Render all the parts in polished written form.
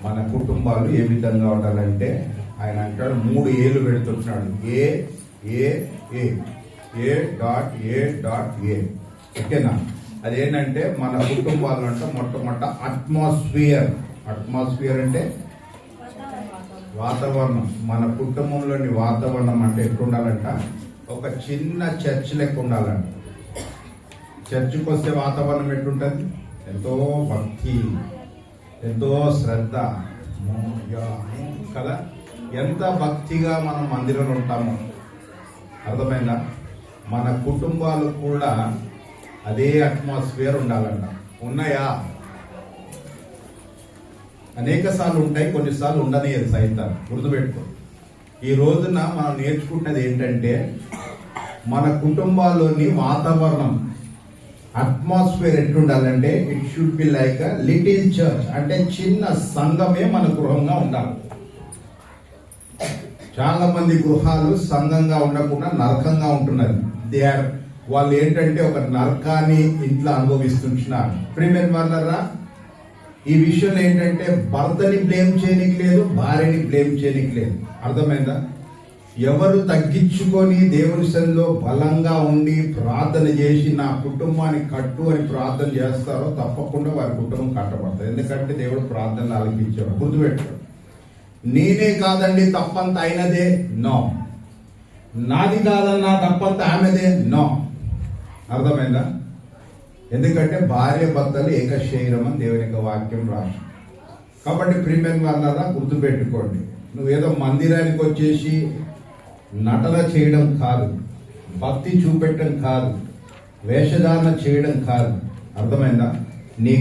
మన కుటుంబాలు ఏ విధంగా ఉండాలంటే ఆయన అంటాడు 3 ఏళ్ళు పెడుతున్నాడు. ఏ ఏ ఏ A dot A dot A. ఓకేనా? అదేంటంటే మన కుటుంబాలు అంటే మొట్టమొదట అట్మాస్ఫియర్. అట్మాస్ఫియర్ అంటే వాతావరణం. మన కుటుంబంలోని వాతావరణం అంటే ఎట్లుండాలంట? ఒక చిన్న చర్చ్ లెక్క ఉండాలంట. చర్చికి వస్తే వాతావరణం ఎట్లుంటుంది? ఎంతో భక్తి, ఎంతో శ్రద్ధ కదా. ఎంత భక్తిగా మనం మందిరంలో ఉంటామో అర్థమైందా? మన కుటుంబాలు కూడా అదే అట్మాస్ఫియర్ ఉండాలంట. ఉన్నాయా? అనేక సార్లు ఉంటాయి, కొన్నిసార్లు ఉండనియదు సైతం. గుర్తుపెట్టుకో. ఈ రోజున మనం నేర్చుకుంటున్నది ఏంటంటే మన కుటుంబాల్లోని వాతావరణం అట్మాస్ఫియర్ ఎట్లుండాలంటే it should be like a little church. అంటే చిన్న సంఘమే మన గృహంగా ఉండాలి. చాలా మంది గృహాలు సంఘంగా ఉండకుండా నరకంగా ఉంటున్నది. వాళ్ళు ఏంటంటే ఒక నరకాన్ని ఇంట్లో అనుభవిస్తున్నారు. ప్రియమైన వాళ్ళరా, ఈ విషయంలో ఏంటంటే భర్తని బ్లేమ్ చేయనికి లేదు, భార్యని బ్లేమ్ చేయనికి లేదు. అర్థమైందా? ఎవరు తగ్గించుకొని దేవుని సన్నిధిలో బలంగా ఉండి ప్రార్థన చేసి నా కుటుంబాన్ని కట్టు అని ప్రార్థన చేస్తారో తప్పకుండా వారి కుటుంబం కట్టబడతారు. ఎందుకంటే దేవుడు ప్రార్థనలు ఆలకించాడు. గుర్తుపెట్టాడు. నేనే కాదండి తప్పంత అయినదే, నో. నాది కాదన్నా తప్పంత ఆమెదే, నో. అర్థమైందా? ఎందుకంటే భార్య భర్తలు ఏక శరీరం అని దేవుని యొక్క వాక్యం రాసి. కాబట్టి ప్రియమైన వాళ్ళరా గుర్తుపెట్టుకోండి. నువ్వేదో మందిరానికి వచ్చేసి నటన చేయడం కాదు, భక్తి చూపెట్టడం కాదు, వేషధారణ చేయడం కాదు. అర్థమైందా? నీ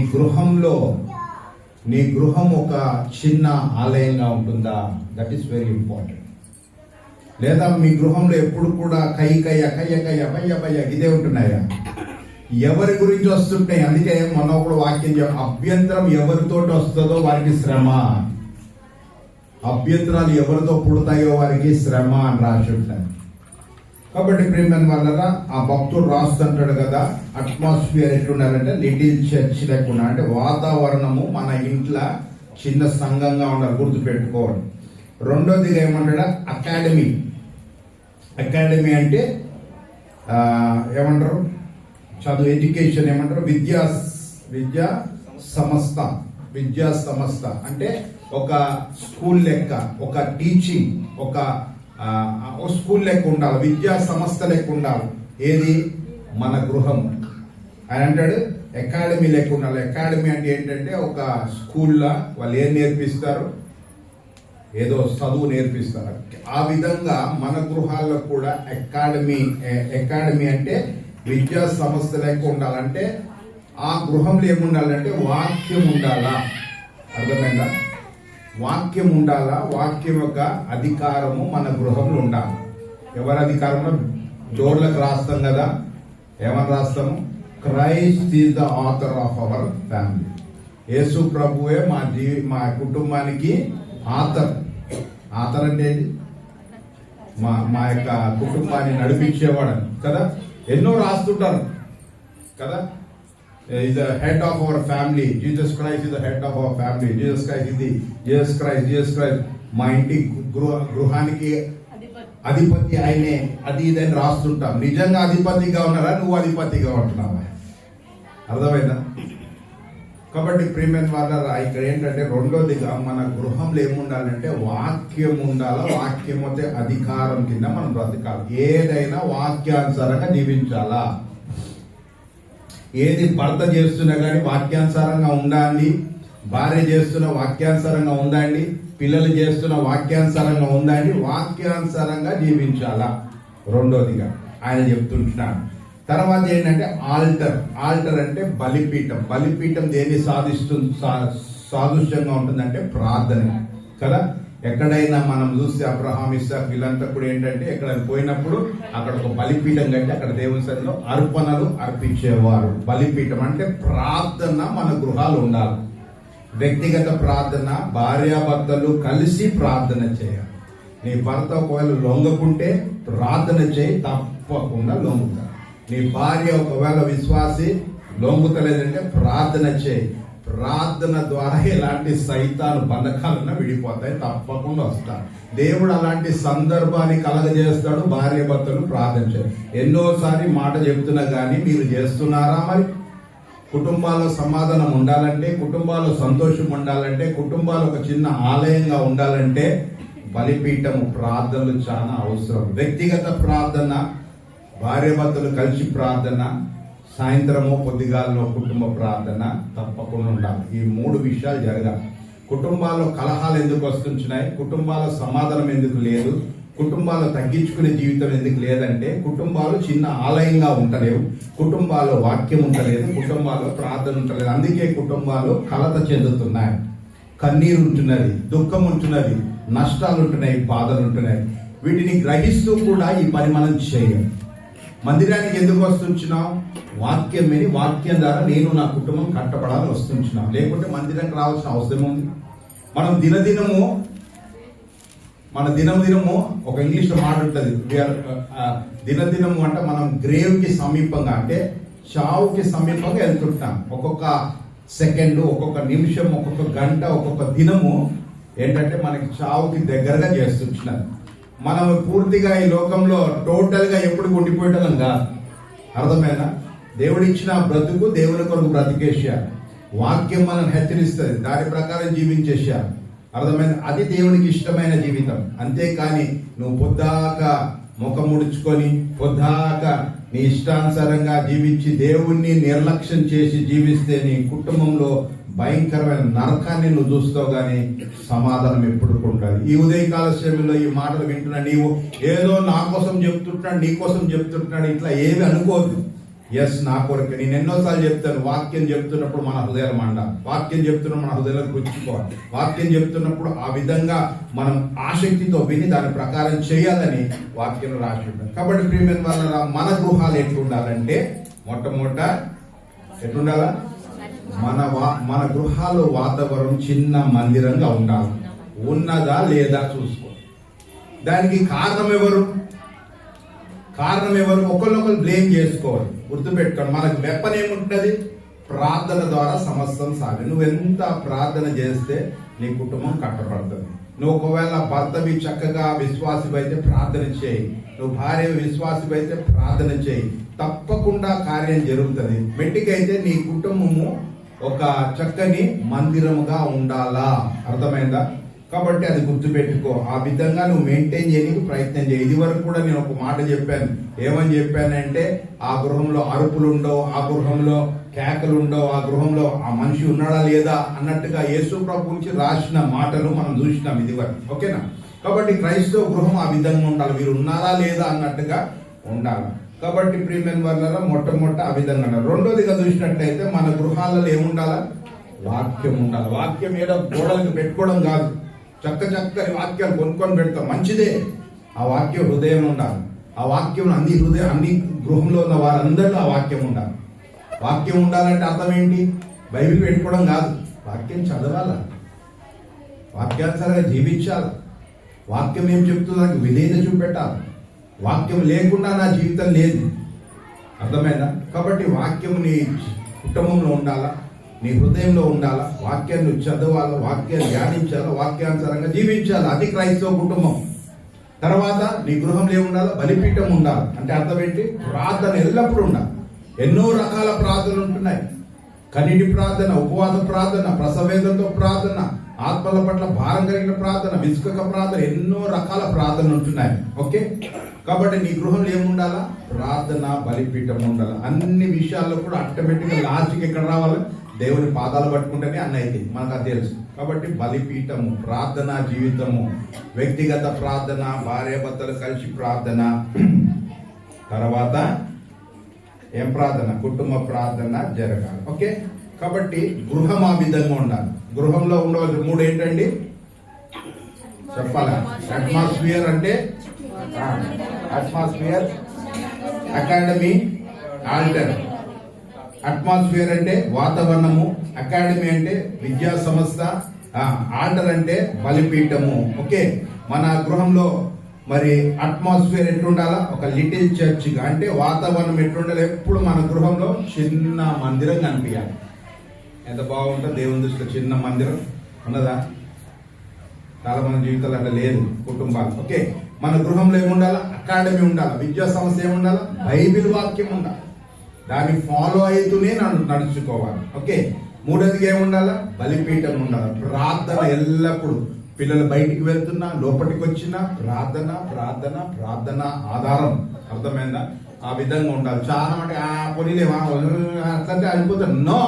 గృహం ఒక చిన్న ఆలయంగా ఉంటుందా? That is very important. లేదా మీ గృహంలో ఎప్పుడు కూడా కయ్య ఇదే ఉంటున్నాయా? ఎవరి గురించి వస్తుంటాయి? అందుకే మొన్న ఒకడు వాక్యం అభ్యంతరం ఎవరితోటి వస్తుందో వారికి శ్రమ, అభ్యంతరాలు ఎవరితో పుడతాయో వారికి శ్రమ అని రాసి ఉంటాయి. కాబట్టి ప్రియమైన వాళ్ళరా ఆ భక్తుడు రాస్తుంటాడు కదా, అట్మాస్ఫియర్ ఎట్లుండాలంటే లిటిల్ చర్చ్ లేకుండా, అంటే వాతావరణము మన ఇంట్లో చిన్న సంఘంగా ఉండాలి. గుర్తుపెట్టుకోవాలి. రెండోదిగా ఏమంటాడు? అకాడమీ. అకాడమీ అంటే ఏమంటారు? చదువు, ఎడ్యుకేషన్ ఏమంటారు? విద్యా సంస్థ అంటే ఒక స్కూల్ లెక్క, ఒక టీచింగ్, ఒక స్కూల్ లెక్క ఉండాలి, విద్యా సంస్థ లెక్క ఉండాలి. ఏది? మన గృహం. ఆయన అంటాడు అకాడమీ లెక్క ఉండాలి. అకాడమీ అంటే ఏంటంటే ఒక స్కూల్లో వాళ్ళు ఏం నేర్పిస్తారు? ఏదో చదువు నేర్పిస్తారు. ఆ విధంగా మన గృహాల్లో కూడా అకాడమీ అంటే విద్యా సంస్థ లెక్క ఉండాలంటే ఆ గృహంలో ఏముండాలంటే వాక్యం ఉండాలా. అర్థమైందా? వాక్యం ఉండాలా. వాక్యం యొక్క అధికారము మన గృహంలో ఉండాలి. ఎవరి అధికారంలో? డోర్లకు రాస్తాం కదా, ఏమని రాస్తాము? Christ is the author of our family. Yesu ప్రభువే మా కుటుంబానికి ఆథర్. ఆథర్ అంటే మా యొక్క కుటుంబాన్ని నడిపించేవాడు కదా. ఎన్నో రాస్తుంటారు కదా. is the head of our family. Jesus Christ is the head of our family. Jesus Christ మా ఇంటి గృహానికి అధిపతి ఆయనే, అది ఇదని రాస్తుంటాం. నిజంగా అధిపతిగా ఉన్నారా? నువ్వు అధిపతిగా ఉంటున్నావా? అర్థమైందా? కాబట్టి ప్రియమైన వాళ్ళ ఇక్కడ ఏంటంటే రెండోదిగా మన గృహంలో ఏముండాలంటే వాక్యం ఉండాలా. వాక్యం అయితే అధికారం కింద మనం బ్రతకాలి. ఏదైనా వాక్యానుసారంగా జీవించాలా. ఏది భర్త చేస్తున్నా కానీ వాక్యానుసారంగా ఉండాలి, భార్య చేస్తున్న వాక్యానుసారంగా ఉందండి, పిల్లలు చేస్తున్న వాక్యానుసారంగా ఉందండి. వాక్యానుసారంగా జీవించాలా. రెండోదిగా ఆయన చెప్తుంటున్నాడు. తర్వాత ఏంటంటే ఆల్టర్ అంటే బలిపీఠం దేన్ని సాదృశ్యంగా ఉంటుందంటే ప్రార్థన కదా. ఎక్కడైనా మనం చూస్తే అబ్రహాం, ఇస్సాకు వీళ్ళంతా కూడా ఏంటంటే ఎక్కడైనా పోయినప్పుడు అక్కడ ఒక బలిపీఠం కట్టి అక్కడ దేవుని సన్నిధిలో అర్పణలు అర్పించేవారు. బలిపీఠం అంటే ప్రార్థన మన గృహాలు ఉండాలి. వ్యక్తిగత ప్రార్థన, భార్యాభర్తలు కలిసి ప్రార్థన చేయాలి. నీ భర్త ఒకవేళ లొంగకుంటే ప్రార్థన చేయి, తప్పకుండా లొంగుతారు. నీ భార్య ఒకవేళ విశ్వాసి లొంగుతలేదంటే ప్రార్థన చేయి. ప్రార్థన ద్వారా ఎలాంటి సైతాను బంధకాలున్నా విడిపోతాయి, తప్పకుండా వస్తారు. దేవుడు అలాంటి సందర్భాన్ని కలగజేస్తాడు. భార్య భర్తలు ప్రార్థించారు. ఎన్నోసారి మాట చెప్తున్నా కానీ మీరు చేస్తున్నారా? మరి కుటుంబాల్లో సమాధానం ఉండాలంటే, కుటుంబాల్లో సంతోషం ఉండాలంటే, కుటుంబాలు ఒక చిన్న ఆలయంగా ఉండాలంటే బలిపీఠము ప్రార్థనలు చాలా అవసరం. వ్యక్తిగత ప్రార్థన, భార్య భర్తలు కలిసి ప్రార్థన, సాయంత్రము పొద్దుగాలలో కుటుంబ ప్రార్థన తప్పకుండా ఉండాలి. ఈ 3 విషయాలు జరగాలి. కుటుంబాల్లో కలహాలు ఎందుకు వస్తున్నాయి? కుటుంబాల్లో సమాధానం ఎందుకు లేదు? కుటుంబాలు తగ్గించుకునే జీవితం ఎందుకు లేదంటే కుటుంబాలు చిన్న ఆలయంగా ఉంటలేవు, కుటుంబాల్లో వాక్యం ఉంటలేదు, కుటుంబాల్లో ప్రార్థన ఉంటలేదు. అందుకే కుటుంబాలు కలత చెందుతున్నాయి, కన్నీరు ఉంటున్నది, దుఃఖం ఉంటున్నది, నష్టాలు ఉంటున్నాయి, బాధలు ఉంటున్నాయి. వీటిని గ్రహిస్తూ కూడా ఈ పని మనం చేయం. మందిరానికి ఎందుకు వస్తుంటున్నాం? వాక్యం విని వాక్యం ద్వారా నేను నా కుటుంబం కట్టబడాలని వస్తుంటున్నాం. లేకుంటే మందిరానికి రావాల్సిన అవసరం ఉంది. మనం దినదినము ఒక ఇంగ్లీష్ లో మాట ఉంటుంది, దినదినము అంటే మనం గ్రేవ్ కి సమీపంగా, అంటే చావుకి సమీపంగా వెళ్తుంటాం. ఒక్కొక్క సెకండ్, ఒక్కొక్క నిమిషం, ఒక్కొక్క గంట, ఒక్కొక్క దినము ఏంటంటే మనకి చావుకి దగ్గరగా చేస్తుంటున్నారు. మనం పూర్తిగా ఈ లోకంలో టోటల్ గా ఎప్పుడు ఉండిపోయటం కాదు. అర్థమైనా? దేవుడిచ్చిన బ్రతుకు దేవుని కొరకు బ్రతికేసారు. వాక్యం మనం హెచ్చరిస్తుంది, దాని ప్రకారం జీవించేసారు. అర్థమైంది? అది దేవునికి ఇష్టమైన జీవితం. అంతేకాని నువ్వు పొద్దాక ముఖం ముడుచుకొని పొద్దాక నీ ఇష్టానుసారంగా జీవించి దేవుణ్ణి నిర్లక్ష్యం చేసి జీవిస్తే నీ కుటుంబంలో భయంకరమైన నరకాన్ని నువ్వు చూస్తావు, కానీ సమాధానం ఎప్పుడు ఉంటుంది. ఈ ఉదయకాల సమయంలో ఈ మాటలు వింటున్నా నీవు ఏదో నా కోసం చెప్తుంటున్నాడు, నీ కోసం చెప్తుంటున్నాడు, ఇట్లా ఏవి అనుకోవద్దు. ఎస్, నా కొరకు. నేను ఎన్నోసార్లు చెప్తాను, వాక్యం చెప్తున్నప్పుడు మన హృదయాలు మండాలి, వాక్యం చెప్తున్నప్పుడు మన హృదయాలకు గుచ్చుకోవాలి, వాక్యం చెప్తున్నప్పుడు ఆ విధంగా మనం ఆసక్తితో విని దాని ప్రకారం చేయాలని వాక్యం రాసి ఉంటాం. కాబట్టి ప్రియమైన వాళ్ళ మన గృహాలు ఎట్లుండాలంటే, మొట్టమొదట ఎట్లుండాలా? మన గృహాలు వాతావరణం చిన్న మందిరంగా ఉండాలి. ఉన్నదా లేదా చూసుకో. దానికి కారణం ఎవరు? ఒకరినొకరు బ్లేమ్ చేసుకోవాలి. గుర్తుపెట్టుకోండి, మనకు వెపన్ ఏముంటుంది? ప్రార్థన ద్వారా సమస్తం సాగి. నువ్వు ఎంత ప్రార్థన చేస్తే నీ కుటుంబం కట్టబడుతుంది. నువ్వు ఒకవేళ భర్తవి చక్కగా విశ్వాసివైతే ప్రార్థన చేయి, నువ్వు భార్య విశ్వాసివైతే ప్రార్థన చేయి, తప్పకుండా కార్యం జరుగుతుంది. మెట్టికైతే నీ కుటుంబము ఒక చక్కని మందిరముగా ఉండాలా. అర్థమైందా? కాబట్టి అది గుర్తుపెట్టుకో. ఆ విధంగా నువ్వు మెయింటైన్ చేయడానికి ప్రయత్నం చేయి. ఇది వరకు కూడా నేను ఒక మాట చెప్పాను. ఏమని చెప్పానంటే, ఆ గృహంలో అరుపులు ఉండవు, ఆ గృహంలో కేకలు ఉండవు, ఆ గృహంలో ఆ మనిషి ఉన్నాడా లేదా అన్నట్టుగా యేసు ప్రభు గురించి రాసిన మాటలు మనం చూసినాం ఇది వరకు. ఓకేనా? కాబట్టి క్రైస్తవ గృహం ఆ విధంగా ఉండాలి. వీరు ఉన్నారా లేదా అన్నట్టుగా ఉండాలి. కాబట్టి ప్రియమైన వాళ్ళ మొట్టమొదట ఆ విధంగా ఉండాలి. రెండోదిగా చూసినట్టయితే మన గృహాలలో ఏముండాలా? వాక్యం ఉండాలి. వాక్యం ఏదో గోడలకు పెట్టుకోవడం కాదు, చక్కని వాక్యాలు కొనుక్కొని పెడతాం, మంచిదే. ఆ వాక్యం హృదయం ఉండాలి. ఆ వాక్యం అన్ని గృహంలో ఉన్న వారందరిలో ఆ వాక్యం ఉండాలి. వాక్యం ఉండాలంటే అర్థం ఏంటి? బైబిల్ పెట్టుకోవడం కాదు, వాక్యం చదవాలా, వాక్యానుసారంగా జీవించాలి. వాక్యం ఏం చెప్తుందో దానికి విధేయత చూపెట్టాలి. వాక్యం లేకుండా నా జీవితం లేదు. అర్థమైందా? కాబట్టి వాక్యం నీ కుటుంబంలో ఉండాలా, నీ హృదయంలో ఉండాలా, వాక్యాన్ని చదవాలా, వాక్యాన్ని ధ్యానించాలా, వాక్యానుసారంగా జీవించాలి. అది క్రైస్తవ కుటుంబం. తర్వాత నీ గృహంలో ఏముండాలా? బలిపీఠం ఉండాలి. అంటే అర్థం ఏంటి? ప్రార్థన ఎల్లప్పుడూ ఉండాలి. ఎన్నో రకాల ప్రార్థనలు ఉంటున్నాయి. కన్నీటి ప్రార్థన, ఉపవాస ప్రార్థన, ప్రసవేదంతో ప్రార్థన, ఆత్మల పట్ల భారం కలిగిన ప్రార్థన, విసుక ప్రార్థన, ఎన్నో రకాల ప్రార్థనలు ఉంటున్నాయి. ఓకే? కాబట్టి నీ గృహంలో ఏముండాలా? ప్రార్థన, బలిపీఠం ఉండాలి. అన్ని విషయాల్లో కూడా ఆటోమేటిక్గా లాస్ట్కి ఎక్కడ రావాలి? దేవుని పాదాలు పట్టుకుంటేనే అన్నీ అయితే మనకు అది తెలుసు. కాబట్టి బలిపీఠము, ప్రార్థన జీవితము, వ్యక్తిగత ప్రార్థన, భార్యాభర్తలు కలిసి ప్రార్థన, తర్వాత ఏం ప్రార్థన? కుటుంబ ప్రార్థన జరగాలి. ఓకే? కాబట్టి గృహం ఆ విధంగా ఉండాలి. గృహంలో ఉండవలసిన 3 ఏంటండి చెప్పాలా? అట్మాస్ఫియర్ అంటే అట్మాస్ఫియర్, అకాడమీ, ఆల్టర్. అట్మాస్ఫియర్ అంటే వాతావరణము, అకాడమీ అంటే విద్యా సంస్థ, ఆల్టర్ అంటే బలిపీఠము. ఓకే? మన గృహంలో మరి అట్మాస్ఫియర్ ఎట్లుండాలా? ఒక లిటిల్ చర్చ్ గా, అంటే వాతావరణం ఎట్లుండాలి? ఎప్పుడు మన గృహంలో చిన్న మందిరం కనిపించాలి. ఎంత బాగుంటుంది దేవుని దృష్టిలో. చిన్న మందిరం ఉన్నదా? చాలా మంది జీవితాలు అట్లా లేదు కుటుంబాలు. ఓకే, మన గృహంలో ఏముండాలా? అకాడమీ ఉండాలి, విద్యా సంస్థ ఏముండాలా? బైబిల్ వాక్యం ఉండాలి, దాన్ని ఫాలో అవుతూనే నడుచుకోవాలి. ఓకే, మూడోదిగా ఏముండాలా? బలిపీఠం ఉండాలి, ప్రార్థన ఎల్లప్పుడూ. పిల్లలు బయటికి వెళ్తున్నా, లోపలికి వచ్చినా ప్రార్థన ప్రార్థన ప్రార్థన ఆధారం. అర్థమైందా? ఆ విధంగా ఉండాలి. చాలా అంటే పొనిలేమా అట్లంటే అయిపోతాం. నో,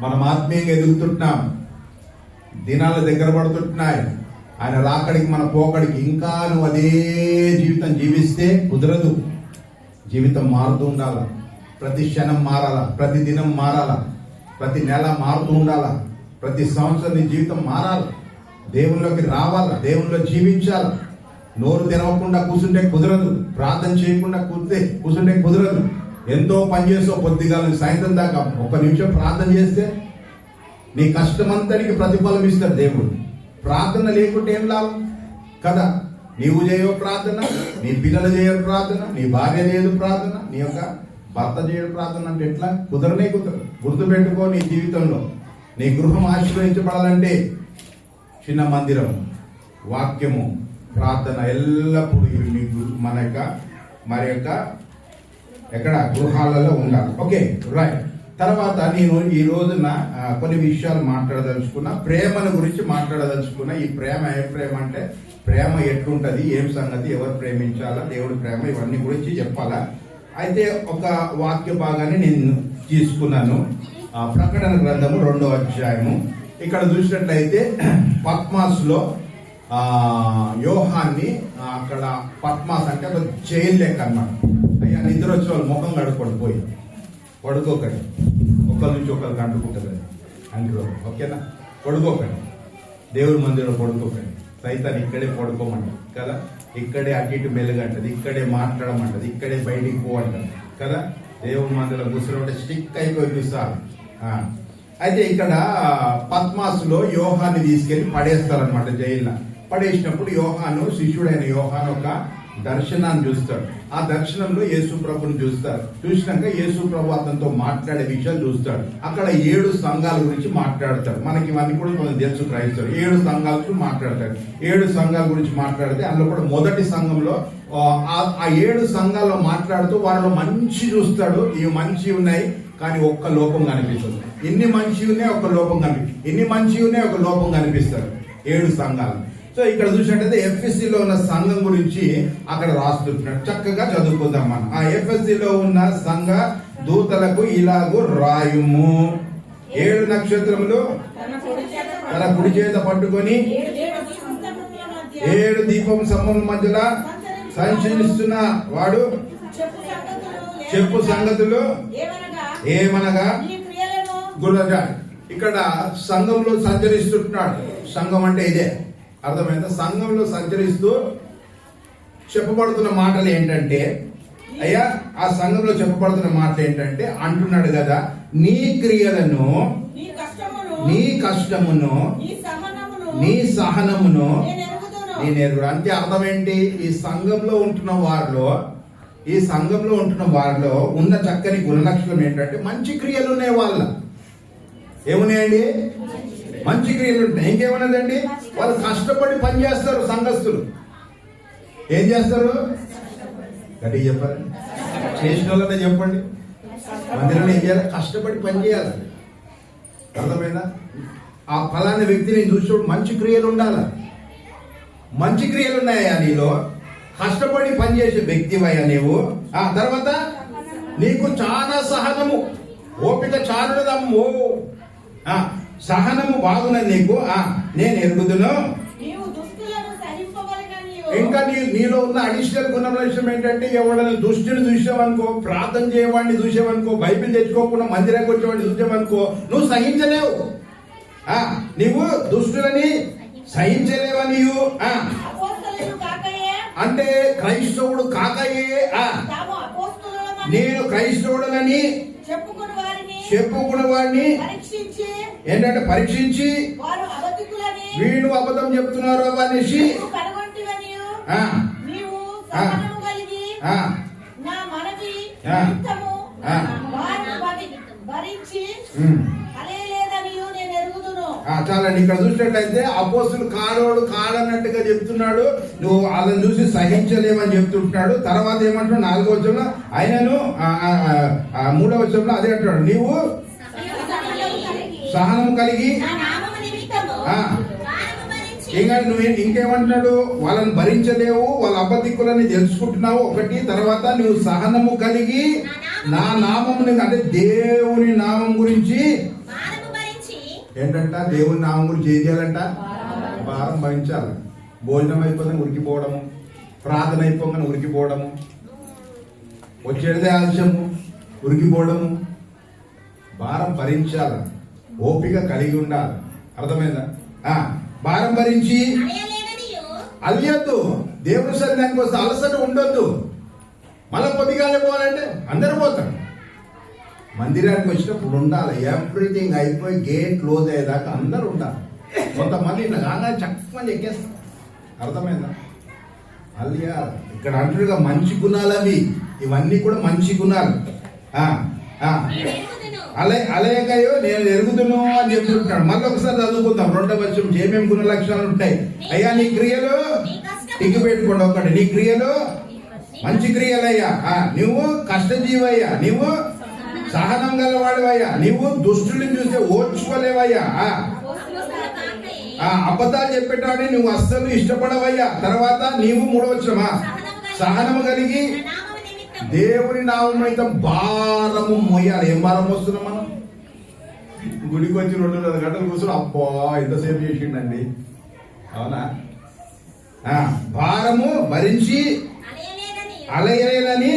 మనం ఆత్మీయంగా ఎదుగుతుంటున్నాం, దినాలు దగ్గర పడుతుంటున్నాయి. ఆయన రాకడికి మన పోకడికి ఇంకా నువ్వు అదే జీవితం జీవిస్తే కుదరదు. జీవితం మారుతూ ఉండాల, ప్రతి క్షణం మారాల, ప్రతి దినం మారాల, ప్రతి నెల మారుతూ ఉండాల, ప్రతి సంవత్సరం నీ జీవితం మారాలి. దేవునిలోకి రావాల, దేవునిలో జీవించాలి. నోరు తెరవకుండా కూర్చుంటే కుదరదు, ప్రార్థన చేయకుండా కూర్చుంటే కుదరదు. ఎంతో పని చేస్తావు పొద్దుగాల సాయంత్రం దాకా, ఒక్క నిమిషం ప్రార్థన చేస్తే నీ కష్టమంతనికి ప్రతిఫలం ఇస్తాడు దేవుడు. ప్రార్థన లేకుంటే ఏం లాభం కదా? నీవు చేయవు ప్రార్థన, నీ పిల్లలు చేయరు ప్రార్థన, నీ భార్య చేయదు ప్రార్థన, నీ యొక్క భర్త చేయడు ప్రార్థన అంటే ఎట్లా? కుదరనే కుదరదు. గుర్తుపెట్టుకో, నీ జీవితంలో నీ గృహం ఆశీర్వదించబడాలంటే చిన్న మందిరం, వాక్యము, ప్రార్థన ఎల్లప్పుడూ ఇవి మీకు మన యొక్క మరి యొక్క ఎక్కడ గృహాలలో ఉండాలి. Okay, right. తర్వాత నేను ఈ రోజున కొన్ని విషయాలు మాట్లాడదలుచుకున్నా, ప్రేమను గురించి మాట్లాడదలుచుకున్నా. ఈ ప్రేమ ఏ ప్రేమ అంటే, ప్రేమ ఎట్లుంటది, ఏం సంగతి, ఎవరు ప్రేమించాలా, దేవుడి ప్రేమ, ఇవన్నీ గురించి చెప్పాలా. అయితే ఒక వాక్య భాగాన్ని నేను తీసుకున్నాను, ప్రకటన గ్రంథము 2వ అధ్యాయము. ఇక్కడ చూసినట్లయితే పద్మాస్ లో యోహాన్ని అక్కడ పద్మాస్ అంటే ఒక జైలు లెక్క అన్నమాట. అయ్యా నిద్ర వచ్చే వాళ్ళు ముఖం కడుక్కోండి, పోయి పడుకోకండి, ఒకరి నుంచి ఒకరికి అంటుకుంటుంది అంటులో. ఓకేనా? పడుకోకండి, దేవుడి మందిరంలో పడుకోకండి. సైతాన్ని ఇక్కడే పడుకోమంటది కదా, ఇక్కడే అటు ఇటు మెలుగంటది, ఇక్కడే మాట్లాడమంటది, ఇక్కడే బయటికి పోవంటది కదా. దేవుడి మందిరంలో కూర్చుంటే స్టిక్ అయిపోయి చూస్తారు. అయితే ఇక్కడ పద్మాసులో యోహాన్ని తీసుకెళ్లి పడేస్తారనమాట జైల్లో. పడేసినప్పుడు యోహాను, శిష్యుడైన యోహాను ఒక దర్శనాన్ని చూస్తాడు. ఆ దర్శనంలో యేసు ప్రభుని చూస్తారు. చూసినాక యేసు ప్రభు అతనితో మాట్లాడే విషయాలు చూస్తాడు. అక్కడ 7 సంఘాల గురించి మాట్లాడతాడు. మనకి ఇవన్నీ కూడా కొంచెం తెలుసు, క్రైస్తవులు 7 సంఘాల గురించి మాట్లాడతాడు. 7 సంఘాల గురించి మాట్లాడితే అందులో కూడా మొదటి సంఘంలో ఆ 7 సంఘాల్లో మాట్లాడుతూ వాళ్ళలో మంచి చూస్తాడు. ఇవి మంచి ఉన్నాయి కానీ ఒక్క లోపం కనిపిస్తుంది. ఇన్ని మంచి ఉన్నాయి, ఒక లోపం కనిపిస్తుంది. ఇన్ని మంచి ఉన్నాయి, ఒక లోపం కనిపిస్తారు. 7 సంఘాలు. సో ఇక్కడ చూసినట్టయితే ఎఫ్ఎస్సిలో ఉన్న సంఘం గురించి అక్కడ రాస్తున్నాడు. చక్కగా చదువుకుందాం మనం. ఆ ఎఫ్ఎస్సిలో ఉన్న సంఘ దూతలకు ఇలాగూ రాయుము, 7 నక్షత్రములు తన కుడి చేత పట్టుకొని 7 దీపం సమూహం మధ్యలో సంచరిస్తున్న వాడు చెప్పు సంగతులు ఏమనగా గుర్రగా. ఇక్కడ సంఘంలో సంచరిస్తున్నాడు. సంఘం అంటే ఇదే, అర్థమైందా? సంఘంలో సంచరిస్తూ చెప్పబడుతున్న మాటలు ఏంటంటే, అయ్యా ఆ సంఘంలో చెప్పబడుతున్న మాటలు ఏంటంటే అంటున్నాడు కదా, నీ క్రియలను, నీ కష్టమును, నీ సహనమును నేను ఎరుగుడు. అంటే అర్థం ఏంటి? ఈ సంఘంలో ఉంటున్న వారిలో ఉన్న చక్కని గుణలక్షణం ఏంటంటే మంచి క్రియలు ఉన్నాయి. వాళ్ళ ఏమున్నాయండి? మంచి క్రియలు ఉంటాయి. ఇంకేమన్నదండి? వాళ్ళు కష్టపడి పని చేస్తారు. సంఘస్థులు ఏం చేస్తారు? గట్టిగా చెప్పాలి, చేసిన వాళ్ళనే చెప్పండి. మందిరంలో ఏం చేయాలి? కష్టపడి పని చేయాలి. అర్థమైందా? ఆ ఫలానా వ్యక్తిని చూసినప్పుడు మంచి క్రియలు ఉండాలి. మంచి క్రియలు ఉన్నాయా నీలో? కష్టపడి పనిచేసే వ్యక్తివయ్యా నీవు. ఆ తర్వాత నీకు చాలా సహనము, ఓపిక చాలుదమ్ము, సహనము బాగున్నది నీకు. నేను ఎరుగుదును. ఇంకా నీలో ఉన్న అడిషనల్ గుణలక్షణం ఏంటంటే, ఎవరైనా దుష్టుని చూసావనుకో, ప్రార్థన చేయవాడిని చూసావనుకో, బైబిల్ తెచ్చుకోకుండా మందిరానికి వచ్చేవాడిని చూసావనుకో, నువ్వు సహించలేవు. నీవు దుష్టులని సహించలేవా నీవు? అంటే క్రైస్తవుడు కాకయే నేను క్రైస్తవుడనని చెప్పుకున్న వారిని ఏంటంటే పరీక్షించి వీళ్ళు అబద్ధం చెప్తున్నారు అనేసి భరించి ఉమ్. హల్లెలూయా నేను ఎరుగుదును. చాలండి. ఇక్కడ చూసినట్లయితే అపోస్తులు కాడన్నట్టుగా చెప్తున్నాడు. నువ్వు వాళ్ళని చూసి సహించలేమని చెప్తుంటున్నాడు. తర్వాత ఏమంటున్నాడు 4వ వచనంలో ఆయనను 3వ వచనంలో అదే అంటున్నాడు, నీవు సహనం కలిగి నా నామము నిమిత్తము ఆ. భారము భరించి ఇంకా నువ్వు ఇంకేమంటున్నాడు, వాళ్ళని భరించలేవు, వాళ్ళ అబద్ధికులని తెలుసుకుంటున్నావు ఒకటి. తర్వాత నువ్వు సహనము కలిగి నా నామముని, అంటే దేవుని నామం గురించి భారము భరించి ఏంటంట, దేవుని నామం గురించి ఏం చేయాలంట, భారం భరించాలి. భోజనం అయిపోగానే ఉరికిపోవడము, ప్రార్థన అయిపోగానే ఉరికిపోవడము, వచ్చేదే ఆలస్యము, ఉరికిపోవడము, భారం భరించాలి, ఓపిక కలిగి ఉండాలి. అర్థమైందా? భారం భరించి హల్లెలూయా అలియద్దు. దేవుని సన్నిధానికి వస్తే అలసట ఉండొద్దు. మళ్ళీ పొద్దుగాలే పోవాలంటే అందరూ పోతారు. మందిరానికి వచ్చినప్పుడు ఉండాలి. ఎవ్రీథింగ్ అయిపోయి గేట్ క్లోజ్ అయ్యేదాకా అందరూ ఉండాలి. కొంతమంది ఇట్లా కాగానే చక్కమని ఎక్కేస్తారు. అర్థమైందా? అలియా ఇక్కడ అంటుగా మంచి గుణాలు అవి, ఇవన్నీ కూడా మంచి గుణాలు. అలేకయో నేను ఎరుగుదును అని చెప్తుంటాడు. మళ్ళీ ఒకసారి చదువుకుందాం 2వ వచనం. ఏమేమి గుణ లక్షణాలు ఉంటాయి? అయ్యా నీ క్రియలు టిక్కి పెట్టుకోండి. ఒకటి, నీ క్రియలు మంచి క్రియలయ్యా, నువ్వు కష్టజీవయ్యా, నువ్వు సహనం గలవాడివయ్యా, నువ్వు దుష్టుని చూస్తే ఓర్చుకోలేవయ్యా, అబద్ధాలు చెప్పేటాన్ని నువ్వు అస్సలు ఇష్టపడవయ్యా. తర్వాత నీవు 3వ వచనమా సహనము కలిగి దేవుని నామం భారము మోయాలి. ఏం భారం మోస్తున్నాం మనం? గుడికి వచ్చి 2.5 గంటలు కూర్చొని అబ్బా ఎంతసేపు చేసిండండి, అవునా? భారము భరించి అలయలేదని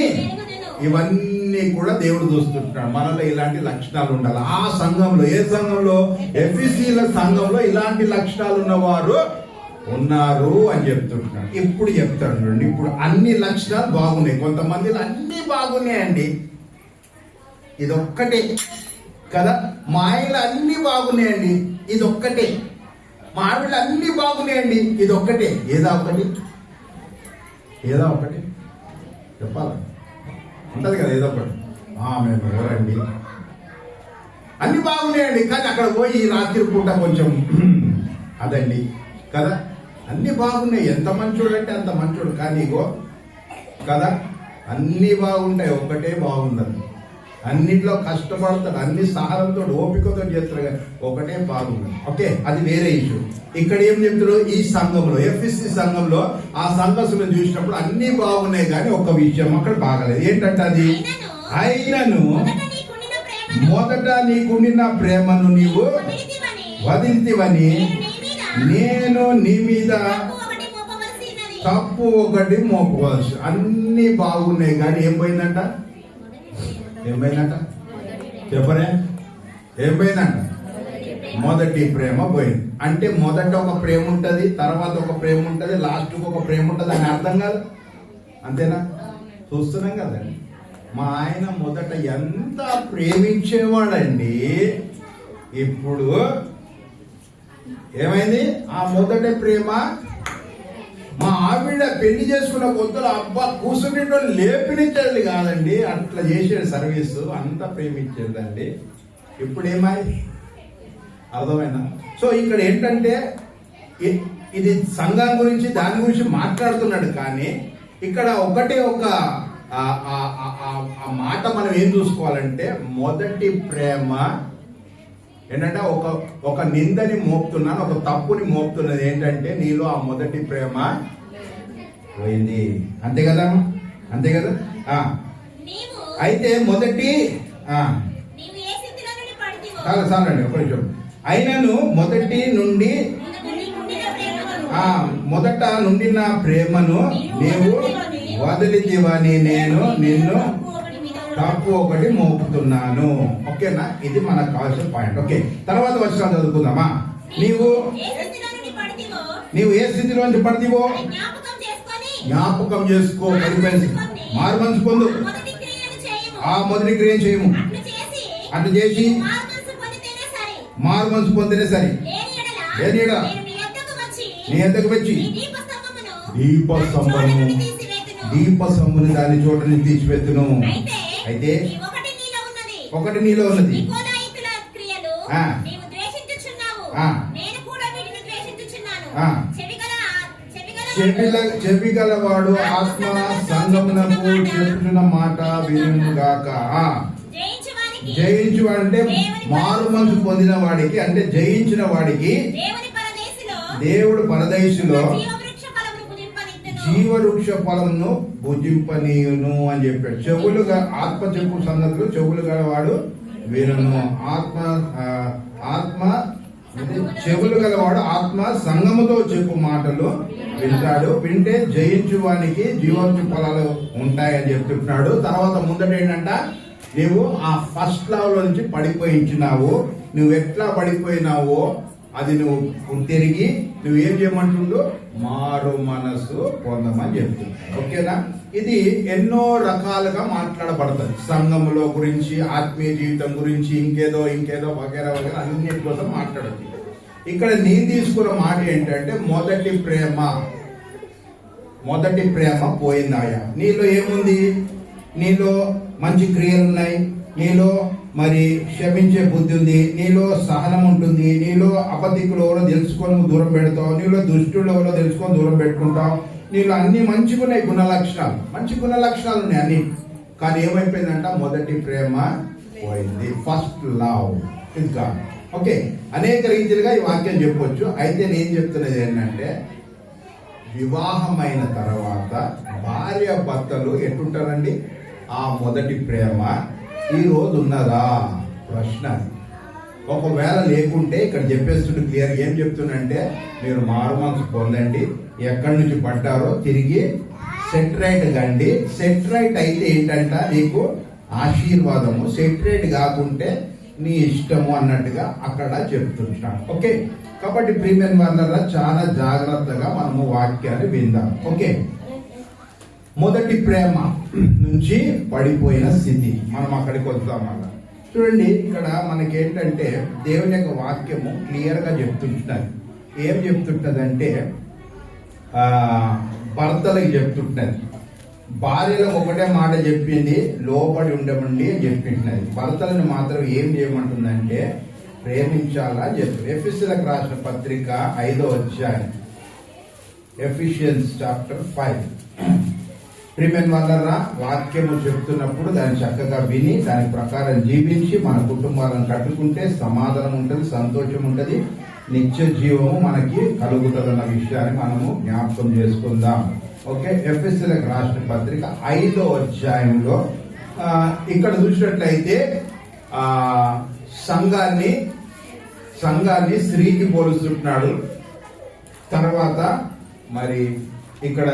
ఇవన్నీ కూడా దేవుడు చూస్తుంటాడు. మనలో ఇలాంటి లక్షణాలు ఉండాలి. ఆ సంఘంలో, ఏ సంఘంలో? ఎఫెసీయుల సంఘంలో ఇలాంటి లక్షణాలు ఉన్నవారు ఉన్నారు అని చెప్తుంటున్నాడు. ఇప్పుడు చెప్తాడు. ఇప్పుడు అన్ని లక్షణాలు బాగున్నాయి. కొంతమందిలో అన్ని బాగున్నాయండి, ఇదొక్కటే కదా. మా ఆయనలో అన్ని బాగున్నాయండి, ఇదొక్కటే. మా ఆవిడ అన్ని బాగున్నాయండి, ఇదొక్కటే. ఏదో ఒకటి చెప్పాలి, ఉంటది కదా ఏదో ఒకటి. మేము ఎవరండి, అన్ని బాగున్నాయండి, కానీ అక్కడ పోయి రాత్రి పూట కొంచెం అదండి కదా. అన్ని బాగున్నాయి, ఎంత మంచోడు అంటే అంత మంచోడు, కానీ ఇగో కదా అన్ని బాగుంటాయి, ఒక్కటే బాగుండదు. అన్నిట్లో కష్టపడతాడు, అన్ని సహాయంతో ఓపికతో చేస్తాడు, కానీ ఒకటే బాగుండదు. ఓకే, అది వేరే ఇష్యూ. ఇక్కడ ఏం చెప్తాడు? ఈ సంఘంలో, ఎఫ్ఎస్సి సంఘంలో ఆ సంఘసులు చూసినప్పుడు అన్ని బాగున్నాయి, కానీ ఒక్క విషయం అక్కడ బాగలేదు. ఏంటంటే అది అయినను మొదట నీకుండిన ప్రేమను నీవు వదిలితివని నేను నీ మీద తప్పు ఒకటి మోపవలసి. అన్ని బాగున్నాయి, కానీ ఏం పోయిందంట? చెప్పరే, ఏం పోయిందంట? మొదటి ప్రేమ పోయింది. అంటే మొదట ఒక ప్రేమ ఉంటది, తర్వాత ఒక ప్రేమ ఉంటది, లాస్ట్ ఒక ప్రేమ ఉంటది అని అర్థం కాదు. అంతేనా? చూస్తున్నాం కదండి. మా ఆయన మొదట ఎంత ప్రేమించేవాడండి, ఇప్పుడు ఏమైంది? ఆ మొదటి ప్రేమ మా ఆవిడ పెళ్లి చేసుకున్న కొత్తలో అబ్బా కూర్చునేటో లేపినిచ్చేది కాదండి, అట్లా చేసేది సర్వీసు, అంతా ప్రేమించేదండి. ఇప్పుడు ఏమైంది? అర్థమైనా? సో ఇక్కడ ఏంటంటే ఇది సంఘం గురించి, దాని గురించి మాట్లాడుతున్నాడు, కానీ ఇక్కడ ఒకటే ఒక ఆ మాట మనం ఏం చూసుకోవాలంటే, మొదటి ప్రేమ ఏంటంటే ఒక నిందని మోపుతున్నాను, ఒక తప్పుని మోపుతున్నది. ఏంటంటే నీలో ఆ మొదటి ప్రేమ పోయింది. అంతే కదా? అయితే మొదటి చాలండి ఒక నిమిషం. అయినను మొదట నుండి నా ప్రేమను నీవు వదిలితివని నేను నిన్ను తప్పు ఒకటి మోపుతున్నాను. ఓకేనా? ఇది మనకు కావాల్సిన పాయింట్. ఓకే, తర్వాత వచనాలు చదువుకుందామా. నీవు ఏ స్థితిలోంచి పడితివో జ్ఞాపకం చేసుకో, మారు మనసు పొందు, ఆ మొదటి క్రియ చేయము. అట్లా చేసి మారు మనసు పొందినే సరే. నీ ఎద్దకు వచ్చి దీపస్తంభమును దాని చోటని తీసిపెట్టును. అయితే ఒకటి నీలో ఉన్నది, ఆ. నీవు ద్వేషించుచున్నావు ఆ. నేను కూడా వీటిని ద్వేషించుచున్నాను ఆ. చెవిగలవాడు ఆత్మ సంగమునకు చెప్పుచున్న మాట వినుగాక. జయించు అంటే మారు మనసు పొందిన వాడికి, అంటే జయించిన వాడికి దేవుడు పరదేశులో జీవవృక్ష ఫలమును భుజింపనీయును అని చెప్పాడు. చెవులుగా ఆత్మ చెప్పు సంగతులు చెవులు గలవాడు వినును. ఆత్మ చెవులు గలవాడు ఆత్మ సంగముతో చెప్పు మాటలు వింటాడు. వింటే జయించువానికి జీవవృక్ష ఫలాలు ఉంటాయని చెప్తున్నాడు. తర్వాత ముందట ఏంటంట, నువ్వు ఆ ఫస్ట్ లెవెల్ నుంచి పడిపోయించినావు. నువ్వు ఎట్లా పడిపోయినావో అది నువ్వు తిరిగి నువ్వేం చేయమంటుండో మారు మనసు పొందమని చెప్తున్నావు. ఓకేనా? ఇది ఎన్నో రకాలుగా మాట్లాడబడుతుంది. సంఘములో గురించి, ఆత్మీయ జీవితం గురించి, ఇంకేదో వగేరా వగేరా అన్నిటి కోసం మాట్లాడుతుంది. ఇక్కడ నేను తీసుకున్న మాట ఏంటంటే మొదటి ప్రేమ పోయిందాయా. నీలో ఏముంది? నీలో మంచి క్రియలు ఉన్నాయి, నీలో మరి క్షమించే బుద్ధి ఉంది, నీలో సహనం ఉంటుంది, నీలో అబద్ధికులు ఎవరో తెలుసుకొని దూరం పెడతావు, నీలో దుష్టులు ఎవరో తెలుసుకొని దూరం పెట్టుకుంటావు. నీలో అన్ని మంచిగా ఉన్నాయి, మంచి గుణ లక్షణాలు ఉన్నాయి అన్ని. కానీ ఏమైపోయిందంట, మొదటి ప్రేమ పోయింది. First love is gone. Okay, అనేక రీతిలుగా ఈ వాక్యం చెప్పొచ్చు. అయితే నేను చెప్తున్నది ఏంటంటే, వివాహమైన తర్వాత భార్య భర్తలు ఎట్టుంటారండి? ఆ మొదటి ప్రేమ ఈ రోజు ఉన్నదా ప్రశ్న. ఒకవేళ లేకుంటే ఇక్కడ చెప్పేస్తుంటే క్లియర్ ఏం చెప్తుందంటే, మీరు మారు మనసు పొందండి, ఎక్కడి నుంచి పడ్డారో తిరిగి సెట్ రైట్ కండి. సెట్ రైట్ అయితే ఏంటంట నీకు ఆశీర్వాదము, సెట్ రైట్ కాకుంటే నీ ఇష్టము అన్నట్టుగా అక్కడ చెప్తుంటాను. ఓకే, కాబట్టి ప్రీమియం వల్ల చాలా జాగ్రత్తగా మనము వాక్యాన్ని విందాం. ఓకే, మొదటి ప్రేమ నుంచి పడిపోయిన స్థితి మనం అక్కడికి వద్దాం. అలా చూడండి, ఇక్కడ మనకేంటంటే దేవుని యొక్క వాక్యము క్లియర్ గా చెప్తుంటున్నది. ఏం చెప్తుంటదంటే, భర్తలకు చెప్తుంటున్నది. భార్యలకు ఒకటే మాట చెప్పింది, లోబడి ఉండమండి అని చెప్పింటున్నది. భర్తలను మాత్రం ఏం చేయమంటుందంటే ప్రేమించాలా చెప్పి. ఎఫెసీయులకు రాసిన పత్రిక 5వ అధ్యాయం, ఎఫిషియన్స్ చాప్టర్ 5. ప్రియమైన వాళ్ళరా, వాక్యము చెప్తున్నప్పుడు దాన్ని చక్కగా విని దాని ప్రకారం జీవించి మన కుటుంబాలను కట్టుకుంటే సమాధానం ఉంటుంది, సంతోషం ఉంటుంది, నిత్య జీవము మనకి కలుగుతుంది అన్న విషయాన్ని మనము జ్ఞాపకం చేసుకుందాం. ఓకే, ఎఫెసీయులకు రాసిన పత్రిక 5వ అధ్యాయంలో ఇక్కడ చూసినట్లయితే సంఘాన్ని స్త్రీకి పోలుస్తున్నాడు. తర్వాత మరి ఇక్కడ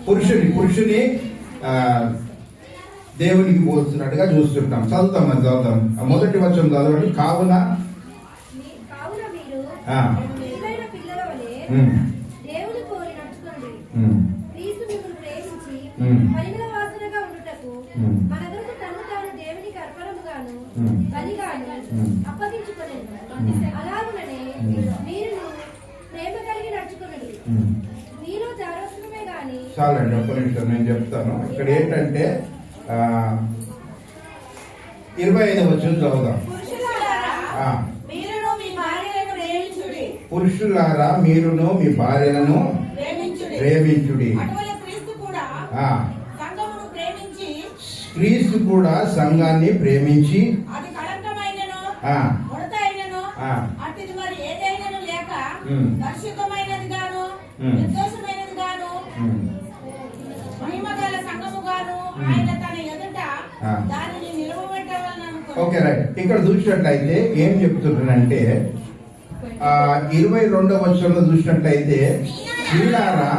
పురుషుని దేవునికి పోల్చినట్టుగా చూస్తుంటాం. చదువుతాం. మొదటి వచనం చదవండి. కావున చాలండి, ఒక్క నిమిషం నేను చెప్తాను. ఇక్కడ ఏంటంటే 25వ వచనం చదువుదాం. పురుషులారా మీరును మీ భార్యలను ప్రేమించుడి. క్రీస్తు కూడా సంఘాన్ని ప్రేమించి ఓకే రైట్. ఇక్కడ చూసినట్లయితే ఏం చెప్తున్నానంటే 22వ వచనంలో చూసినట్లయితే, స్త్రీలారా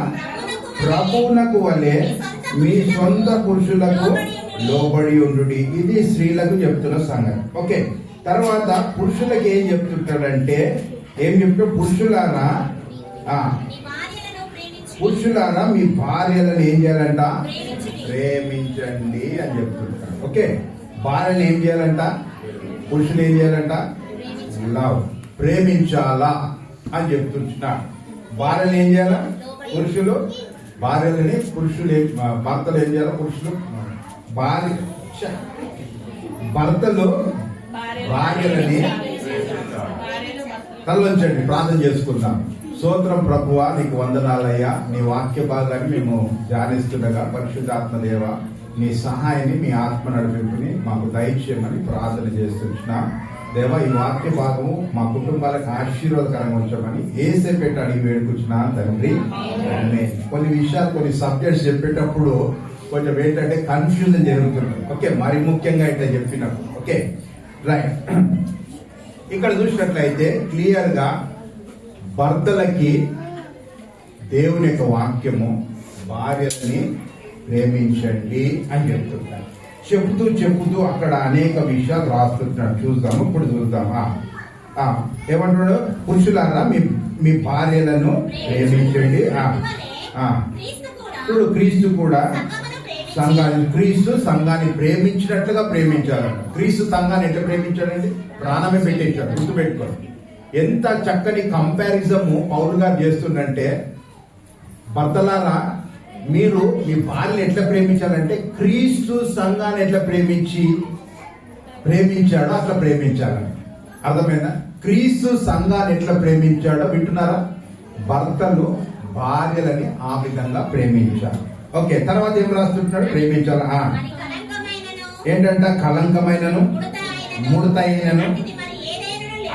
ప్రభువునకు వలె మీ సొంత పురుషులకు లోబడి ఉండుడి. ఇది స్త్రీలకు చెప్తున్న సంగతి. ఓకే, తర్వాత పురుషులకు ఏం చెప్తుంటాడంటే, పురుషులారా మీ భార్యలను ఏం చేయాలంట? ప్రేమించండి అని చెప్తుంటాడు. ఓకే, భార్యను ఏం చేయాలంట? పురుషులు ఏం చేయాలంట? లవ్, ప్రేమించాలా అని చెప్తున్నాడు. భార్యలు ఏం చేయాలా? పురుషులు భర్తలు ఏం చేయాలా? పురుషులు భర్తలు భార్యలని తలవంచండి, ప్రార్థన చేసుకుందాం. స్తోత్రం ప్రభువా, నీకు వందనాలయ్యా. నీ వాక్య భాగాన్ని మేము ధ్యానిస్తుండగా పరిశుద్ధాత్మ దేవ నీ సహాయాన్ని, మీ ఆత్మ నడిపింపుని మాకు దయచేయమని ప్రార్థన చేస్తున్నాం. దేవ, ఈ వాక్య భాగము మా కుటుంబాలకు ఆశీర్వాదకరంగా ఉంచమని ఏసేపెట్టి అడిగి వేడుకుంటున్నాను తండ్రి. కొన్ని విషయాలు, కొన్ని సబ్జెక్ట్స్ చెప్పేటప్పుడు కొంచెం ఏంటంటే కన్ఫ్యూజన్ జరుగుతుంది. ఓకే, మరి ముఖ్యంగా ఇట్లా చెప్పినప్పుడు. Okay, right. ఇక్కడ చూసినట్లయితే క్లియర్ గా భర్తలకి దేవుని యొక్క వాక్యము భార్యని ప్రేమించండి అని చెప్తుంటారు. చెబుతూ అక్కడ అనేక విషయాలు రాస్తున్నాడు. చూద్దాము, ఇప్పుడు చూద్దామా. ఏమంటున్నాడు? పురుషులారా మీ భార్యలను ప్రేమించండి. ఇప్పుడు క్రీస్తు కూడా క్రీస్తు సంఘాన్ని ప్రేమించినట్లుగా ప్రేమించాలంట. క్రీస్తు సంఘాన్ని ఎట్లా ప్రేమించాడండి? ప్రాణమే పెట్టేశాడు. గుర్తుపెట్టుకోండి. ఎంత చక్కని కంపారిజం పౌలు గారు చేస్తుందంటే, భర్తలారా మీరు మీ భార్యను ఎట్లా ప్రేమించాలంటే క్రీస్తు సంఘాన్ని ఎట్లా ప్రేమించాడో అట్లా ప్రేమించాలని. అర్థమైందా? క్రీస్తు సంఘాన్ని ఎట్లా ప్రేమించాడో వింటున్నారా? భర్తలు భార్యలని ఆ విధంగా ప్రేమించాలి. ఓకే, తర్వాత ఏం రాస్తుంటాడు? ప్రేమించాలి. ఏంటంట? కలంకమైనను ముడతైనను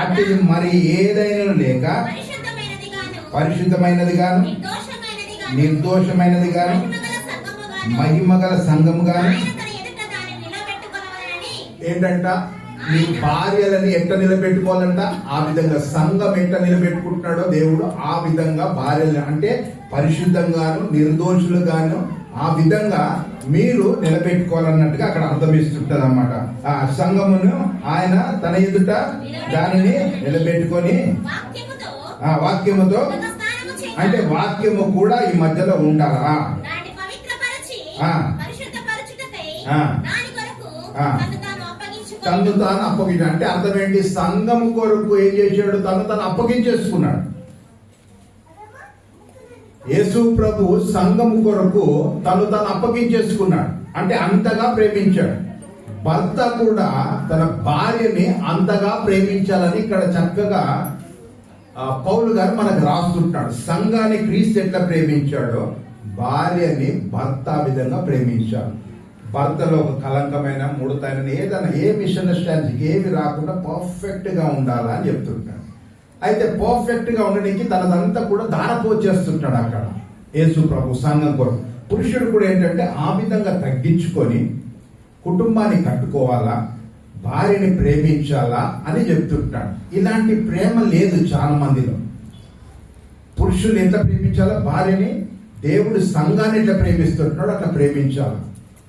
అట్టిది మరి ఏదైనా లేక పరిశుద్ధమైనది గాను నిర్దోషమైనది గాను మహిమగల సంఘము గాను. ఏంటంట? నీ భార్యలని ఎట్లా నిలబెట్టుకోవాలంట? ఆ విధంగా సంఘం ఎట్లా నిలబెట్టుకుంటున్నాడో దేవుడు ఆ విధంగా భార్యలు అంటే పరిశుద్ధంగాను నిర్దోషులుగాను ఆ విధంగా మీరు నిలబెట్టుకోవాలన్నట్టుగా అక్కడ అర్థమిస్తుంటది అన్నమాట. ఆ సంఘమును ఆయన తన ఎదుట దానిని నిలబెట్టుకొని వాక్యముతో, అంటే వాక్యము కూడా ఈ మధ్యలో ఉండాలా. తను తాను అప్పగించాడు అంటే అర్థం ఏంటి? సంఘము కొరకు ఏం చేశాడు? తను తాను అప్పగించేసుకున్నాడు. యేసు ప్రభు సంఘము కొరకు తను తాను అప్పగించేసుకున్నాడు అంటే అంతగా ప్రేమించాడు. భర్త కూడా తన భార్యని అంతగా ప్రేమించాలని ఇక్కడ చక్కగా పౌలు గారు మనకు రాస్తుంటాడు. సంఘాన్ని క్రీస్తు ఎట్లా ప్రేమించాడో భార్యని భర్త ఆ విధంగా ప్రేమించాడు. భర్తలో ఒక కలంకమైన ముడతైన ఏదైనా ఏ మిస్అండర్స్టాండింగ్ ఏమి రాకుండా పర్ఫెక్ట్ గా ఉండాలా అని చెప్తుంటాడు. అయితే పర్ఫెక్ట్ గా ఉండడానికి తనదంతా కూడా దారపోచేస్తుంటాడు అక్కడ యేసు ప్రభు సంఘం కొరకు. పురుషుడు కూడా ఏంటంటే ఆ విధంగా తగ్గించుకొని కుటుంబాన్ని కట్టుకోవాలా, భార్యని ప్రేమించాలా అని చెప్తుంటాడు. ఇలాంటి ప్రేమ లేదు చాలా మందిలో. పురుషులు ఎట్లా ప్రేమించాలా భార్యని, దేవుడు సంఘాన్ని ఎట్లా ప్రేమిస్తుంటున్నాడు అట్లా ప్రేమించాలి.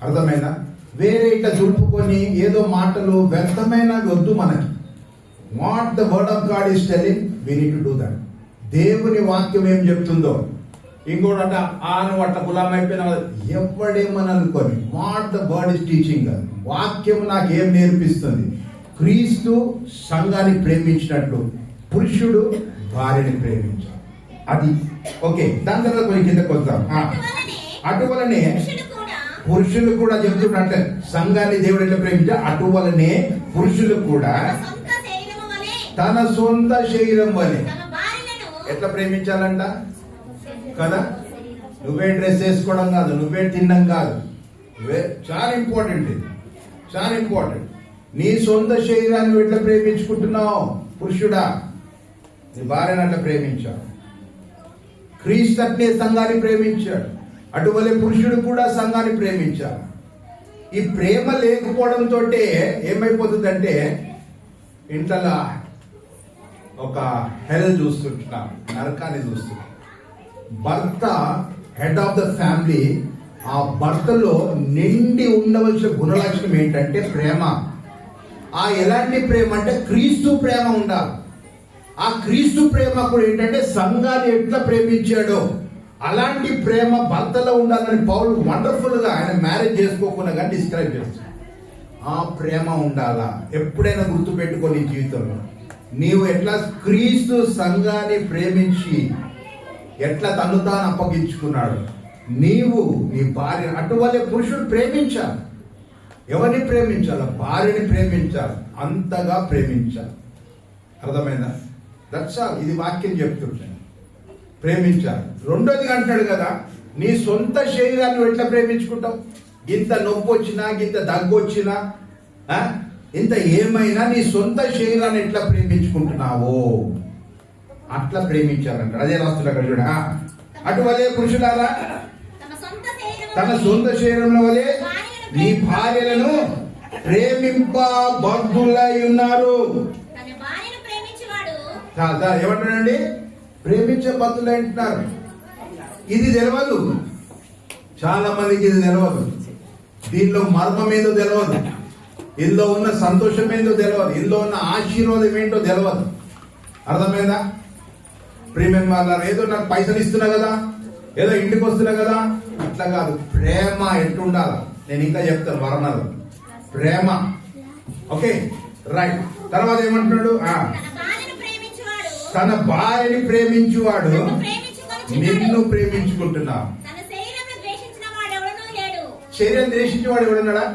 అర్థమైనా? వేరే ఇట్లా దులుపుకొని ఏదో మాటలు వ్యర్థమైన వద్దు మనకి. What the word of God is telling, we need to do that. దేవుని వాక్యం ఏం చెప్తుందో. ఇంకోటి ఆను అట్లా గులాం అయిపోయినా ఎవడేమని అనుకోని, what the word is teaching. వాక్యం నాకు ఏం నేర్పిస్తుంది? క్రీస్తు సంఘాన్ని ప్రేమించినట్లు పురుషుడు భార్యని ప్రేమించాలి. అది ఓకే. దాని తర్వాత కొంచెం కిందకు వద్దాం. అటువలనే పురుషులు కూడా చెప్తున్నట్లే సంఘాన్ని దేవుడు ఎట్లా ప్రేమించా, అటువలనే పురుషులు కూడా తన సొంత శరీరం వలె ఎట్లా ప్రేమించాలంట కదా. నువ్వే డ్రెస్ వేసుకోవడం కాదు, నువ్వే తినడం కాదు. చాలా ఇంపార్టెంట్ ఇది, చాలా ఇంపార్టెంట్. నీ సొంత శరీరాన్ని ఎట్లా ప్రేమించుకుంటున్నావు? పురుషుడా నీ భార్యను అట్లా ప్రేమించాడు. క్రీస్తు అట్లే సంఘాన్ని ప్రేమించాడు. అటువలే పురుషుడు కూడా సంఘాన్ని ప్రేమించాడు. ఈ ప్రేమ లేకపోవడంతో ఏమైపోతుందంటే ఇంట్లో ఒక హెల్ చూస్తుంటున్నాం, నరకాన్ని చూస్తున్నాం. భర్త హెడ్ ఆఫ్ ద ఫ్యామిలీ. ఆ భర్తలో నిండి ఉండవలసిన గుణలక్షణం ఏంటంటే ప్రేమ. ఆ ఎలాంటి ప్రేమ అంటే క్రీస్తు ప్రేమ ఉండాలి. ఆ క్రీస్తు ప్రేమ కూడా ఏంటంటే సంఘాన్ని ఎట్లా ప్రేమించాడో అలాంటి ప్రేమ భర్తలో ఉండాలని పౌలు వండర్ఫుల్ గా ఆయన మ్యారేజ్ చేసుకోకుండా కానీ డిస్క్రైబ్ చేస్తాడు. ఆ ప్రేమ ఉండాలా. ఎప్పుడైనా గుర్తు పెట్టుకొని జీవితంలో నీవు ఎట్లా క్రీస్తు సంఘాన్ని ప్రేమించి ఎట్లా తను తాను అప్పగించుకున్నాడు, నీవు నీ భార్య అటువలే పురుషుడు ప్రేమించాలి. ఎవరిని ప్రేమించాలి? భార్యని ప్రేమించాలి, అంతగా ప్రేమించాలి. అర్థమైందా? That's all. ఇది వాక్యం చెప్తుంటాను, ప్రేమించాలి. రెండోది అంటాడు కదా, నీ సొంత శరీరాన్ని నువ్వు ఎట్లా ప్రేమించుకుంటావు? ఇంత నొప్పి వచ్చినా, ఇంత దగ్గు వచ్చినా, ఇంత ఏమైనా నీ సొంత శరీరాన్ని ఎట్లా ప్రేమించుకుంటున్నావో అట్లా ప్రేమించాలంట. అదే రాస్తున్నా అక్కడ చూడ. అటువలే పురుషులారా తన సొంత శరీరంలో వలె నీ భార్యలను ప్రేమింప బద్ధులై ఉన్నారు. ఏమంటాడండి? ప్రేమించే బద్ధులై ఉంటున్నారు. ఇది తెలియదు చాలా మందికి, ఇది తెలియదు. దీనిలో మర్మం ఏందో తెలియదు, ఇందులో ఉన్న సంతోషం ఏందో తెలియదు, ఇందులో ఉన్న ఆశీర్వాదం ఏంటో తెలియదు. అర్థమైందా? ప్రియమైన వాళ్ళారా, ఏదో నాకు పైసలు ఇస్తున్నా కదా, ఏదో ఇంటికి వస్తున్నా కదా, అట్లా కాదు. ప్రేమ ఎట్లుండాలి నేను ఇంకా చెప్తాను వర్ణాలు. ప్రేమ. Okay, right. తర్వాత ఏమంటున్నాడు? తన భార్యని ప్రేమించువాడు నిన్ను ప్రేమించుకుంటున్నావు. శరీరం ద్వేషించేవాడు ఎవడున్నాడా?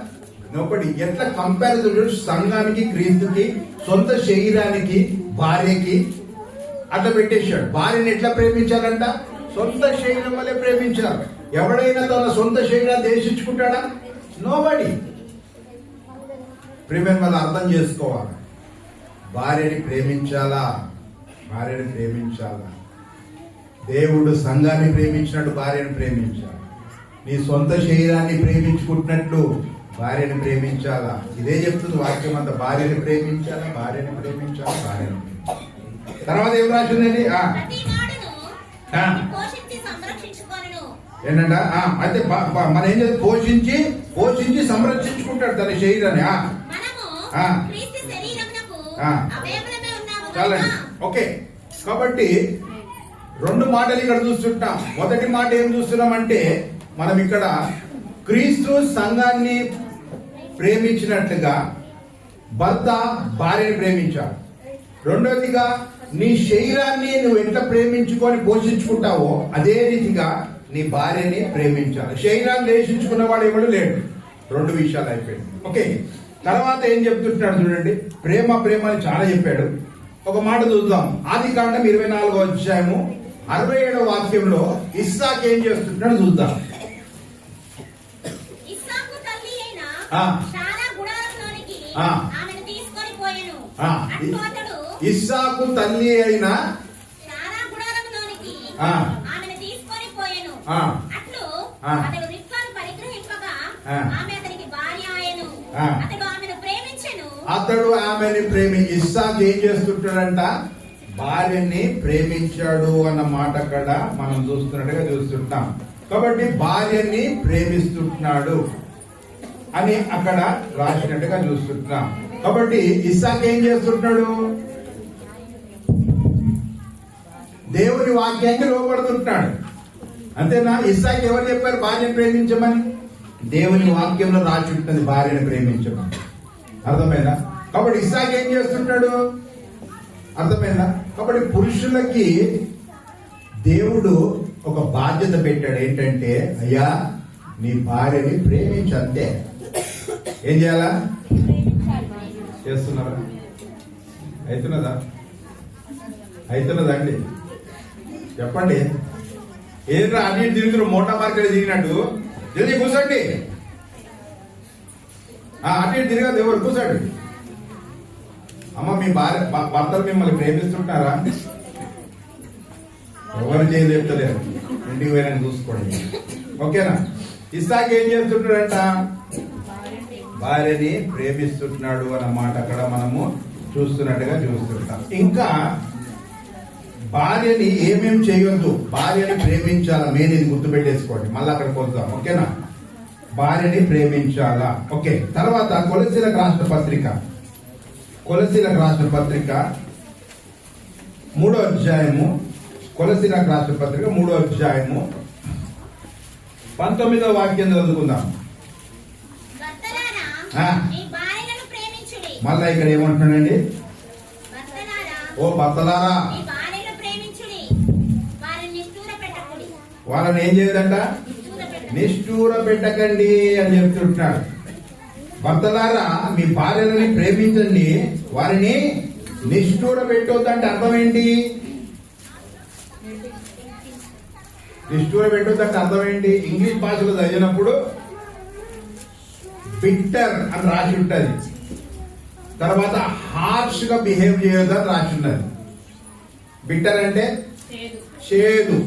ఒకటి. ఎట్లా కంపారిజన్ సంఘానికి, క్రీస్తుకి, సొంత శరీరానికి, భార్యకి అట్లా పెట్టేశాడు. భార్యని ఎట్లా ప్రేమించాలంట? సొంత శరీరం వల్లే ప్రేమించాలి. ఎవడైనా తన సొంత శరీరాన్ని ద్వేషించుకుంటాడా? నోబడి. ప్రేమను మనం అర్థం చేసుకోవాలి. భార్యని ప్రేమించాలా, భార్యని ప్రేమించాలా. దేవుడు సంఘాన్ని ప్రేమించినట్టు భార్యను ప్రేమించాలి. నీ సొంత శరీరాన్ని ప్రేమించుకుంటున్నట్లు భార్యను ప్రేమించాలా. ఇదే చెప్తుంది వాక్యం అంతా. భార్యని ప్రేమించాలా, భార్యని ప్రేమించాలా, భార్యను. తర్వాత ఏం రాసిందండి? ఏంటంట? అయితే మన ఏం చేయాలి? పోషించి సంరక్షించుకుంటాడు తన శరీరాన్ని. చాలండి. ఓకే, కాబట్టి రెండు మాటలు ఇక్కడ చూస్తుంటాం. మొదటి మాట ఏం చూస్తున్నామంటే, మనం ఇక్కడ క్రీస్తు సంఘాన్ని ప్రేమించినట్లుగా భర్త భార్యని ప్రేమించాలి. రెండోదిగా నీ శరీరాన్ని నువ్వు ఎట్లా ప్రేమించుకొని పోషించుకుంటావో అదే రీతిగా నీ భార్యని ప్రేమించాలి. శరీరాన్ని ద్వేషించుకున్న వాడు ఎవడు లేడు. రెండు విషయాలు అయిపోయింది. ఓకే, తర్వాత ఏం చెప్తుంటున్నాడు చూడండి. ప్రేమ ప్రేమ అని చాలా చెప్పాడు. ఒక మాట చూద్దాం. ఆదికాండం 24వ అధ్యాయము 67వ వాక్యంలో ఇస్సాకు ఏం చేస్తున్నాడు చూద్దాం. ఇస్సాకు తల్లి అయిన అతడు ఆమెని ఇస్సాకు ఏం చేస్తుంటాడంట? భార్యని ప్రేమించాడు అన్న మాట అక్కడ మనం చూస్తుంటాం. కాబట్టి భార్యని ప్రేమిస్తున్నాడు అని అక్కడ రాసినట్టుగా చూస్తున్నాం. కాబట్టి ఇస్సాకు ఏం చేస్తుంటాడు? దేవుని వాక్యానికి లోపడుతుంటున్నాడు. అంతేనా? ఇస్సాకు ఎవరు చెప్పారు భార్యను ప్రేమించమని? దేవుని వాక్యంలో రాసి ఉంటుంది భార్యను ప్రేమించమని. అర్థమైందా? కాబట్టి ఇస్సాకు ఏం చేస్తుంటాడు? అర్థమైందా? కాబట్టి పురుషులకి దేవుడు ఒక బాధ్యత పెట్టాడు. ఏంటంటే, అయ్యా నీ భార్యని ప్రేమించు, అంతే. ఏం చేయాలా? చేస్తున్నారా? అవుతున్నదా అండి? చెప్పండి. ఏదైనా అన్ని తిరుగుతున్న మోటా మార్కెట్ తిరిగినట్టు జల్దీ కూర్చోండి. అటు తిరగదు, ఎవరు కూర్చోండి. అమ్మ, మీ భర్తలు మిమ్మల్ని ప్రేమిస్తుంటారా? ఎవరు చేయలేపుతలేరు. ఇంటికి పోయినా చూసుకోండి. ఓకేనా? ఇస్సాకు ఏం చేస్తుంటాడంట? భార్యని ప్రేమిస్తున్నాడు అన్నమాట అక్కడ మనము చూస్తున్నట్టుగా చూస్తుంటాం. ఇంకా భార్యని ఏమేం చేయొద్దు, భార్యని ప్రేమించాలా. మెయిన్ ఇది గుర్తుపెట్టేసుకోండి. మళ్ళీ అక్కడికి వద్దాం. ఓకేనా? భార్యని ప్రేమించాలా. ఓకే, తర్వాత కొలసీలకు రాసిన పత్రిక 3వ అధ్యాయము. కొలసీలకు రాసిన పత్రిక 3వ అధ్యాయము 19వ వాక్యం చదువుకుందాం. మళ్ళా ఇక్కడ ఏమంటున్నాడండి? ఓ భర్తలారా వాళ్ళని ఏం చేయదంట? నిష్ఠూర పెట్టకండి అని చెప్తుంటున్నాడు. భర్తలారా మీ భార్యలని ప్రేమించండి, వారిని నిష్ఠూర పెట్టొద్దు అంటే అర్థం ఏంటి? నిష్ఠూర పెట్టొద్దు అంటే అర్థం ఏంటి? ఇంగ్లీష్ భాషలో చదివినప్పుడు బిట్టర్ అని రాసి ఉంటది, తర్వాత హార్ష్ గా బిహేవ్ చేయొద్దు అని రాసి ఉన్నది. బిట్టర్ అంటే చేదు,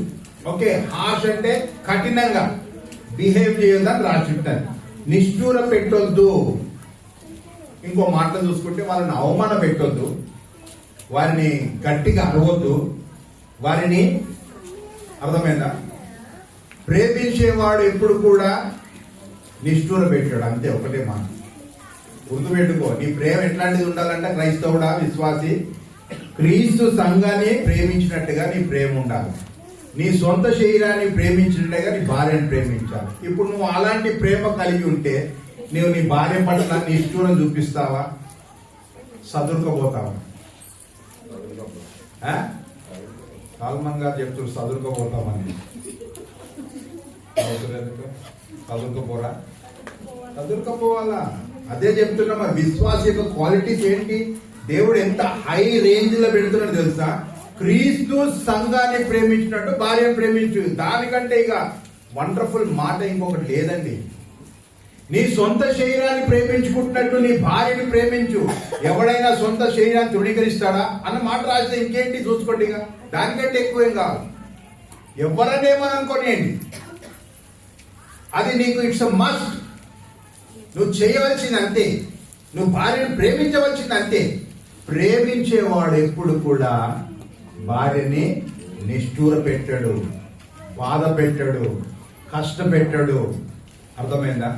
ఓకే. హార్ష్ అంటే కఠినంగా బిహేవ్ చేయొద్దని రాసి ఉంటుంది. నిష్ఠూర పెట్టొద్దు, ఇంకో మాటలు చూసుకుంటే వాళ్ళని అవమాన పెట్టొద్దు, వారిని గట్టిగా అరవద్దు, వారిని, అర్థమైందా? ప్రేమించేవాడు ఎప్పుడు కూడా నిష్ఠూర పెట్టాడు, అంతే, ఒకటే మాట గుర్తుపెట్టుకో. నీ ప్రేమ ఎట్లాంటిది ఉండాలంటే క్రైస్తవుడా, విశ్వాసి, క్రీస్తు సంఘాన్ని ప్రేమించినట్టుగా నీ ప్రేమ ఉండాలి. నీ సొంత శరీరాన్ని ప్రేమించినట్టుగా నీ భార్యను ప్రేమించాలి. ఇప్పుడు నువ్వు అలాంటి ప్రేమ కలిగి ఉంటే నువ్వు నీ భార్య పట్ల నిష్ఠూరం చూపిస్తావా, సదురుకోపోతావా? సాల్మన్ గారు చెప్తారు సదురుకోపోతామని. చదువుకోపోరా, చదువుకోపోవాలా? అదే చెప్తున్నా. మరి విశ్వాస యొక్క క్వాలిటీస్ ఏంటి? దేవుడు ఎంత హై రేంజ్ లో పెడుతున్నాడు తెలుసా? క్రీస్తు సంఘాన్ని ప్రేమించినట్టు భార్యను ప్రేమించు. దానికంటే ఇక వండర్ఫుల్ మాట ఇంకొకటి లేదండి. నీ సొంత శరీరాన్ని ప్రేమించుకుంటున్నట్టు నీ భార్యని ప్రేమించు. ఎవడైనా సొంత శరీరాన్ని తృణీకరిస్తాడా అన్న మాట రాస్తే ఇంకేంటి చూసుకోండి. ఇక దానికంటే ఎక్కువేం కావాలి. ఎవరనేమని అనుకోనేయండి, అది నీకు ఇట్స్ మస్ట్. నువ్వు చేయవలసింది అంతే. నువ్వు భార్యను ప్రేమించవలసింది అంతే. ప్రేమించేవాడు ఎప్పుడు కూడా భార్యని నిష్ఠూర పెట్టాడు, బాధ పెట్టాడు, కష్టపెట్టాడు. అర్థమైందా?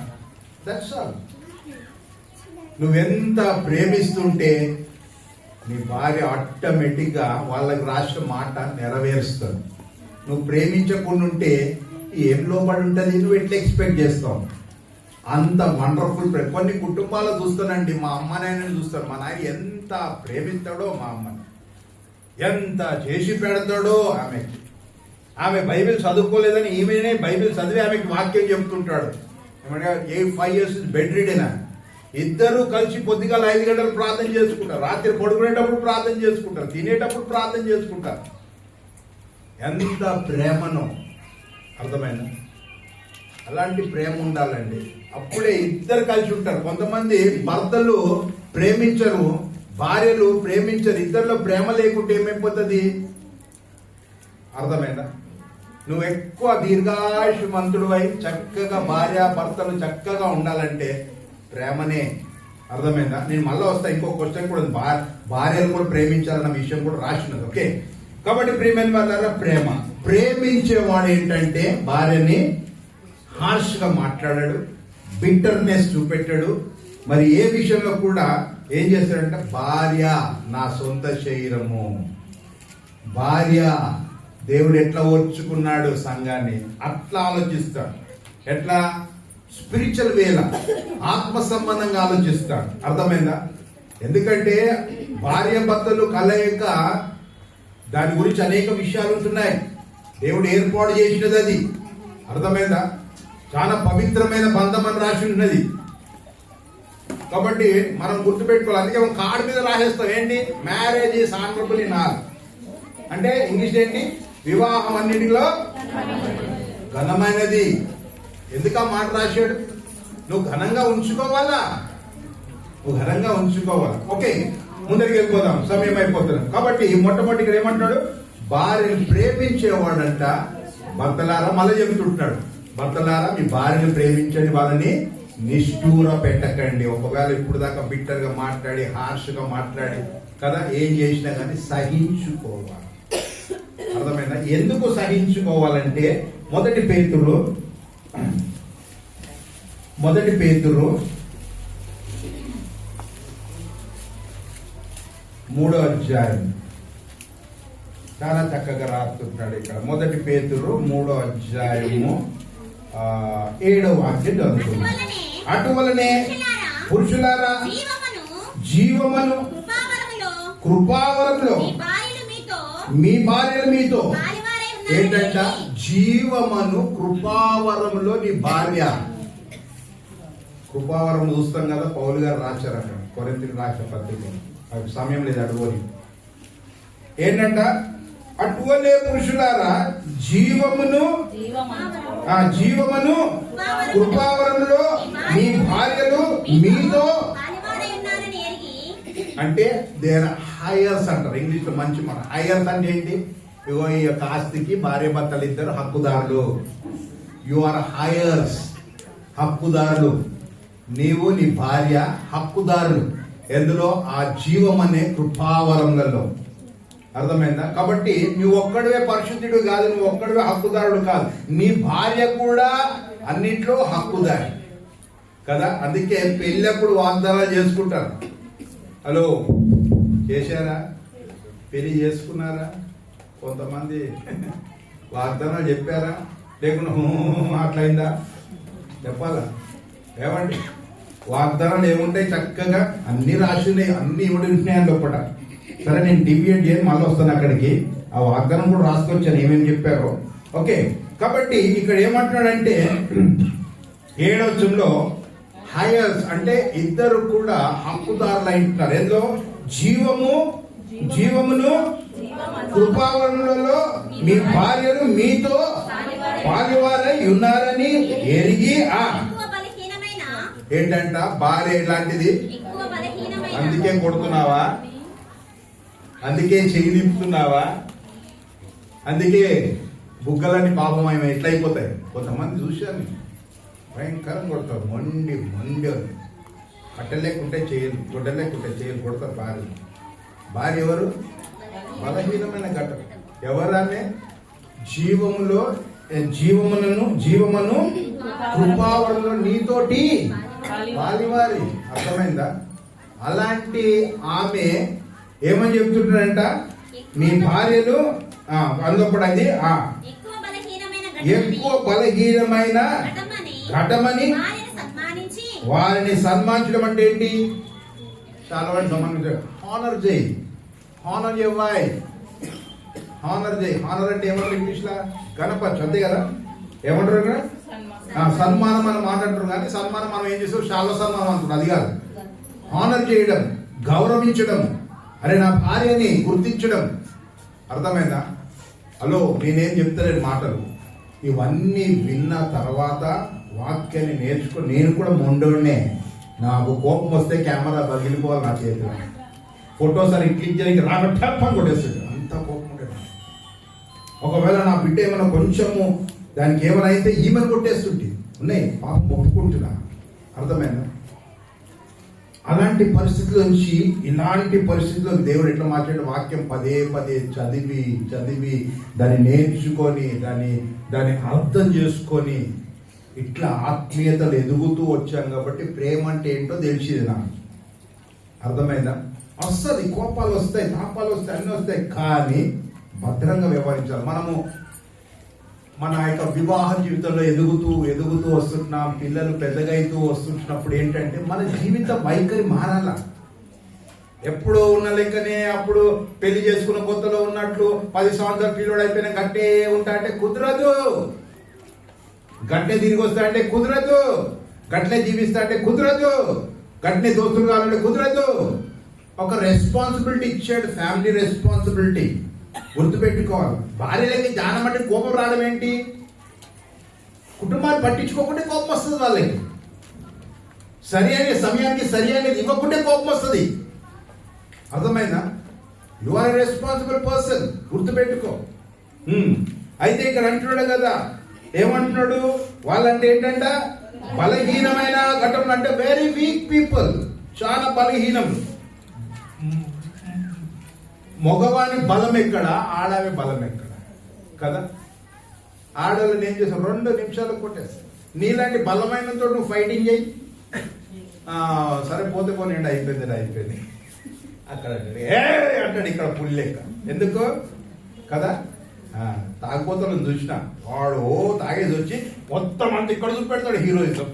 That's all. నువ్వెంత ప్రేమిస్తుంటే నీ భార్య ఆటోమేటిక్ గా వాళ్ళకి రాసిన మాట నెరవేరుస్తాడు. నువ్వు ప్రేమించకుండా ఉంటే ఏం లోపడి ఉంటుంది, నువ్వు ఎట్లా ఎక్స్పెక్ట్ చేస్తావు? అంత వండర్ఫుల్. కొన్ని కుటుంబాలు చూస్తానండి, మా అమ్మ నాయనని చూస్తాను. మా నాయన ఎంత ప్రేమిస్తాడో మా అమ్మని, ఎంత చేసి పెడతాడో ఆమెకి. ఆమె బైబిల్ చదువుకోలేదని ఈమెనే బైబిల్ చదివి ఆమెకి వాక్యం చెప్తుంటాడు. ఏమంటే 5 years బెడ్ రీడేనా. ఇద్దరు కలిసి పొద్దుగాల 5 గంటలు ప్రార్థన చేసుకుంటారు, రాత్రి పడుకునేటప్పుడు ప్రార్థన చేసుకుంటారు, తినేటప్పుడు ప్రార్థన చేసుకుంటారు. ఎంత ప్రేమను, అర్థమైందా? అలాంటి ప్రేమ ఉండాలండి. అప్పుడే ఇద్దరు కలిసి ఉంటారు. కొంతమంది భర్తలు ప్రేమించరు, భార్యలు ప్రేమించరు. ఇద్దరిలో ప్రేమ లేకుంటే ఏమైపోతుంది? అర్థమైందా? నువ్వు ఎక్కువ దీర్ఘాయుష్మంతుడువై చక్కగా భార్య భర్తలు చక్కగా ఉండాలంటే ప్రేమనే. అర్థమైందా? నేను మళ్ళీ వస్తా, ఇంకో క్వశ్చన్ కూడా ఉంది. భార్యలు కూడా ప్రేమించాలన్న విషయం కూడా రాసినది. ఓకే, కాబట్టి ప్రేమ వాళ్ళ ప్రేమ. ప్రేమించేవాడు ఏంటంటే భార్యని హార్ష్ గా మాట్లాడాడు, బిట్టర్నెస్ చూపెట్టాడు. మరి ఏ విషయంలో కూడా ఏం చేస్తాడంటే, భార్య నా సొంత శరీరము, భార్య దేవుడు ఎట్లా ఓర్చుకున్నాడు సంఘాన్ని అట్లా ఆలోచిస్తాడు. ఎట్లా? స్పిరిచువల్ వేల, ఆత్మ సంబంధంగా ఆలోచిస్తాడు. అర్థమైందా? ఎందుకంటే భార్య భర్తలు కలయిక, దాని గురించి అనేక విషయాలు ఉంటున్నాయి. దేవుడు ఏర్పాటు చేసినది అది. అర్థమైందా? చాలా పవిత్రమైన బంధం అని రాసి ఉన్నది. కాబట్టి మనం గుర్తుపెట్టుకోవాలి. అందుకే మనం కార్డు మీద రాసేస్తాం ఏంటి? Marriage is honourable in all. అంటే ఇంగ్లీష్ ఏంటి? వివాహం అన్నిటిలో ఘనమైనది. ఎందుకు ఆ మాట రాశాడు? నువ్వు ఘనంగా ఉంచుకోవాలా, నువ్వు ఘనంగా ఉంచుకోవాలా. ఓకే, ముందరికి వెళ్ళిపోదాం, సమయం అయిపోతుంది. కాబట్టి మొట్టమొదటి ఇక్కడ ఏమంటాడు? భార్యను ప్రేమించేవాడంట. భర్తలారా మళ్ళీ చెబుతుంటున్నాడు, భర్తలారా మీ భార్యను ప్రేమించండి, వాళ్ళని నిష్ఠూర పెట్టకండి. ఒకవేళ ఇప్పుడు దాకా బిట్టర్ గా మాట్లాడి, హార్ష్ గా మాట్లాడి కదా ఏం చేసినా కానీ సహించుకోవాలి. అర్థమైందా? ఎందుకు సహించుకోవాలంటే మొదటి పేతురు 3వ అధ్యాయం చాలా చక్కగా రాస్తున్నాడు ఇక్కడ. మొదటి పేతురు 3వ అధ్యాయము 7వ వాక్యం చదువుతున్నాడు. అటువలనే పురుషులారా జీవమును కృపావరములో మీ భార్యలు మీతో ఏంటంట? జీవమును కృపావరములో నీ భార్య. కృపావరం చూస్తాం కదా, పౌలు గారు రాశారు అక్కడ కొరింథీయులకు రాసిన పత్రిక. అది సమయం లేదు అడుగుని. ఏంటంట, అటువలే పురుషులారా జీవమును కృపావరంలో మీ భార్యలు మీతో పాలివారై ఉన్నారని ఎరిగి అంటే దేర్ హైయర్స్ అంటారు ఇంగ్లీష్ లో. మంచి మాట. హైయర్స్ అంటే ఏంటి? ఇగో ఈ యొక్క ఆస్తికి భార్య భర్తలు ఇద్దరు హక్కుదారులు. You are హైయర్స్, హక్కుదారులు. నీవు నీ భార్య హక్కుదారులు. ఎందులో? ఆ జీవం అనే కృపావరంలో. అర్థమైందా? కాబట్టి నువ్వు ఒక్కడివే పరిశుద్ధుడు కాదు, నువ్వు ఒక్కడివే హక్కుదారుడు కాదు, నీ భార్య కూడా అన్నిట్లో హక్కుదారి కదా. అందుకే పెళ్ళప్పుడు వాగ్దానాలు చేసుకుంటారు. హలో, చేశారా? పెళ్లి చేసుకున్నారా? కొంతమంది వాగ్దానాలు చెప్పారా? లేకుండా అట్లయిందా? చెప్పాలా? ఏమండి వాగ్దానాలు ఏముంటాయి? చక్కగా అన్ని రాసి ఉన్నాయి, అన్ని ఇవ్వడం ఉంటున్నాయని లోపల. సరే, నేను డిబేట్ చేయని మళ్ళీ వస్తాను అక్కడికి. ఆ వాగ్దానం కూడా రాసుకొచ్చాను ఏమేమి చెప్పారో. ఓకే, కాబట్టి ఇక్కడ ఏమంటున్నాడంటే 7వ వచనంలో హైయర్స్ అంటే ఇద్దరు కూడా హక్కుదారులు అంటున్నారు. ఏదో జీవమును కృపావరణలో మీ భార్యలు మీతో పాలివారై ఉన్నారని ఎరిగి. ఎక్కువ బలహీనమైన ఏంటంట? భార్య ఎలాంటిది? ఎక్కువ బలహీనమైన అందుకే కొడుతున్నావా? అందుకే చెయ్యి నింపుతున్నావా? అందుకే బుగ్గలన్నీ పాపమయం ఎట్లయిపోతాయి? కొంతమంది చూశాను, భయంకరం కొడతారు. మొండి కట్టలేకుంటే చేయలు, గొడ్డలేకుంటే చేయలు కొడతారు భార్య. భార్య ఎవరు? బలహీనమైన ఘట్టం. ఎవరనే? జీవమును కృపావరంలో నీతోటి పాలివారి. అర్థమైందా? అలాంటి ఆమె ఏమని చెప్తుంటారంట? మీ భార్యలు అందుపడది ఎక్కువ బలహీనమైన ఘటమని వారిని సన్మానించడం. అంటే ఏంటి? చాలా వాడిని సన్మానించారు. హానర్ చేయి, హానర్ ఇవ్వాయి, హానర్ చేయి. హానర్ అంటే ఏమంటారు ఇంగ్లీష్ లా? గణపచ్చు, అంతే కదా. ఏమంటారు ఇక్కడ? సన్మానం అని మాట్లాడుతున్నారు, కానీ సన్మానం మనం ఏం చేస్తాం? శాల్వ సన్మానం అంటున్నాం, అది కాదు. హానర్ చేయడం, గౌరవించడం. అరే నా భార్యని గుర్తించడం. అర్థమైందా? హలో, నేనేం చెప్తలేను మాటలు. ఇవన్నీ విన్న తర్వాత వాక్యాన్ని నేర్చుకుని నేను కూడా మొండోనే. నాకు కోపం వస్తే కెమెరా పగిలిపోవాలి నా చేతిలో. ఫోటోస్ అని క్లిక్ చేయడానికి రాబట్టని కొట్టేస్తాడు, అంత కోపం ఉంటుంది. ఒకవేళ నా బిడ్డ ఏమైనా కొంచెము దానికి ఏమైనా అయితే ఈమెను కొట్టేస్తుంటే ఉన్నాయి, పాపం ఒప్పుకుంటున్నా. అర్థమైందా? అలాంటి పరిస్థితుల నుంచి ఇలాంటి పరిస్థితుల్లో దేవుడు ఎట్లా మార్చాడు? వాక్యం పదే చదివి దాన్ని నేర్చుకొని దాన్ని అర్థం చేసుకొని ఇట్లా ఆత్మీయతలు ఎదుగుతూ వచ్చాం. కాబట్టి ప్రేమ అంటే ఏంటో తెలిసింది నాకు. అర్థమైందా? వస్తుంది, కోపాలు వస్తాయి, తాపాలు వస్తాయి, అన్నీ వస్తాయి, కానీ భద్రంగా వ్యవహరించాలి. మనము మన యొక్క వివాహ జీవితంలో ఎదుగుతూ వస్తుంటున్నాం, పిల్లలు పెద్దగా అవుతూ వస్తుంటున్నప్పుడు ఏంటంటే మన జీవిత వైఖరి మారాల. ఎప్పుడో ఉన్న లెక్కనే అప్పుడు పెళ్లి చేసుకున్న కొత్తలో ఉన్నట్లు 10 సంవత్సరాలు పిల్లడు అయిపోయినా గట్టే ఉంటా అంటే కుదరదు. గట్టే తిరిగి వస్తా అంటే కుదరదు. గట్లే జీవిస్తా అంటే కుదరదు. గట్నే దోస్తులు కావాలంటే కుదరదు. ఒక రెస్పాన్సిబిలిటీ ఇచ్చాడు, ఫ్యామిలీ రెస్పాన్సిబిలిటీ. గుర్తుపెట్టుకోవాలి. భార్యలకి జ్ఞానం అంటే కోపం రావడం ఏంటి? కుటుంబాన్ని పట్టించుకోకుంటే కోపం వస్తుంది వాళ్ళకి. సరి అనే సమయానికి సరి అనేది ఇవ్వకుంటే కోపం వస్తుంది. అర్థమైందా? You are a responsible person. గుర్తుపెట్టుకో. అయితే ఇక్కడ అంటున్నాడు కదా, ఏమంటున్నాడు? వాళ్ళంటే ఏంటంట? బలహీనమైన ఘటన. అంటే వెరీ వీక్ పీపుల్, చాలా బలహీనం. మగవాని బలం ఎక్కడ, ఆడవి బలం ఎక్కడ కదా. ఆడవాళ్ళని ఏం చేస్తావు? 2 నిమిషాలు కొట్టేస్తావు. నీలాంటి బలమైనతో నువ్వు ఫైటింగ్ చేయి. సరే పోతే పోనీ అయిపోయింది అక్కడ అంటాడు, ఇక్కడ పులి లెక్క. ఎందుకు కదా? తాగిపోతాడు చూసిన వాడు తాగేసి వచ్చి మొత్తం అంతా ఇక్కడ చూపెడతాడు హీరోయిజం.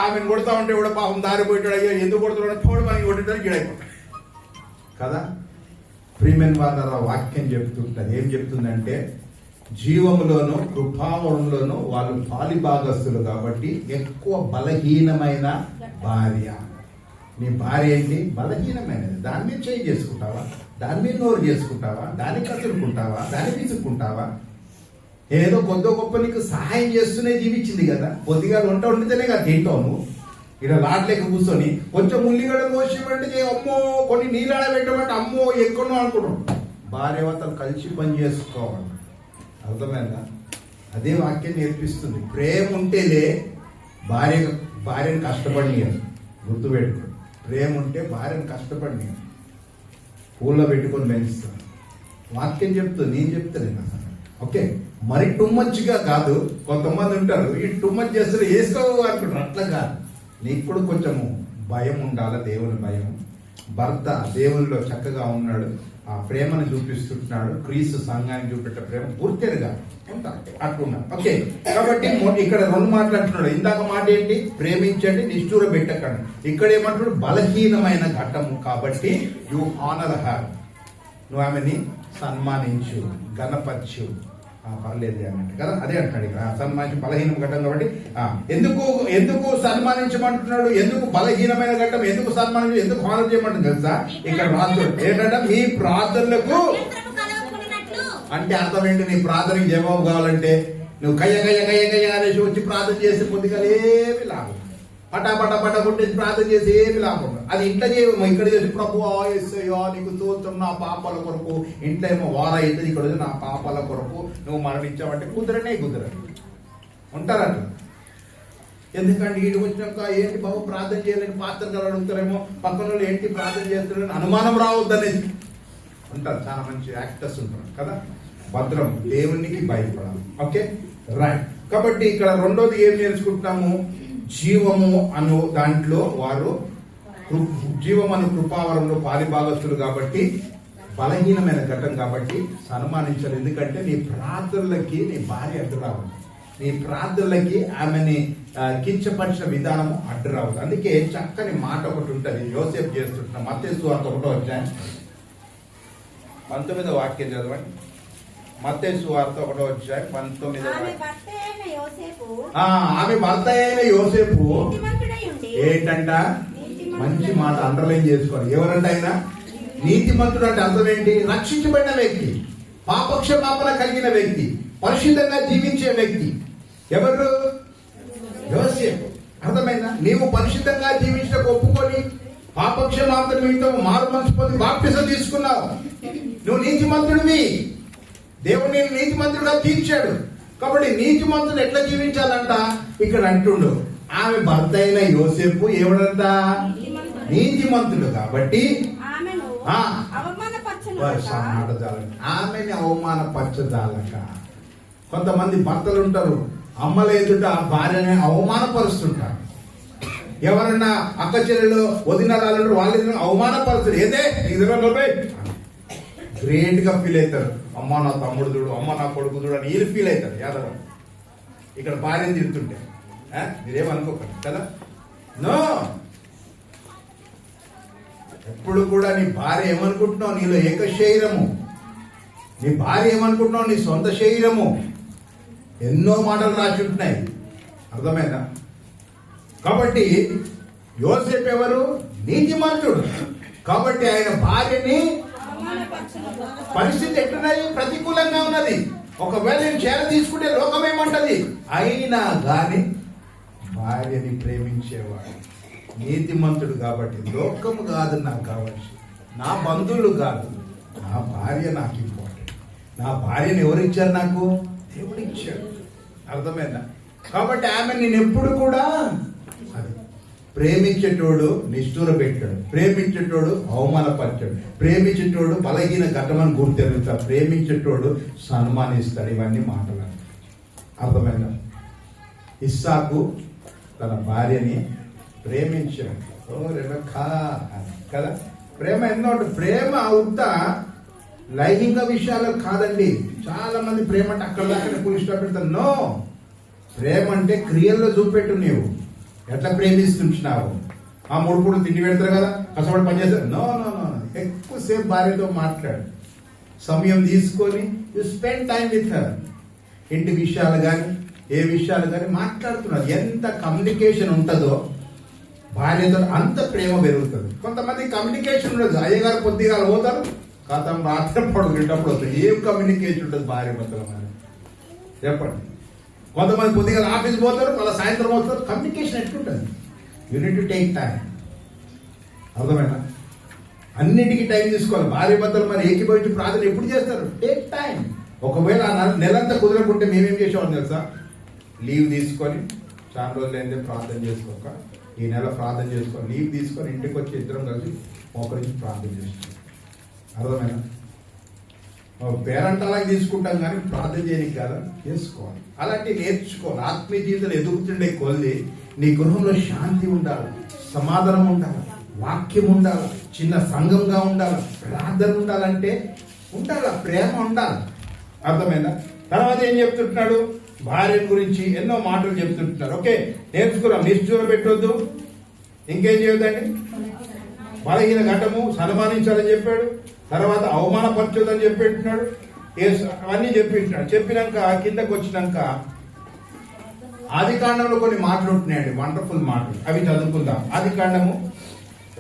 ఆమెను కొడతా ఉంటే కూడా పాపం దారిపోయాడు. అయ్యో ఎందుకు కొడుతున్నాడు? తోడు మనకి కొట్టాడు, గీడైపోతాడు కదా. ప్రియమైన వాళ్ళ వాక్యం చెప్తుంటుంది. ఏం చెప్తుందంటే జీవములోను కృపావరంలోను వాళ్ళు పాలిభాగస్తులు కాబట్టి ఎక్కువ బలహీనమైన భార్య. నీ భార్య ఏంటి? బలహీనమైనది. దాని మీద చేయి చేసుకుంటావా? దాని మీద నోరు చేసుకుంటావా? దాన్ని కసురుకుంటావా? దాన్ని విసుక్కుంటావా? ఏదో కొద్ది గొప్ప నీకు సహాయం చేస్తూనే జీవించింది కదా. కొద్దిగా వంట వండితేనే కదా తింటావు నువ్వు. ఇక్కడ లాట్లేక కూర్చొని కొంచెం ఉల్లిగడ్డ కోసిమంటే అమ్మో, కొన్ని నీళ్ళ పెట్టమంటే అమ్మో ఎక్కడో అనుకుంటాం. భార్యాభర్తలు కలిసి పని చేసుకోవాలి. అర్థమైందా? అదే వాక్యం నేర్పిస్తుంది. ప్రేమ ఉంటేనే భార్యను కష్టపడినారు. గుర్తుపెట్టుకో, ప్రేమ ఉంటే భార్యను కష్టపడినారు. పూల్లో పెట్టుకొని పెంచుతాను. వాక్యం చెప్తుంది, నేను చెప్తాను అసలు. ఓకే, మరి టూ మచ్గా కాదు. కొంతమంది ఉంటారు ఈ టూ మచ్ చేస్తారు వేసుకోవు అనుకుంటారు. అట్లా కాదు. నీకు కూడా కొంచెము భయం ఉండాలి, దేవుని భయం. భర్త దేవునిలో చక్కగా ఉన్నాడు, ఆ ప్రేమను చూపిస్తున్నాడు. క్రీస్తు సంఘాన్ని చూపెట్టే ప్రేమ పూర్తిగా అట్లున్నాడు. ఓకే, కాబట్టి ఇక్కడ రెండు మాట్లాడుతున్నాడు. ఇందాక మాట ఏంటి? ప్రేమించండి, నిష్ఠూర పెట్టకండి. ఇక్కడ ఏమంటున్నాడు? బలహీనమైన ఘట్టము కాబట్టి యు ఆనర్ హర్, నువ్వు ఆమెని సన్మానించు, గణపరచు. పర్లేదు అన్నట్టు కదా, అదే అంటున్నాడు ఇక్కడ. సన్మానించి బలహీనం ఘట్టం కాబట్టి ఎందుకు సన్మానించమంటున్నాడు? ఎందుకు బలహీనమైన ఘట్టం? ఎందుకు సన్మానించు, ఎందుకు హానర్ చేయమంటుంది తెలుసా? ఇక్కడ రాస్తాడు ఏంటంటే మీ ప్రార్థనలకు అంటే అర్థం ఏంటి? నీ ప్రార్థనకి జవాబు కావాలంటే నువ్వు కయ్య కయ్య కయ్య కయ్య అనేసి వచ్చి ప్రార్థన చేసే పొద్దుగా ఏమి లాభం. పటా కొట్టేసి ప్రార్థన చేసి ఏమి లాభం. అది ఇంట్లో చేయము, ఇక్కడ చేసి ప్రభువా యేసయ్యా నీకు స్తోత్రం నా పాపాల కొరకు. ఇంట్లో ఏమో వార అవుతుంది, ఇక్కడ నా పాపాల కొరకు నువ్వు మరణించావంటే కుదరనే ఉంటారు అట్లా. ఎందుకంటే వీడికి వచ్చినాక ఏంటి బాబు ప్రార్థన చేయలేని పాత్రలు అడుగుతారేమో, పక్కన వాళ్ళు ఏంటి ప్రార్థన చేస్తున్నారని అనుమానం రావద్దనేది ఉంటారు. చాలా మంచి యాక్టర్స్ ఉంటారు కదా. భద్రం, దేవునికి భయపడాలి. Okay, right. కాబట్టి ఇక్కడ రెండోది ఏం నేర్చుకుంటున్నాము? జీవము అను దాంట్లో వారు జీవం అను కృపావరంలో పాలిభాగస్తులు కాబట్టి బలహీనమైన ఘట్టం కాబట్టి సన్మానించాలి. ఎందుకంటే నీ ప్రార్థనలకి నీ భార్య అడ్డు రావాలి, నీ ప్రార్థనలకి ఆమెని కించపరిచిన విధానము అడ్డు రావద్దు. అందుకే చక్కని మాట ఒకటి ఉంటుంది, యోసేపు చేస్తుంటున్నాం. మత్తయి సువార్త 1వ అధ్యాయం 19వ వాక్యం చదవండి. మత్తయి సువార్త 1వ అధ్యాయం 19వ వాక్యం. ఆమె భర్త అయిన యోసేపు ఏంటంట? మంచి మాట అండర్లైన్ చేసుకోవాలి. ఎవరంటే ఆయన నీతిమంతుడు. అంటే అర్థం ఏంటి? రక్షించబడిన వ్యక్తి, పాపక్షమాపణ కలిగిన వ్యక్తి, పరిశుద్ధంగా జీవించే వ్యక్తి. ఎవరు? యోసేపు. అర్థమైందా? నీవు పరిశుద్ధంగా జీవించడం ఒప్పుకొని పాపక్షమాపణ నిమిత్తం మారు మనసు పొంది బాప్తిసం తీసుకున్నావు. నువ్వు నీతిమంతుడివి. దేవుడు నేను నీతిమంతుడుగా తీర్చాడు. కాబట్టి నీతిమంతుడు ఎట్లా జీవించాలంట? ఇక్కడ అంటుండు ఆమె భర్త అయిన యోసేపు ఏమిడంట? నీతిమంతుడు కాబట్టి ఆమెని అవమానపరచదాలక. కొంతమంది భర్తలు ఉంటారు, అమ్మల ఎదుట భార్యని అవమానపరుస్తుంటారు. ఎవరన్నా అక్క చెల్లెలు వదినరాలు వాళ్ళని అవమానపరుస్తారు. ఏదే గ్రేట్ గా ఫీల్ అవుతారు. అమ్మ నా తమ్ముడు చూడు, అమ్మ నా కొడుకు చూడు అని వీళ్ళు ఫీల్ అవుతారు. యాదవ ఇక్కడ భార్యను తిడుతుంటే మీరేమనుకోకండి కదా. నో, ఎప్పుడు కూడా నీ భార్య ఏమనుకుంటున్నావు? నీలో ఏక శరీరము. నీ భార్య ఏమనుకుంటున్నావు? నీ సొంత శరీరము. ఎన్నో మాటలు రాసి ఉంటున్నాయి. అర్థమైందా? కాబట్టి యోసేపు ఎవరు? నీతిమంతుడు. కాబట్టి ఆయన భార్యని పరిస్థితి ఎట్లున్నది? ప్రతికూలంగా ఉన్నది. ఒకవేళ నేను చేర తీసుకుంటే లోకం ఏమంటది? అయినా గాని భార్యని ప్రేమించేవాడు నీతిమంతుడు. కాబట్టి లోకము కాదు నాకు కావచ్చు, నా బంధువులు కాదు, నా భార్య నాకు ఇంపార్టెంట్. నా భార్యను ఎవరిచ్చారు? నాకు దేవుడు ఇచ్చాడు. అర్థమైందా? కాబట్టి ఆమె నేను ఎప్పుడు కూడా అది ప్రేమించేటోడు నిష్ఠూర పెట్టాడు, ప్రేమించేటోడు అవమానపరిచాడు, ప్రేమించేటోడు బలహీన ఘట్టమని గుర్తెరుగుతాడు, ప్రేమించేటోడు సన్మానిస్తాడు. ఇవన్నీ మాటలు. అర్థమైందా? ఇస్సాకు తన భార్యని ప్రేమించాడు. ఓ రెబెక్కా కదా. ప్రేమ ఎన్నో. ప్రేమ అవుతా లైంగిక విషయాలు కాదండి. చాలా మంది ప్రేమ అంటే అక్కడ దాకా పులి స్టాప్ పెడతారు. నో, ప్రేమ అంటే క్రియల్లో చూపెట్టు. నీవు ఎట్లా ప్రేమిస్తున్నావు? ఆ 3 పూటలు తిండి పెడతారు కదా, కష్టపడి పనిచేస్తారు. నో నో నో, ఎక్కువసేపు భార్యతో మాట్లాడు, సమయం తీసుకొని you spend time with her. ఇంటి విషయాలు కానీ ఏ విషయాలు కానీ మాట్లాడుతున్నారు. ఎంత కమ్యూనికేషన్ ఉంటుందో భార్యతో అంత ప్రేమ పెరుగుతుంది. కొంతమంది కమ్యూనికేషన్ ఉండదు. అయ్యగారు కొద్దిగా పోతారు, కథం రాత్రి పడుకునేటప్పుడు వస్తుంది. ఏం కమ్యూనికేషన్ ఉంటుంది భార్య భర్తల మధ్య చెప్పండి. కొంతమంది కొద్దిగా ఆఫీస్ పోతారు, మళ్ళీ సాయంత్రం వస్తారు. కమ్యూనికేషన్ ఎట్లుంటుంది? Unit to take time. అర్థమైనా? అన్నిటికీ టైం తీసుకోవాలి. భార్య భర్తలు మరి ఏకీభవించి ప్రార్థన ఎప్పుడు చేస్తారు? Take time. ఒకవేళ నెలంతా కుదరకుంటే మేమేం చేసేవాళ్ళం తెలుసా? లీవ్ తీసుకొని చాలా రోజులు అయితే ప్రార్థన చేసుకోక ఈ నెల ప్రార్థన చేసుకొని లీవ్ తీసుకొని ఇంటికి వచ్చి ఇద్దరం కలిసి ఒకరించి ప్రార్థన చేస్తాం. అర్థమైనా? పేరెంట్ అలాగే తీసుకుంటాం కానీ ప్రార్థన చేయడానికి కదా, చేసుకోవాలి. అలాంటి నేర్చుకోవాలి. ఆత్మీయ జీవితంలో ఎదుగుతుండే కొద్ది నీ గృహంలో శాంతి ఉండాలి, సమాధానం ఉండాలి, వాక్యం ఉండాలి, చిన్న సంఘంగా ఉండాలి, ప్రార్థన ఉండాలంటే ఉండాలి, ప్రేమ ఉండాలి. అర్థమైందా? తర్వాత ఏం చెప్తుంటున్నాడు? భార్య గురించి ఎన్నో మాటలు చెప్తుంటున్నారు. ఓకే, నేర్చుకున్నాం. నిష్ఠూర పెట్టొద్దు, ఇంకేం చేయొద్దండి, బలహీన ఘటము, సన్మానించాలని చెప్పాడు. తర్వాత అవమానపరచొద్దని చెప్పిట్టున్నాడు. అవన్నీ చెప్పింటున్నాడు. చెప్పినాక కిందకు వచ్చినాక ఆది కాండంలో కొన్ని మాటలు ఉంటున్నాయండి, వండర్ఫుల్ మాటలు. అవి చదువుకుందాం. ఆది కాండము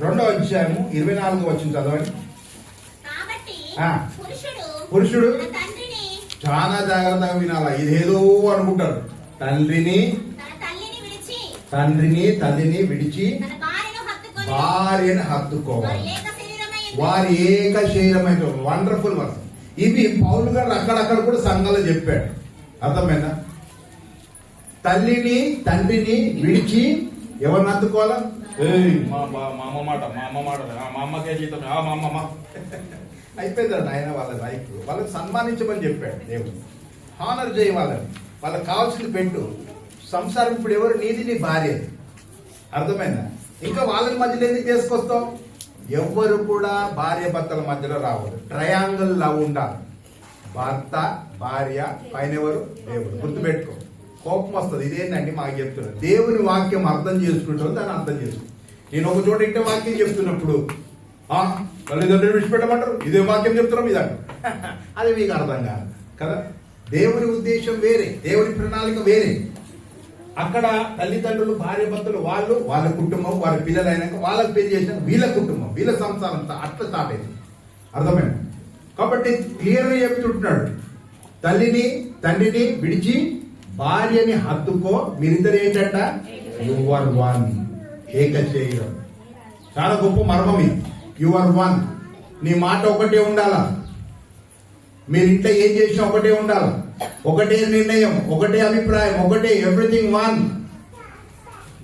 2వ అధ్యాయము 24వ వచనం చదవండి. కాబట్టి పురుషుడు తన తండ్రిని చాలా జాగ్రత్తగా వినాలా. ఇదేదో అనుకుంటారు. తండ్రిని తల్లిని విడిచి తన భార్యను హత్తుకొని భార్యను హత్తుకోవాలి. వారు ఏక శరీరమై వారి ఏక శరీరమైన వండర్ఫుల్ వర్స్. ఇవి పౌలు గారు అక్కడక్కడ కూడా సంఘాలు చెప్పాడు. అర్థమైందా? తల్లిని తండ్రిని విడిచి ఎవరిని హత్తుకోవాలా? మా అమ్మ మాట మా అమ్మకే జీతం మా అమ్మ అయిపోయిందండి. ఆయన వాళ్ళ లైఫ్ వాళ్ళకి సన్మానించమని చెప్పాడు దేవుడు. హానర్ చేయ వాళ్ళకి కావాల్సింది పెట్టు. సంసారం ఇప్పుడు ఎవరు? నీది, నీ భార్య. అర్థమైందా? ఇంకా వాళ్ళని మధ్యలో ఎందుకు చేసుకొస్తావు? ఎవ్వరు కూడా భార్య భర్తల మధ్యలో రావద్దు. ట్రయాంగిల్ లవ్ ఉండాలి. భర్త, భార్య, పైన ఎవరు? దేవుడు. గుర్తుపెట్టుకో. కోపం వస్తుంది. ఇదేంటండి మాకు చెప్తున్నారు. దేవుని వాక్యం అర్థం చేసుకుంటారు, దాన్ని అర్థం చేసుకుంటారు. నేను ఒక చోట ఇంటే వాక్యం చెప్తున్నప్పుడు తల్లిదండ్రులు విడిచిపెట్టమంటారు, ఇదే వాక్యం చెప్తున్నాం ఇదంట. అది మీకు అర్థం కాదు కదా. దేవుని ఉద్దేశం వేరే, దేవుని ప్రణాళిక వేరే. అక్కడ తల్లిదండ్రులు, భార్య భర్తలు, వాళ్ళ కుటుంబం, వాళ్ళ పిల్లలు అయినాక వాళ్ళకి పెళ్లి చేసిన వీళ్ళ కుటుంబం, వీళ్ళ సంసారం అట్లా స్టార్ట్ అయింది. అర్థమైంది? కాబట్టి క్లియర్గా చెప్తుంటున్నాడు, తల్లిని తండ్రిని విడిచి భార్యని హత్తుకో, మీరిద్దరు ఏంటంట? యువర్ వన్, ఏక శరీరం. చాలా గొప్ప మర్మం ఇది. Your one. నీ మాట ఒకటే ఉండాలా. మీరింట్లో ఏం చేసినా ఒకటే ఉండాలి. ఒకటే నిర్ణయం, ఒకటే అభిప్రాయం, ఒకటే ఎవ్రీథింగ్ వన్.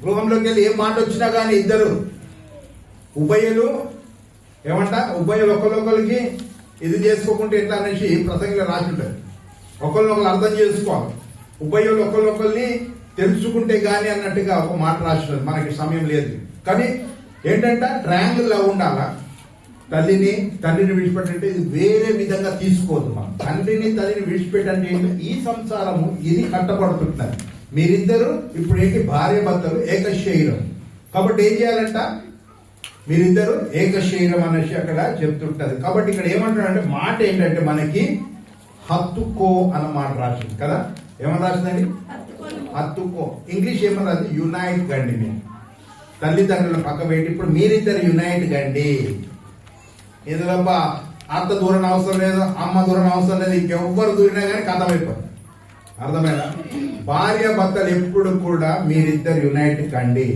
గృహంలోకి వెళ్ళి ఏ మాట వచ్చినా కానీ ఇద్దరు ఉభయులు ఉభయులు ఒకరికి ఇది చేసుకోకుంటే ఎట్లా అనేసి ప్రసంగంలో రాసి ఉంటుంది. ఒకరినొకరు అర్థం చేసుకోవాలి. ఉభయులు ఒకరిని తెలుసుకుంటే గాని అన్నట్టుగా ఒక మాట రాసినది. మనకి సమయం లేదు కానీ ఏంటంటే ట్రయాంగిల్ లా ఉండాలా. తల్లిని తండ్రిని విడిచిపెట్టంటే ఇది వేరే విధంగా తీసుకోవద్దు. మనం తండ్రిని తల్లిని విడిచిపెట్టండి. ఈ సంసారము ఇది కట్టబడుతుంటారు. మీరిద్దరు ఇప్పుడు ఏంటి? భార్య భర్తలు ఏక శరీరం. కాబట్టి ఏం చేయాలంట? మీరిద్దరు ఏక శరీరం అనేసి అక్కడ చెప్తుంటది. కాబట్టి ఇక్కడ ఏమంటాడంటే మాట ఏంటంటే మనకి హత్తుకో అన్న మాట రాసింది కదా. ఏమని రాసిందండి? హత్తుకో. ఇంగ్లీష్ ఏమని రాసింది? యునైట్ కండి. మీరు తల్లిదండ్రుల పక్క పెట్టి ఇప్పుడు మీరిద్దరు యునైట్ కండి. ఎదురబ్బా అత్త దూరం అవసరం లేదు, అమ్మ దూరం అవసరం లేదు, ఇంకెవ్వరు దూరినా కానీ కథం అయిపోతుంది. అర్థమైనా? భార్య భర్తలు ఎప్పుడు కూడా మీరిద్దరు యునైట్ కండి.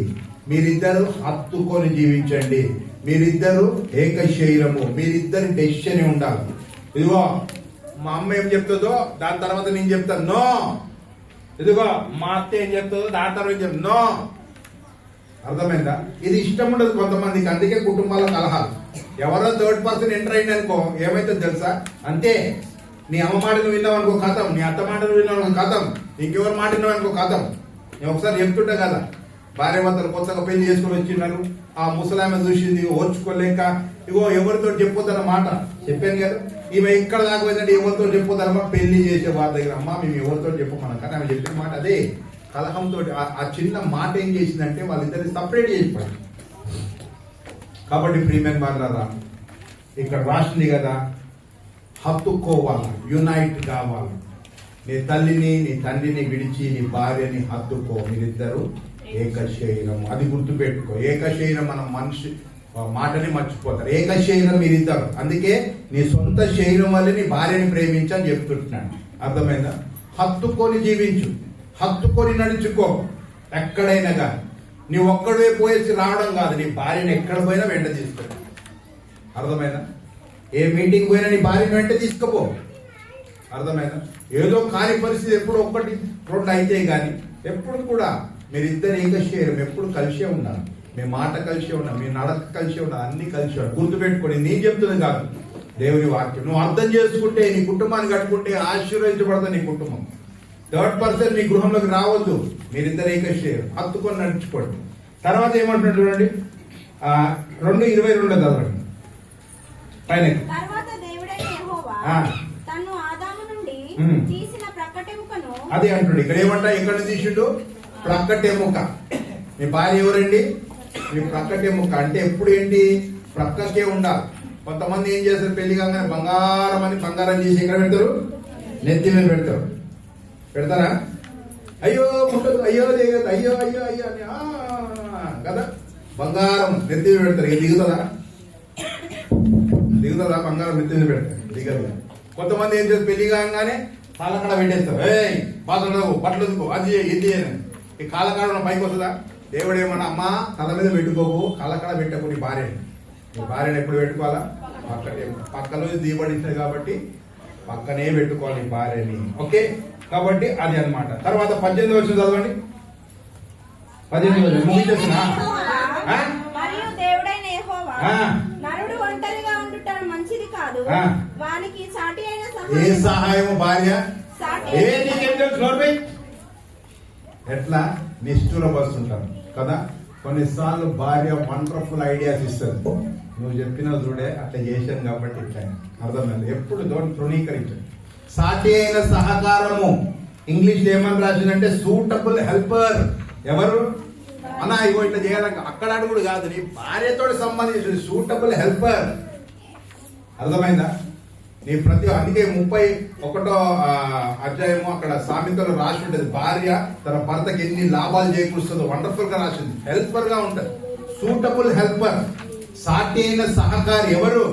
మీరిద్దరు హత్తుకొని జీవించండి. మీరిద్దరు ఏక శరీరము. మీరిద్దరు డెసిషన్ ఉండాలి. ఇదిగో మా అమ్మ ఏం చెప్తుందో దాని తర్వాత నేను చెప్తాను, నో. ఇదిగో మా అత్త ఏం చెప్తుందో దాని తర్వాత ఏం చెప్తాను, నో. అర్థమైందా? ఇది ఇష్టం ఉండదు కొంతమందికి. అందుకే కుటుంబాల కలహాలు. ఎవరో థర్డ్ పర్సన్ ఎంటర్ అయింది అనుకో ఏమైతే తెలుసా? అంతే. నీ అమ్మ మాటను విన్నావు అనుకో కథం, నీ అత్త మాటను విన్నావు అనుకో కథం, ఇంకెవరి మాట విన్నావు అనుకో కథం. నేను ఒకసారి చెప్తుంటా కదా, భార్య భర్తలు కొత్తగా పెళ్లి చేసుకొని వచ్చిన్నారు. ఆ ముసలామె చూసింది, ఓర్చుకోలేక ఇగో ఎవరితో చెప్పొద్దన్న మాట చెప్పాను కదా. ఈమె ఎక్కడ దాకా పోయిందంటే ఎవరితో చెప్పొద్దన్నమాట. పెళ్లి చేసే వారి దగ్గర అమ్మ మేము ఎవరితో చెప్పమన్నాం కానీ ఆమె చెప్పిన మాట అదే. కలహంతో ఆ చిన్న మాట ఏం చేసిందంటే వాళ్ళిద్దరిని సపరేట్ చేసిపోయింది. కాబట్టి ప్రియమైన వాళ్ళరా ఇక్కడ రాసింది కదా, హత్తుకోవాలి, యునైట్ కావాలి. నీ తల్లిని నీ తండ్రిని విడిచి నీ భార్యని హత్తుకో, మీరిద్దరు ఏక శరీరం. అది గుర్తుపెట్టుకో. ఏక శరీరం మనం మనిషి మాటని మర్చిపోతారు. ఏక శరీరం మీరిద్దరు. అందుకే నీ సొంత శరీరం వల్ల నీ భార్యని ప్రేమించని చెప్తుంటున్నాను. అర్థమైందా? హత్తుకొని జీవించు, హత్తుకొని నడుచుకో. ఎక్కడైనా కానీ నీ ఒక్కడే పోయేసి రావడం కాదు, నీ భార్యని ఎక్కడ పోయినా వెంట తీసుకెళ్ళి. అర్థమైందా? ఏ మీటింగ్ పోయినా నీ భార్యని వెంట తీసుకుపో. అర్థమైందా? ఏదో కాని పరిస్థితి ఎప్పుడు ఒక్కటి రెండు అయితే కానీ ఎప్పుడు కూడా మీరిద్దరు ఏక శరీరం, ఎప్పుడు కలిసే ఉండాలి. మీ మాట కలిసే ఉండాలి, మీ నడక కలిసే ఉండాలి, అన్ని కలిసి ఉండాలి. గుర్తుపెట్టుకోండి, నేను చెప్తుంది కాదు, దేవుని వాక్యం. నువ్వు అర్థం చేసుకుంటే నీ కుటుంబాన్ని కట్టుకుంటే ఆశీర్వదించబడతా నీ కుటుంబం. థర్డ్ పర్సన్ మీ గృహంలోకి రావద్దు. మీరిద్దరు ఏక శరీరం, హత్తుకొని నడుచుకోండి. తర్వాత ఏమంటున్నాడు చూడండి, 2:22 చదవండి పైన. తర్వాత దేవుడైన యెహోవా తన్ను ఆదాము నుండి తీసిన ప్రక్కటెముకను, అది అంటున్నాడు ఇక్కడ. ఏమంటా ఎక్కడ తీసిండు? ప్రక్కటెముక. మీ భార్య ఎవరండి? మీ ప్రక్కటెముక. అంటే ఎప్పుడు ఏంటి? ప్రక్కకే ఉండాలి. కొంతమంది ఏం చేస్తారు, పెళ్లి కాగానే బంగారం అని బంగారం చేసి ఎక్కడ పెడతారు? నెత్తి మీద పెడతారు. పెడతారా? అయ్యో ముట్టదు, అయ్యో దిగదు, అయ్యో అయ్యో అయ్యో అని కదా బంగారం నెత్తి మీద పెడతారు. ఇది దిగుతుందా? దిగుతుందా? బంగారం నెత్తి మీద పెడతారు, దిగదు. కొంతమంది ఏం చేస్తారు, పెళ్లి కాగానే కాలకాడ పెట్టేస్తారు. ఏయ్ పాత్రలు బట్టలు ఉతుకో, అది ఇది అని. ఈ కాలకాడ పైకి వస్తుందా? దేవుడు ఏమన్నా, అమ్మా తల మీద పెట్టుకోకు, కాలకాడ పెట్టకు నీ భార్యని. నీ భార్యను ఎప్పుడు పెట్టుకోవాలా? పక్కలో దీపడించినది కాబట్టి పక్కనే పెట్టుకోవాలి భార్యని. ఓకే, కాబట్టి అది అన్నమాట. తర్వాత 18 వచ్చిన చదవండి. 18 ముగించేసిన. మరియు దేవుడైన యెహోవా నరుడు ఒంటరిగా ఉండుట మంచిది కాదు, వానికి సాటి అయిన ఏ సహాయము భార్య సాటి ఏ నీకేం తెలుసు నోర్మై? ఎట్లా నిష్ఠూరపరుస్తుంటారు కదా. కొన్నిసార్లు భార్య వండర్ఫుల్ ఐడియాస్ ఇస్తుంది. నువ్వు చెప్పిన చూడే అట్లా చేశాను కాబట్టి ఇట్లా. అర్థమైంది? ఎప్పుడు తృణీకరించండి. సాటి అయిన సహకారము. ఇంగ్లీష్ ఏమని రాసిందంటే సూటబుల్ హెల్పర్. ఎవరు అన్నా ఇగో ఇట్లా చేయాలంట అక్కడ అడుగుడు కాదు, నీ భార్యతో సంబంధించిన సూటబుల్ హెల్పర్. అర్థమైందా? నీ ప్రతి అందుకే 31వ అధ్యాయము అక్కడ సామెతలు రాసి ఉంటుంది. భార్య తన భర్తకి ఎన్ని లాభాలు చేకూరుస్తుందో వండర్ఫుల్ గా రాసింది. హెల్పర్ గా ఉంటది. సూటబుల్ హెల్పర్, సాటి అయిన సహకారి. ఎవరు?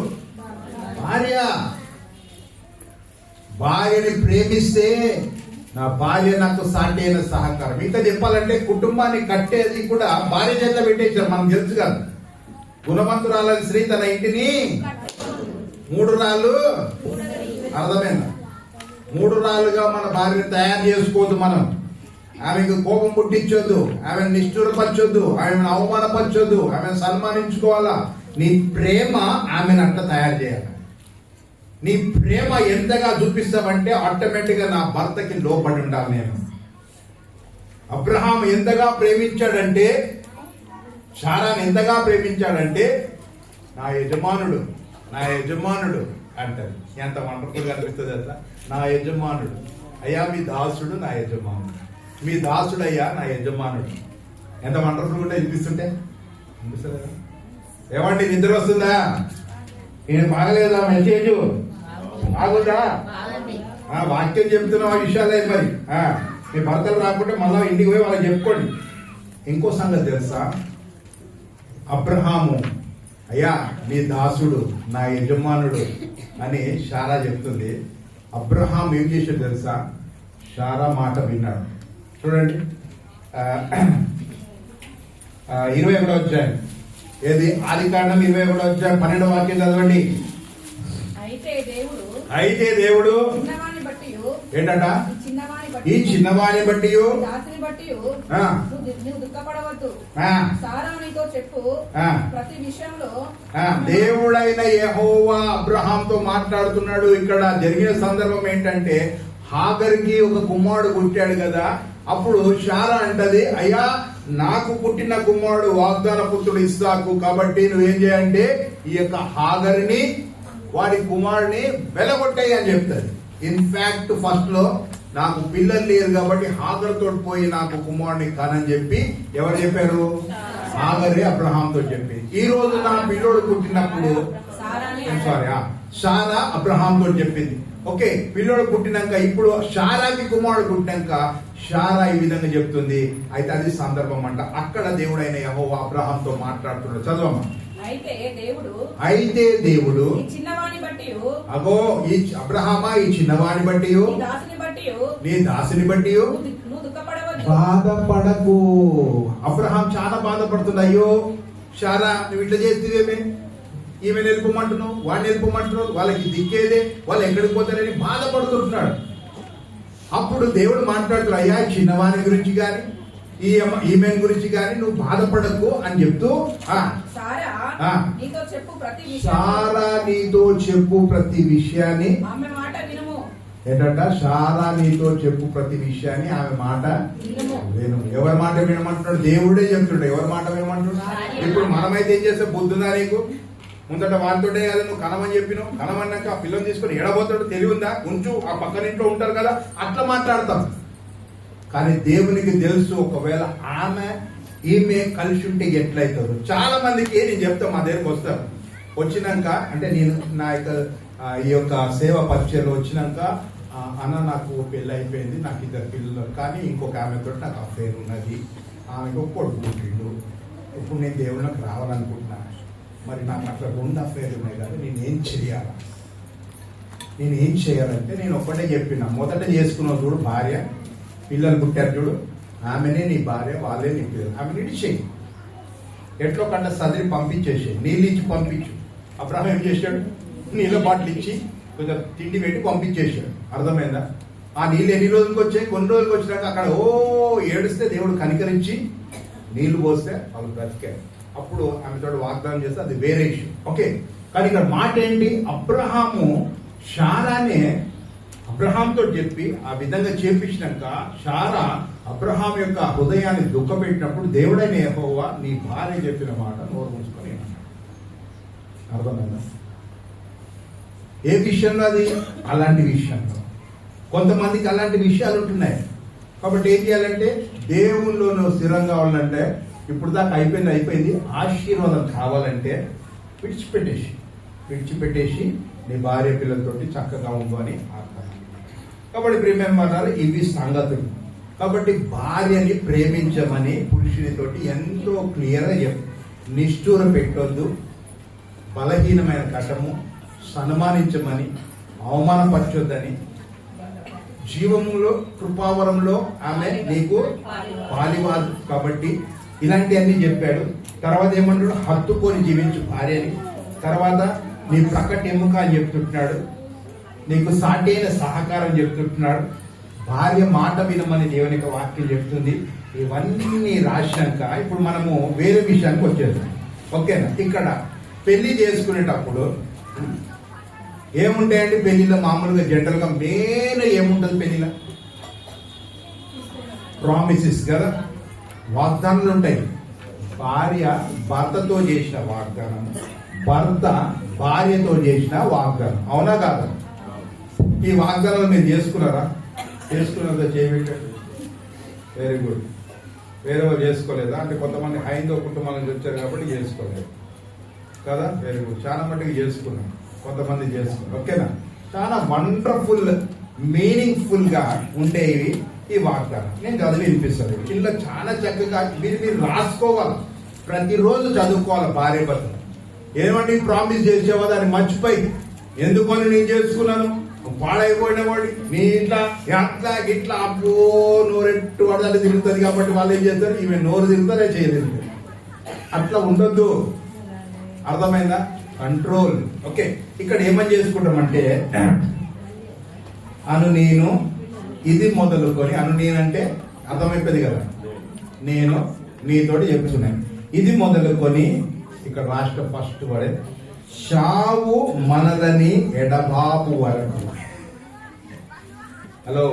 భార్య. భార్యని ప్రేమిస్తే నా భార్య నాకు సాటి అయిన సహకారం. ఇంకా చెప్పాలంటే కుటుంబాన్ని కట్టేది కూడా భార్య చేత పెట్టేసారు. మనకు తెలుసు కాదు, గుణవంతురాలని స్త్రీ తన ఇంటిని 3 రాళ్ళు. అర్థమైందా? 3 రాళ్ళుగా మన భార్యని తయారు చేసుకోవద్దు. మనం ఆమెకు కోపం పుట్టించొద్దు, ఆమెను నిష్ఠూరపరచొద్దు, ఆమెను అవమానపరచొద్దు, ఆమెను సన్మానించుకోవాలా. నీ ప్రేమ ఆమెను అట్లా తయారు చేయాలి. నీ ప్రేమ ఎంతగా చూపిస్తావంటే ఆటోమేటిక్ గా నా భర్తకి లోబడి ఉండాలి. నేను అబ్రహాం ఎంతగా ప్రేమించాడంటే, శారాను ఎంతగా ప్రేమించాడంటే నా యజమానుడు నా యజమానుడు అంటారు. ఎంత వండర్ఫుల్ గా అనిపిస్తుంది అట్లా. నా యజమానుడు అయ్యా, మీ దాసుడు నా యజమానుడు, మీ దాసుడు అయ్యా నా యజమానుడు. ఎంత వండర్ఫుల్ గా అనిపిస్తుంటే అనిపిస్తుంది కదా. ఏమంటే నిద్ర వస్తుందా? నేను బాగలేదా? మెసేజ్ బాగుందా? వాక్యం చెప్తున్నా ఆ విషయాలే. మరి మీ భర్తలు రాకుంటే మళ్ళా ఇంటికి పోయి వాళ్ళకి చెప్పుకోండి. ఇంకో సంగతి తెలుసా? అబ్రహాము అయ్యా నీ దాసుడు నా యజమానుడు అని శారా చెప్తుంది. అబ్రహాం ఏం చేశాడు తెలుసా? శారా మాట విన్నాడు. చూడండి 21వ అధ్యాయం. ఏది? ఆదికాండం 21వ అధ్యాయం 12వ వాక్యం చదవండి. అయితే దేవుడు ఏంటట? ఈ చిన్నవాని బట్టి దేవుడైన యెహోవా అబ్రహాంతో మాట్లాడుతున్నాడు. ఇక్కడ జరిగిన సందర్భం ఏంటంటే, హాగర్కి ఒక కుమారుడు పుట్టాడు కదా. అప్పుడు శారా అంటది, అయ్యా నాకు పుట్టిన కుమారుడు వాగ్దాన పుత్రుడు ఇస్సాకు, కాబట్టి నువ్వేం చేయంటే ఈ యొక్క హాగర్ని వాడి కుమారుని వెలగొట్టాయి అని చెప్తారు. ఇన్ఫాక్ట్ ఫస్ట్ లో నాకు పిల్లలు లేరు కాబట్టి హాగర్ తోటి పోయి నాకు కుమారుని కానని చెప్పి ఎవరు చెప్పారు? హాగరే అబ్రహాంతో చెప్పి. ఈ రోజు నా పిల్లోడు పుట్టినప్పుడు సారీ, సారా అబ్రహాంతో చెప్పింది. ఓకే, పిల్లోడు పుట్టినాక ఇప్పుడు షారాకి కుమారుడు పుట్టినాక షారా ఈ విధంగా చెప్తుంది. అయితే అది సందర్భం అంట. అక్కడ దేవుడైన యెహోవా అబ్రహాంతో మాట్లాడుతున్నాడు. చదవమ్మా. అయితే దేవుడు చిన్నవాని బట్టి అగో ఈ అబ్రహామా ఈ చిన్నవాని బట్టి నీ దాసిని బట్టి బాధపడకు. అబ్రహాం చాలా బాధపడుతుంది. అయ్యో షారా, నువ్వు ఇట్లా చేస్తేవేమే, ఈమె నిలుపమంటున్నావు, వాడిని నిలుపమంటున్నావు, వాళ్ళకి దిక్కేదే, వాళ్ళు ఎక్కడికి పోతారని బాధపడుతుంటున్నాడు. అప్పుడు దేవుడు మాట్లాడుతున్నాడు, అయ్యా చిన్నవాని గురించి కానీ ఈమె గురించి కానీ నువ్వు బాధపడకు అని చెప్తూ, సారా నీతో చెప్పు ప్రతి విషయాన్ని ఏంటంట, సారా నీతో చెప్పు ప్రతి విషయాన్ని ఆమె మాట విను. ఎవరి మాట వినమంటున్నాడు? దేవుడే చెప్తున్నాడు. ఎవరి మాట వినమంటున్నాడు? ఇప్పుడు మనమైతే ఏం చేస్తే బుద్ధుందా నీకు? ముందట వాటితోటే కదా నువ్వు కనమని చెప్పినావు. కనమన్నాక ఆ పిల్లని తీసుకొని ఎడబోతాడు, తెలివి ఉందా? కొంచెం ఆ పక్కన ఇంట్లో ఉంటారు కదా, అట్లా మాట్లాడతాం. కానీ దేవునికి తెలుసు ఒకవేళ ఈమె కలిసి ఉంటే ఎట్లయితారు. చాలా మందికి నేను చెప్తా, మా దగ్గరకు వస్తారు. వచ్చినాక అంటే నేను నా ఈ యొక్క సేవ పరిచయలో వచ్చినాక, అన్న నాకు పెళ్ళి అయిపోయింది, నాకు 2 పిల్లలు, కానీ ఇంకొక ఆమెతో నాకు అఫేర్ ఉన్నది, ఆమెకు కొడుకు పుట్టిండు, ఇప్పుడు నేను దేవుళ్ళకి రావాలనుకుంటున్నాను, మరి నాకు అట్లా 2 అఫేర్ ఉన్నాయి కదా, నేను ఏం చేయాలంటే నేను ఒక్కటే చెప్పిన, మొదట చేసుకున్నావు చూడు భార్య, పిల్లలు పుట్టారు చూడు, ఆమెనే నీ భార్య, వాళ్ళే నీ పిల్లలు, ఆమె ఇచ్చేయి, ఎట్లో కంటే సదిరి పంపించేసి, నీళ్ళు ఇచ్చి పంపించు. అబ్రహాం ఏం చేశాడు? నీళ్ళ బాటిల్ ఇచ్చి కొంచెం తిండి పెట్టి పంపించేశాడు. అర్థమైందా? ఆ నీళ్ళు ఎన్ని రోజులకు వచ్చాయి? కొన్ని రోజులకు వచ్చినాక అక్కడ ఏడుస్తే దేవుడు కనికరించి నీళ్లు పోస్తే వాళ్ళు బ్రతికారు. అప్పుడు ఆమెతో వాగ్దానం చేస్తే అది వేరే ఇష్యూ. ఓకే, కానీ ఇక్కడ మాట ఏంటి? అబ్రహాము షారానే అబ్రహాంతో చెప్పి ఆ విధంగా చేపించినాక షారా అబ్రహాం యొక్క హృదయాన్ని దుఃఖపెట్టినప్పుడు దేవుడైన యెహోవా నీ భార్య చెప్పిన మాట నోరు మూసుకొని అర్థమైందా? ఏ విషయంలో? అది అలాంటి విషయంలో. కొంతమందికి అలాంటి విషయాలు ఉంటున్నాయి. కాబట్టి ఏం చేయాలంటే దేవుళ్ళలో నువ్వు స్థిరంగా ఉండాలంటే, ఇప్పుడు దాకా అయిపోయింది, ఆశీర్వాదం కావాలంటే విడిచిపెట్టేసి నీ భార్య పిల్లలతోటి చక్కగా ఉండు అని అర్థం. కాబట్టి ప్రేమేమంటారు, ఇవి సంగతులు. కాబట్టి భార్యని ప్రేమించమని పురుషునితోటి ఎంతో క్లియర్గా చెప్పు. నిష్ఠూర పెట్టొద్దు, బలహీనమైన ఘటము సన్మానించమని, అవమానపరచొద్దని, జీవములో కృపావరంలో ఆమె నీకు పాలివాదు కాబట్టి ఇలాంటివన్నీ చెప్పాడు. తర్వాత ఏమంటాడు? హత్తుకొని జీవించు భార్యని. తర్వాత నీ ప్రక్కటి ఎముక అని చెప్తుంటున్నాడు, నీకు సాటి అయిన సహకారం చెప్తుంటున్నాడు, భార్య మాట వినమని దేవుని వాక్యం చెప్తుంది. ఇవన్నీ రాశాక ఇప్పుడు మనము వేరే విషయానికి వచ్చేస్తాం. ఓకేనా? ఇక్కడ పెళ్లి చేసుకునేటప్పుడు ఏముంటాయండి? పెళ్లిలో మామూలుగా జనరల్గా మెయిన్ ఏముంటుంది పెళ్లిలో? ప్రామిసెస్ కదా, వాగ్దానాలు ఉంటాయి. భార్య భర్తతో చేసిన వాగ్దానం, భర్త భార్యతో చేసిన వాగ్దానం, అవునా కాదా? ఈ వాగ్దానాలు మీరు చేసుకున్నారా? చేసుకున్నారా? చేయబెట్టారు. Very good. వేరే చేసుకోలేదా? అంటే కొంతమంది హైందవ కుటుంబాల నుంచి వచ్చారు కాబట్టి చేసుకోలేదు కదా. Very good. చాలా మట్టుకు చేసుకున్నాం, కొంతమంది చేసుకున్నారు. ఓకేనా? చాలా వండర్ఫుల్, మీనింగ్ఫుల్ గా ఉండేవి ఈ వాగ్దానం. నేను చదివి వినిపిస్తాను. ఇలా చాలా చక్కగా మీరు రాసుకోవాలి, ప్రతిరోజు చదువుకోవాలి. భార్య భర్త ఏమండి ప్రామిస్ చేసేవా, దాన్ని మర్చిపోయి ఎందుకని నేను చేసుకున్నాను, పాడైపోయిన వాడి నీ ఇట్లా అట్లా ఇట్లా అబ్బో నోరెట్టు వాడాలి తిరుగుతుంది కాబట్టి వాళ్ళు ఏం చేస్తారు, ఈమె నోరు తిరుగుతారే చేయలేదు. అట్లా ఉండొద్దు. అర్థమైందా? కంట్రోల్. ఓకే, ఇక్కడ ఏమని చేసుకుంటామంటే నేను ఇది మొదలుకొని నేనంటే అర్థమైపోయింది కదా, నేను నీతోటి చెప్తున్నాను. ఇది మొదలుకొని ఇక్కడ రాష్ట్ర ఫస్ట్ పడే చావు మనలని ఎడబాపు వరకు. హలో,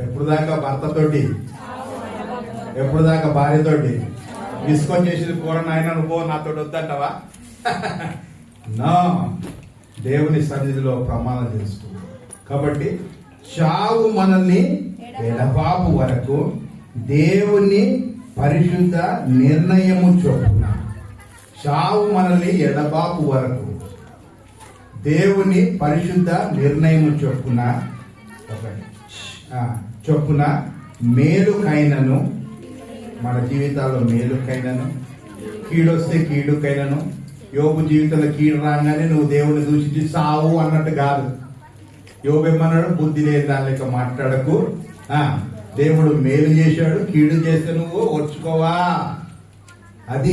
ఎప్పుడు దాకా భర్తతోటి, ఎప్పుడు దాకా భార్యతోటి డిస్కౌంట్ చేసి కూర నాయన నువ్వు నాతో వద్దంటావా? నా దేవుని సన్నిధిలో ప్రమాణం చేసుకో. కాబట్టి చావు మనల్ని ఎడబాపు వరకు దేవుని పరిశుద్ధ నిర్ణయము చొప్పున, చావు మనల్ని ఎడబాపు వరకు దేవుని పరిశుద్ధ నిర్ణయం చొప్పున చొప్పున మేలుకైనను, మన జీవితాల్లో మేలుకైనను, కీడొస్తే కీడుకైనను. యోబు జీవితంలో కీడు రాగానే నువ్వు దేవుని దూషించి సావు అన్నట్టు కాదు. యోబు ఏమన్నాడు? బుద్ధి లేని దాని లెక్క మాట్లాడకు, దేవుడు మేలు చేశాడు, కీడు చేస్తే నువ్వు ఓర్చుకోవా. అది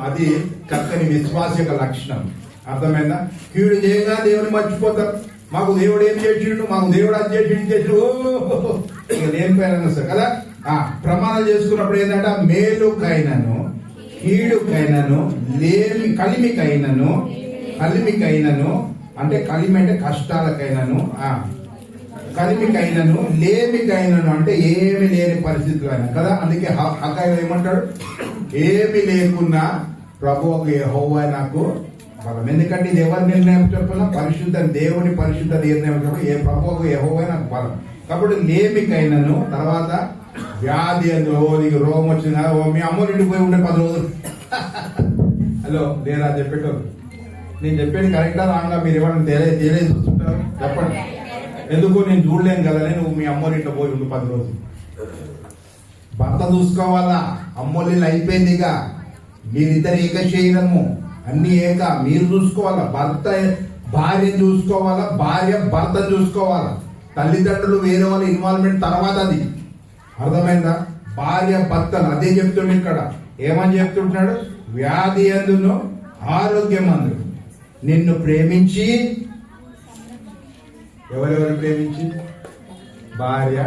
అది చక్కని విశ్వాస యొక్క లక్షణం. అర్థమైందా? కీడు చేయగా దేవుని మర్చిపోతారు. మాకు దేవుడు ఏం చేసిండు, మాకు దేవుడు అది చేసిండు ఇక లేనిపోయినా సార్ కదా. ప్రమాణం చేసుకున్నప్పుడు ఏంటంటే మేలుకైనను, కీడుకైనను, కలిమికైనను అంటే కలిమి అంటే కష్టాలకైనను, కలిమికైనను, లేమికైనను అంటే ఏమి లేని పరిస్థితులు అయినా కదా. అందుకే హగ్గయి ఏమంటాడు? ఏమి లేకున్నా ప్రభువు యెహోవా నాకు బలం. ఎందుకంటే ఇది ఎవరి నిర్ణయం చెప్పినా పరిశుద్ధ దేవుని పరిశుద్ధ నిర్ణయం చెప్పిన ఏ ప్రభువు యెహోవా నాకు బలం. కాబట్టి లేమికైనను, తర్వాత వ్యాధి అందులో నీకు రోగం వచ్చిందా, మీ అమ్మోరింటికి పోయి ఉండే 10 రోజులు హలో లేదా చెప్పేటోళ్ళు. నేను చెప్పేది కరెక్టా రాంగా? మీరు ఏమన్నా తెలియదు చూస్తుంటారు చెప్పండి. ఎందుకు నేను చూడలేను కదా, నువ్వు మీ అమ్మోరింట్లో పోయి ఉండు 10 రోజులు. భర్త చూసుకోవాలా, అమ్మోళ్ళు అయిపోయింది. ఇక మీరిద్దరు ఏక శరీరము, అన్ని ఏక. మీరు చూసుకోవాలా, భర్త భార్య చూసుకోవాలా, భార్య భర్త చూసుకోవాలా. తల్లిదండ్రులు వేరే వాళ్ళ ఇన్వాల్వ్మెంట్ తర్వాత అది. అర్థమైందా? భార్య భర్తలు అదే చెప్తుండే ఇక్కడ. ఏమని చెప్తుంటున్నాడు? వ్యాధి అందును ఆరోగ్యం అందు నిన్ను ప్రేమించి. ఎవరెవరు ప్రేమించి? భార్య.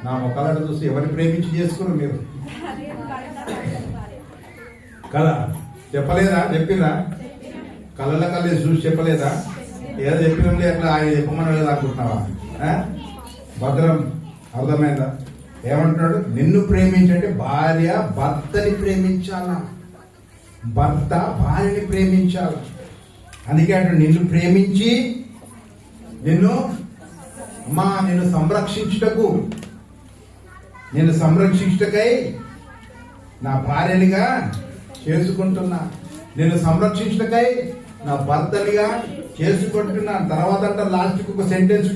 నా ముఖాలను చూసి ఎవరిని ప్రేమించి చేసుకున్నారు మీరు కదా? చెప్పలేదా? చెప్పిరా? కళ్ళ కళ్ళే చూసి చెప్పలేదా? ఏదో చెప్పినంటే అట్లా ఆయన చెప్పమని అనుకుంటున్నావా? భద్రం. అర్థమైందా? ఏమంటున్నాడు? నిన్ను ప్రేమించంటే భార్య భర్తని ప్రేమించాలా, భర్త భార్యని ప్రేమించాలా. అందుకే అంటాడు నిన్ను ప్రేమించి నిన్ను సంరక్షించుటకై నా భార్యనిగా చేసుకుంటున్నా, నేను సంరక్షించుటకై నా భర్తనిగా చేసుకుంటున్నాను. తర్వాత అంటే లాస్ట్కి ఒక సెంటెన్స్,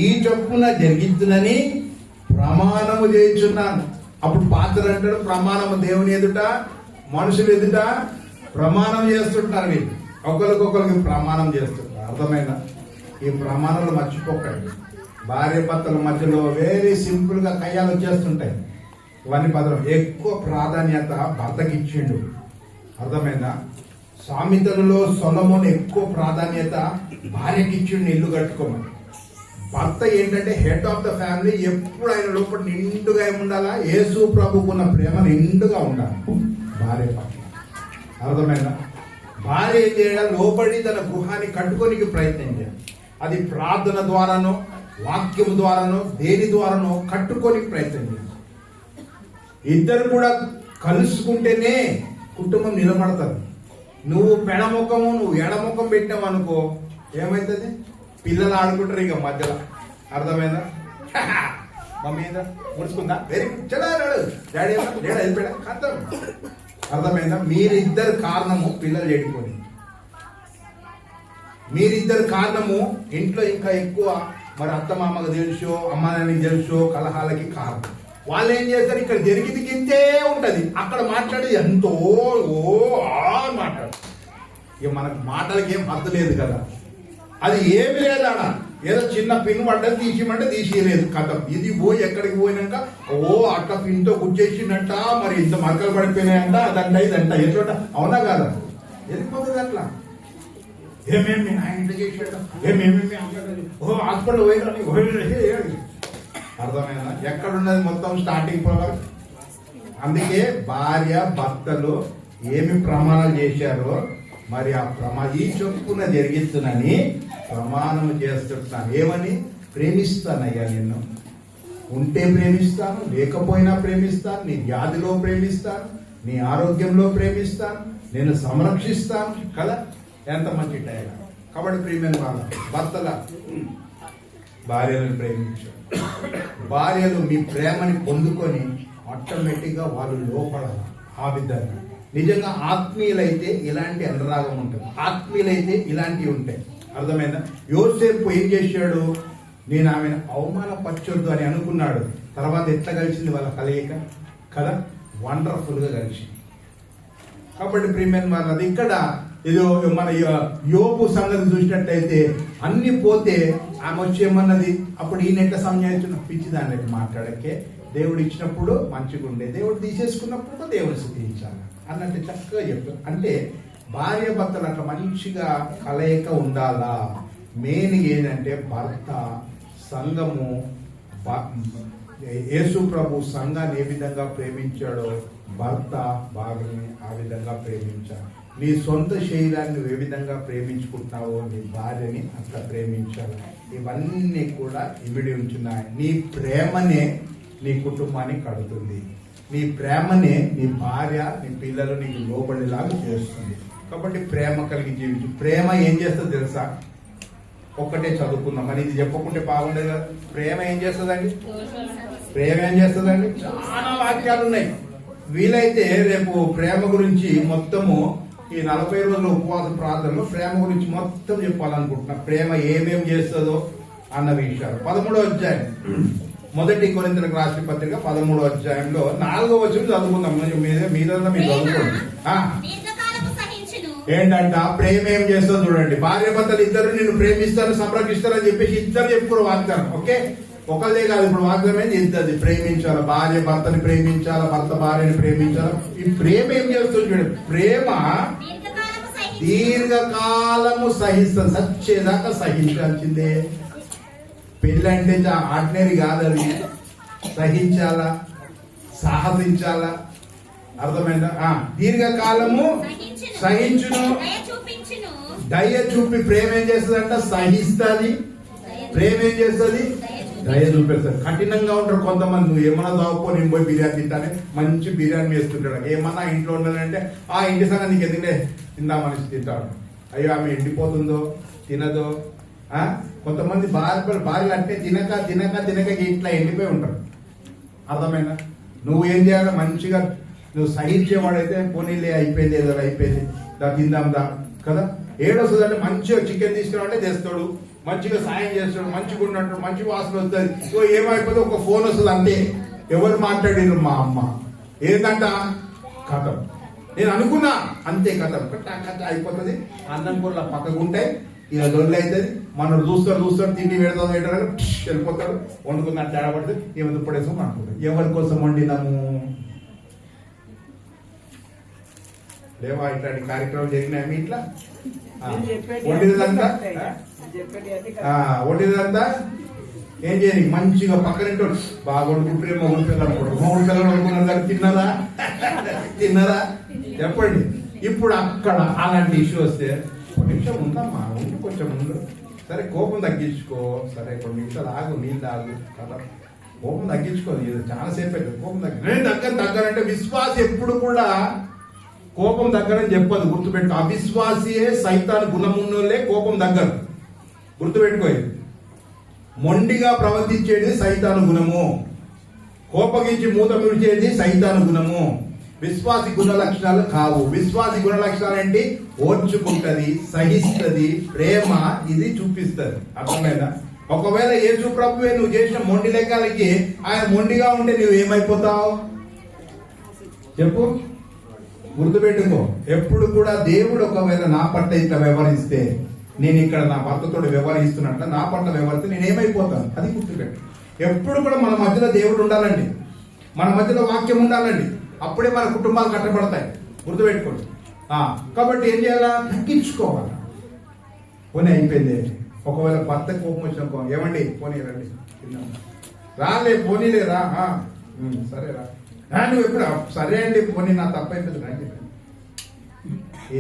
ఈ చొప్పున జరిగిద్దునని ప్రమాణము చేయించున్నాను. అప్పుడు పాత్ర అంటాడు ప్రమాణము. దేవుని ఎదుట, మనుషులు ఎదుట ప్రమాణం చేస్తుంటారు. వీళ్ళు ఒకరికొకరికి ప్రమాణం చేస్తుంటారు. అర్థమైనా? ఈ ప్రమాణాలు మర్చిపోకండి. భార్య భర్తల మధ్యలో వెరీ సింపుల్ గా కయ్యాలు వచ్చేస్తుంటాయి. ఇవన్నీ భద్రం. ఎక్కువ ప్రాధాన్యత భర్తకి ఇచ్చిండు. అర్థమైందా? సామెతలలో సొలొమోను ఎక్కువ ప్రాధాన్యత భార్యకి ఇచ్చిండు ఇల్లు కట్టుకోమని. భర్త ఏంటంటే హెడ్ ఆఫ్ ద ఫ్యామిలీ. ఎప్పుడు ఆయన లోపల నిండుగా ఏముండాలా? యేసు ప్రభుకున్న ప్రేమ నిండుగా ఉండాలి భార్య పట్ల. అర్థమైందా? భార్య ఏం చేయాలి? లోపడి తన గృహాన్ని కట్టుకోనికి ప్రయత్నం చేయాలి. అది ప్రార్థన ద్వారానో, వాక్యం ద్వారానో, దేని ద్వారానో కట్టుకొని ప్రయత్నం చేయాలి. ఇద్దరు కూడా కలుసుకుంటేనే కుటుంబం నిలబడతారు. నువ్వు పెడముఖము, నువ్వు ఎడముఖం పెట్టావు అనుకో, ఏమవుతుంది? పిల్లలు ఆడుకుంటారు ఇక మధ్యలో. అర్థమైందా? మమ్మీ ముడుచుకుందా, వెరీ గుడ్, చడాడు డాడీ డాడీ అయిపోయా కథం. అర్థమైందా? మీరిద్దరు కారణము పిల్లలు చెడిపోయి, మీరిద్దరు కారణము ఇంట్లో ఇంకా ఎక్కువ మరి అత్త మామకు తెలుసో, అమ్మ నాన్నకి తెలుసో కలహాలకి కారణం. వాళ్ళు ఏం చేస్తారు? ఇక్కడ జరిగింది కిందే ఉంటది, అక్కడ మాట్లాడి ఎంతో మాట్లాడు. ఇక మనకు మాటలకి ఏం హద్దు లేదు కదా. అది ఏమి లేదాడ, ఏదో చిన్న పిన్ పడ్డది తీసిమంటే తీసేయలేదు కథం. ఇది పోయి ఎక్కడికి పోయినాక అట్లా పిన్తో గుచ్చేసిందంట, మరి ఇంత మరకలు పడిపోయినాయంట, అదంట ఇదంట ఎట్లా. అవునా కాదా? వెళ్ళిపోతుంది అట్లా. ఏమేమి ఆయన ఇంత చేసాడు, ఏమేమి హాస్పిటల్ పోయి. అర్థమైందా? ఎక్కడున్నది మొత్తం స్టార్టింగ్ పవర్. అందుకే భార్య భర్తలు ఏమి ప్రమాణాలు చేశారో మరి ఆ ఈ చొప్పున జరిగిస్తునని ప్రమాణం చేస్తున్నాను. ఏమని? ప్రేమిస్తానయ్యా, నిన్ను ఉంటే ప్రేమిస్తాను, లేకపోయినా ప్రేమిస్తాను, నీ వ్యాధిలో ప్రేమిస్తాను, నీ ఆరోగ్యంలో ప్రేమిస్తాను, నేను సంరక్షిస్తాను కదా. ఎంత మంచి టైం. కాబట్టి ప్రియమైన వాళ్ళ భర్తల భార్యలను ప్రేమించారు. భార్యలు మీ ప్రేమని పొందుకొని ఆటోమేటిక్గా వాళ్ళు లోపడాలి. ఆ విధంగా నిజంగా ఆత్మీయులైతే ఇలాంటి అనురాగం ఉంటుంది, ఆత్మీయులైతే ఇలాంటివి ఉంటాయి. అర్థమైందా? యోసేపు ఏం చేశాడు? నేను ఆమెను అవమానపరచొద్దు అని అనుకున్నాడు. తర్వాత ఎట్లా కలిసింది వాళ్ళ కలయిక కదా, వండర్ఫుల్ గా కలిసింది. కాబట్టి ప్రియమైన వాళ్ళది ఇక్కడ ఏదో మన యోబు సంగతి చూసినట్టయితే అన్ని పోతే ఆమె వచ్చి ఏమన్నది, అప్పుడు ఈయన ఎట్లా సంజాయించిన పిచ్చి దాన్ని మాట్లాడకే, దేవుడు ఇచ్చినప్పుడు మంచిగా ఉండే, దేవుడు తీసేసుకున్నప్పుడు దేవుడు స్తుతించాలి అన్నట్టు చక్కగా చెప్పారు. అంటే భార్య భర్తలు అట్లా మంచిగా కలయిక ఉండాలా. మెయిన్ ఏంటంటే భర్త సంఘము, యేసు ప్రభు సంఘాన్ని ఏ విధంగా ప్రేమించాడో భర్త భార్యని ఆ విధంగా ప్రేమించాలి. నీ సొంత శరీరాన్ని నువ్వు ఏ విధంగా ప్రేమించుకుంటున్నావో నీ భార్యని అట్లా ప్రేమించాలి. ఇవన్నీ కూడా ఇమిడి ఉంచున్నాయి. నీ ప్రేమనే నీ కుటుంబాన్ని కడుతుంది. నీ ప్రేమనే నీ భార్య నీ పిల్లలు నీకు లోబడేలాగా చేస్తుంది. కాబట్టి ప్రేమ కలిగి జీవించు. ప్రేమ ఏం చేస్తుందో తెలుసా? ఒక్కటే చదువుకుందాం, మరి ఇది చెప్పకుంటే బాగుండేది కదా. ప్రేమ ఏం చేస్తుందండి? ప్రేమ ఏం చేస్తుందండి? చాలా వాక్యాలు ఉన్నాయి. వీలైతే రేపు ప్రేమ గురించి మొత్తము ఈ 40 రోజుల ఉపవాస ప్రార్థనలో ప్రేమ గురించి మొత్తం చెప్పాలనుకుంటున్నా. ప్రేమ ఏమేం చేస్తుందో అన్న విషయాలు 13వ అధ్యాయం, 1 కొరింథీయులకు రాసిన పత్రిక 13వ అధ్యాయంలో 4వ వచనం చదువుకుందాం. మీదంతా మీరు చదువుకోండి. ఏంటంట ప్రేమ ఏం చేస్తుందో చూడండి. భార్య భర్తలు ఇద్దరు నిన్ను ప్రేమిస్తారు, సంరక్షిస్తారని చెప్పేసి ఇద్దరు చెప్పుకోరు వాగ్దానం. ఓకే, ఒకళ్ళే కాదు, ఇప్పుడు వాగ్దానం ఏంటి? ఇద్దరు ప్రేమించాలి. భార్య భర్తని ప్రేమించాలి, భర్త భార్యని ప్రేమించాలి. ఈ ప్రేమ ఏం చేస్తుంది చూడండి. ప్రేమ దీర్ఘకాలము సహిస్తుంది. సచ్చేదాకా సహించాల్సిందే. పెళ్ళి అంటే ఆర్డినరీ కాదు, అది సహించాలా, సాహసించాలా. అర్థమైందా? దీర్ఘకాలము సహించును, దయ చూపి. ప్రేమ ఏం చేస్తుందంట? సహిస్తుంది. ప్రేమ ఏం చేస్తుంది? దయ చూపిస్తుంది. కఠినంగా ఉంటారు కొంతమంది. నువ్వు ఏమన్నా దావుకో, నేను పోయి బిర్యానీ తింటానే, మంచి బిర్యానీ వేస్తుంటాడు. ఏమన్నా ఇంట్లో ఉండాలంటే ఆ ఇంటి సంగతి నీకు ఎందుకంటే తిందామని తింటాడు. అయ్యో ఆమె ఎండిపోతుందో తినదో. కొంతమంది భార్యలు అంటే తినక తినక తినక ఇట్లా ఎండిపోయి ఉంటారు. అర్థమైనా? నువ్వు ఏం చేయాలి? మంచిగా నువ్వు సహించేవాడైతే పోనీలే, అయిపోయింది, ఏదో అయిపోయింది, దా తిందాం దా కదా. ఏడొస్తుందంటే మంచిగా చికెన్ తీసుకురావంటే తెస్తాడు, మంచిగా సాయం చేస్తాడు, మంచిగా ఉన్నట్టు మంచి వాసన వస్తుంది. సో ఏమైపోతే ఒక ఫోన్ వస్తుంది అంతే. ఎవరు మాట్లాడినారు? మా అమ్మ. ఏంటంట? కథం. నేను అనుకున్నా అంతే, కథం అయిపోతుంది. అన్నం కూరల పక్కకు ఉంటాయి, ఇలా దొల్లి అవుతుంది. మనం చూస్తాడు తిండి పెడతాం వెళ్ళిపోతాడు. వండుకున్నట్టు తేడపడుతుంది. ఏమైనా పడేసాం అనుకుంటాం. ఎవరి కోసం వండినాము? లేవా ఇట్లాంటి కార్యక్రమం జరిగినాయి మీ ఇంట్లో? వండిదంతా ఏం చేయని మంచిగా పక్కన బాగా వండుకుంటే మొగుడు పిల్లలు అనుకుంటారు. మొగుడు పిల్లలు అనుకున్నారు. తిన్నారా చెప్పండి. ఇప్పుడు అక్కడ అలాంటి ఇష్యూ వస్తే కొన్ని నిమిషం ఉందమ్మా, ఉండి కొంచెం ముందు, సరే కోపం తగ్గించుకో, సరే కొన్ని నిమిషాలు ఆగు, నీళ్ళు ఆగు కదా. కోపం తగ్గించుకోదు, చాలా సేపు అవుతుంది. కోపం దగ్గరంటే విశ్వాసం ఎప్పుడు కూడా కోపం దగ్గరని చెప్పదు. గుర్తుపెట్టుకో. అవిశ్వాసియే సైతాను గుణమున్నోళ్ళే కోపం దగ్గర. గుర్తుపెట్టుకో. మొండిగా ప్రవర్తించేది సైతాను గుణము. కోపగించి మూత విడిచేది సైతాను గుణము. విశ్వాసి గుణ లక్షణాలు కావు. విశ్వాసి గుణ లక్షణాలు ఏంటి? ఓర్చుకుంటది, సహిస్తుంది, ప్రేమ ఇది చూపిస్తుంది. అర్థమైందా? ఒకవేళ యేసు ప్రభువే నువ్వు చేసిన మొండి లెక్కలకి ఆయన మొండిగా ఉంటే నువ్వు ఏమైపోతావు చెప్పు? గుర్తుపెట్టుకో. ఎప్పుడు కూడా దేవుడు ఒకవేళ నా పట్ల ఇట్లా వ్యవహరిస్తే, నేను ఇక్కడ నా భర్తతో వ్యవహరిస్తున్నట్ల నా పట్ల వ్యవహరిస్తే నేను ఏమైపోతాను? అది గుర్తుపెట్టు. ఎప్పుడు కూడా మన మధ్యలో దేవుడు ఉండాలండి, మన మధ్యలో వాక్యం ఉండాలండి. అప్పుడే మన కుటుంబాలు కట్టబడతాయి. గుర్తుపెట్టుకోండి. కాబట్టి ఏం చేయాలా? తగ్గించుకోవాలి. పోనీ అయిపోయింది. ఒకవేళ భర్త కోపం వచ్చిన ఏమండి పోనీ రండి రాలే, పోనీలే రా, సరే రా, నువ్వు ఎప్పుడు సరే అండి పోనీ నా తప్పైపోతుంది రండి.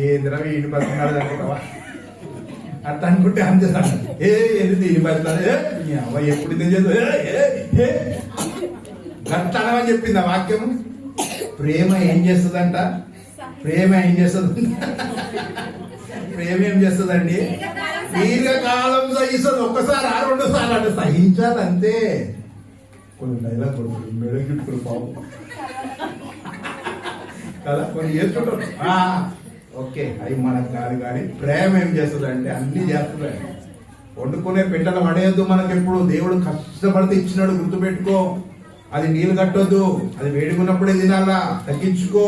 ఏంది రవి ఇంటి బతున్నాడు అనుకుంటావా? అట్లా అనుకుంటే అంతే. ఎందుకు ఇంటి బతున్నాడు అవ్వ ఎప్పుడు గట్టనమని చెప్పింది ఆ వాక్యము. ప్రేమ ఏం చేస్తుందంట? ప్రేమ ఏం చేస్తుంది? ప్రేమ ఏం చేస్తుందండి? దీర్ఘకాలం సహిస్తుంది. ఒక్కసారి 2 సార్లు అంటే సహించాలి అంతే. కొన్ని డైలాగ్ కొడుతుంది మెడగిట్టుకుని పావు కదా, కొన్ని చేస్తుంటారు. ఓకే అవి మనకు కాదు, కానీ ప్రేమ ఏం చేస్తుంది అంటే అన్ని చేస్తుంది. వండుకునే పెట్టెలు పడేయద్దు. మనకి ఎప్పుడు దేవుడు కష్టపడితే ఇచ్చినాడు, గుర్తుపెట్టుకో. అది నీళ్ళు కట్టొద్దు, అది వేడుకున్నప్పుడే తినాలా. తగ్గించుకో,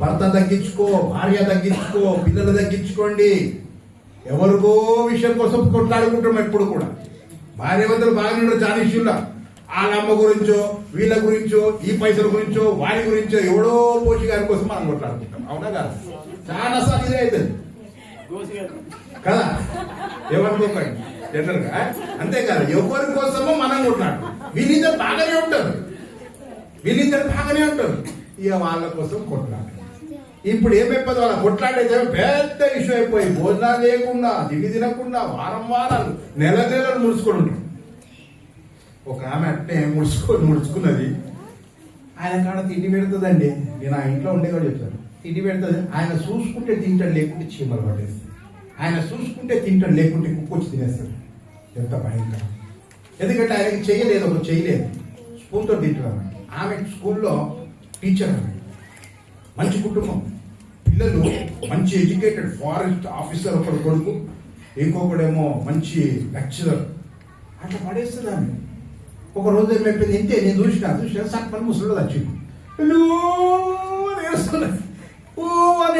భర్త తగ్గించుకో, భార్య తగ్గించుకో, పిల్లలు తగ్గించుకోండి. ఎవరికో విషయం కోసం కొట్లాడుకుంటాం ఎప్పుడు కూడా. భార్య వందలు బాగానే చాలా ఇష్యూలా, వాళ్ళ అమ్మ గురించో, వీళ్ళ గురించో, ఈ పైసల గురించో, వారి గురించో, ఎవడో పోషి గారి కోసం మనం కొట్లాడుకుంటాం. అవునా కదా? చాలా సార్లు ఇదే అవుతుంది కదా, ఎవరికోకండి జనరల్ గా. అంతేకాదు, ఎవరి కోసమో మనం కొట్లాడుతాం. వీళ్ళిద్దరు బాగానే ఉంటారు, ఇక వాళ్ళ కోసం కొట్లాడు. ఇప్పుడు ఏమైపోతుంది, వాళ్ళ కొట్లాడేది పెద్ద ఇష్యూ అయిపోయి భోజనాలు లేకుండా, దిగి తినకుండా, వారాలు నెలలు ముడుచుకొని ఉంటారు. ఒక ఆమె అట్నే ముడుచుకున్నది. ఆయన కాడ తిండి పెడుతుందండి. నేను ఆ ఇంట్లో ఉండే కూడా చెప్తాను, తిండి పెడుతుంది. ఆయన చూసుకుంటే తింటాడు, లేకుంటే చీమలు పడేస్తాడు. ఆయన చూసుకుంటే తింటాడు, లేకుంటే కుక్కొచ్చి తినేస్తాడు. ఎంత భయంకరం. ఎందుకంటే ఆయనకి చేయలేదు, ఒక చేయలేదు, స్పూన్తో తింటాడు. ఆమె స్కూల్లో టీచర్, మంచి కుటుంబం, పిల్లలు మంచి ఎడ్యుకేటెడ్, ఫారెస్ట్ ఆఫీసర్ ఒకడు కొడుకు, ఇంకొకడేమో మంచి లెక్చరర్. అట్లా పడేస్తుంది ఆమె. ఒక రోజు ఏమైపోయింది ఇంతే, నేను చూసిన సక్కని ముసలి వచ్చింది,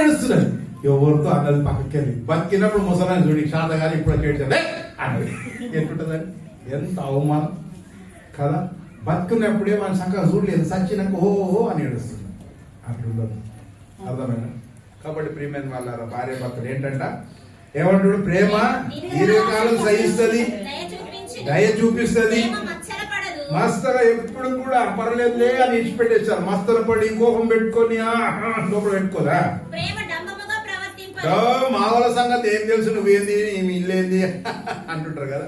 ఏడుస్తున్నాడు. ఎవరితో అన్నది పక్కకి వెళ్ళి బతికినప్పుడు ముసలాన్ని చూడి శాతగాలి ఇప్పుడు చేడ్చాడు అన్నది. ఎట్లుంటుందండి, ఎంత అవమానం కదా. బతుకున్నప్పుడే మన చక్కగా చూడలేదు, సచ్చినాక ఓహో అని ఏడుస్తుంది. అట్లుండదు, అర్థమైనా? కాబట్టి ప్రియమైన వాళ్ళ భార్య భర్తలు ఏంటంట, ఏమంటాడు, ప్రేమ దీర్ఘకాలం సహిస్తుంది, దయ చూపిస్తుంది, మస్తగా ఎప్పుడు కూడా పర్లేదులే అని ఇచ్చిపెట్టేస్తారు. మస్తల పడి కోపం పెట్టుకొని లోపల పెట్టుకోదా. మా వాళ్ళ సంగతి ఏం తెలుసు, నువ్వేంది, మీ ఇల్లేంది అంటుంటారు కదా.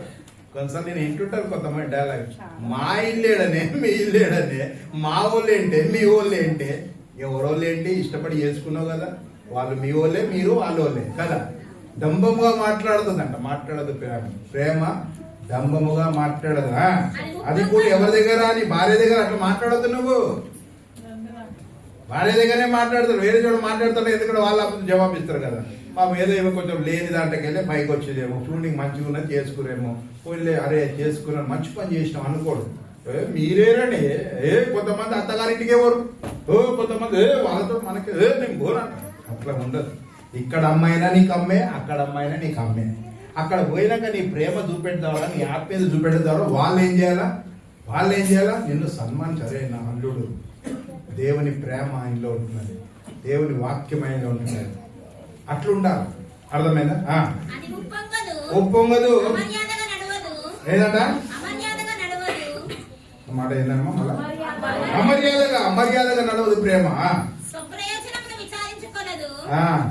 కొంతసారి నేను వింటుంటారు కొంతమంది డైలాగ్, మా ఇల్లేడనే, మీ ఇల్లేడనే, మా వాళ్ళు ఏంటే, మీ వాళ్ళు ఏంటే. ఎవరోళ్ళు ఏంటి, ఇష్టపడి చేసుకున్నావు కదా, వాళ్ళు మీ వాళ్ళే, మీరు వాళ్ళ వాళ్ళే కదా. దంభముగా మాట్లాడుతుందంట, మాట్లాడదు ప్రేమ, దంభముగా మాట్లాడదు. అది కూడా ఎవరి దగ్గర, నీ భార్య దగ్గర అట్లా మాట్లాడద్దు. నువ్వు భార్య దగ్గరనే మాట్లాడతారు, వేరే చోట మాట్లాడతారు. ఎందుకంటే వాళ్ళు జవాబు ఇస్తారు కదా. పాపం ఏదో కొంచెం లేని దాంట్లోకి వెళ్ళి పైకి వచ్చేదేమో, చూడండి మంచిగా ఉన్నది చేసుకునేమో, పోలే అరే చేసుకున్నాను మంచి పని చేసినాం అనుకోడు. మీరేనండి కొంతమంది అత్తగారింటికి ఎవరు, కొంతమంది వాళ్ళతో మనకి నేను పోరా. అట్లా ఉండదు. ఇక్కడ అమ్మాయినా నీకు అమ్మే, అక్కడ అమ్మాయినా నీకు అమ్మే. అక్కడ పోయినాక నీ ప్రేమ చూపెడతావా, నీ ఆప్యాయత చూపెడతావా, వాళ్ళు ఏం చేయాలా, నిన్ను సన్మానించారే. నా అల్లుడు, దేవుని ప్రేమ ఆయనలో ఉంటున్నది, దేవుని వాక్యం ఆయనలో ఉంటున్నది. అట్లుండాలి, అర్థమైందా? ఒప్పొంగదు ఏదట మాట ఏందమ్మా, మళ్ళా అమర్యాదగా నడవదు ప్రేమ.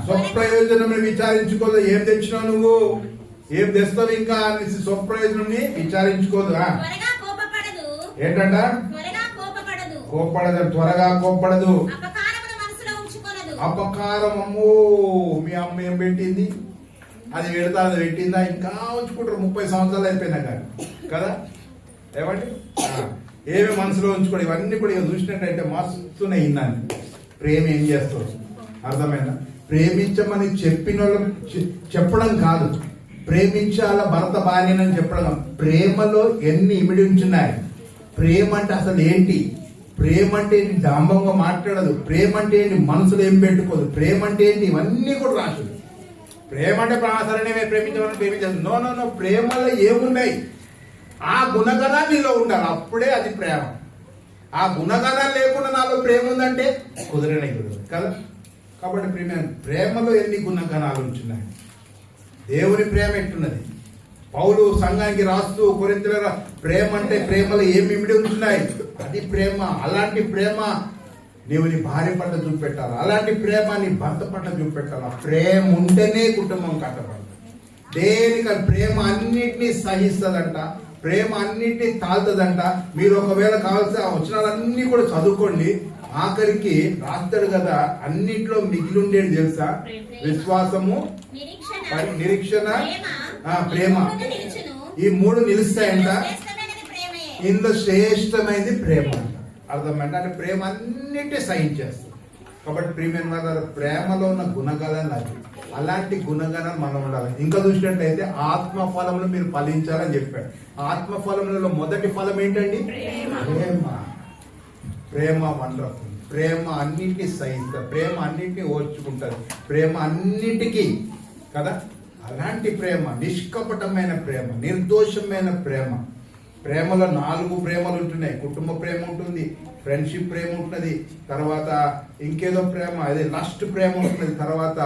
స్వప్రయోజనం విచారించుకోదు. ఏం తెచ్చినావు నువ్వు, ఏం తెస్తావు ఇంకా స్వప్రయోజనం విచారించుకోదు. ఏంటంట, కోప్పడదు, త్వరగా కోప్పడదు. అపకారం, అమ్మో మీ అమ్మ ఏం పెట్టింది, అది పెట్టిందా, ఇంకా ఉంచుకుంటారు. 30 సంవత్సరాలు అయిపోయినా కానీ కదా. ఏమండి, ఏమి మనసులో ఉంచుకోండి. ఇవన్నీ కూడా చూసినట్టయితే మస్తునే ఇన్నాను. ప్రేమ ఏం చేస్తారు, అర్థమైందా? ప్రేమించమని చెప్పిన చెప్పడం కాదు, ప్రేమించాల భర్త భార్యనని చెప్పడం. ప్రేమలో ఎన్ని ఇమిడి ఉంచున్నాయి. ప్రేమ అంటే అసలు ఏంటి, ప్రేమ అంటే ఏంటి, డాంబంగా మాట్లాడదు. ప్రేమ అంటే ఏంటి, మనసులో ఏం పెట్టుకోదు. ప్రేమ అంటే ఏంటి, ఇవన్నీ కూడా రాసు. ప్రేమ అంటే సరైన ప్రేమించదు. నో, ప్రేమలో ఏమున్నాయి, ఆ గుణగణాలు నీలో ఉండాలి, అప్పుడే అది ప్రేమ. ఆ గుణగణాలు లేకుండా నాలో ప్రేమ ఉందంటే కుదరనే కదా. కాబట్టి ప్రేమలో ఎన్ని గుణగణాలు ఉంటున్నాయి. దేవుని ప్రేమ ఎట్టున్నది. పౌలు సంఘానికి రాస్తూ కొరింథీయుల ప్రేమ అంటే ప్రేమలో ఏమి ఇమిడి ఉంటున్నాయి, అది ప్రేమ. అలాంటి ప్రేమ నీవు నీ భార్య పట్ల చూపెట్టాలి, అలాంటి ప్రేమ నీ భర్త పట్ల చూపెట్టాలి. ప్రేమ ఉంటేనే కుటుంబం కట్టబడుతుంది. దేనికి ప్రేమ అన్నిటినీ సహిస్తుందంట, ప్రేమ అన్నిటినీ తాళ్తుందంట. మీరు ఒకవేళ కావాల్సిన వచనాలన్నీ కూడా చదువుకోండి. ఆఖరికి రాస్తాడు కదా, అన్నిట్లో మిగిలి ఉండేది తెలుసా, విశ్వాసము, నిరీక్షణ, ప్రేమ. ఈ 3 నిలుస్తాయంట. ఇందులో శ్రేష్టమైనది ప్రేమ అంట. అర్థమంటే అంటే ప్రేమ అన్నిటి సహించేస్తుంది. కాబట్టి ప్రియమైన వాళ్ళ ప్రేమలో ఉన్న గుణగణాలు అది. అలాంటి గుణగణాలు మనం ఉండాలి. ఇంకా చూసినట్లయితే ఆత్మ ఫలములు మీరు ఫలించాలని చెప్పాడు. ఆత్మ ఫలములలో మొదటి ఫలం ఏంటండి? ప్రేమ. ప్రేమ వండర్ఫుల్. ప్రేమ అన్నిటికీ సహిస్తుంది, ప్రేమ అన్నిటికీ ఓర్చుకుంటుంది, ప్రేమ అన్నిటికీ కదా. అలాంటి ప్రేమ, నిష్కపటమైన ప్రేమ, నిర్దోషమైన ప్రేమ. ప్రేమలో 4 ప్రేమలు ఉంటున్నాయి. కుటుంబ ప్రేమ ఉంటుంది, ఫ్రెండ్షిప్ ప్రేమ ఉంటుంది, తర్వాత ఇంకేదో ప్రేమ, అదే లస్ట్ ప్రేమ ఉంటుంది, తర్వాత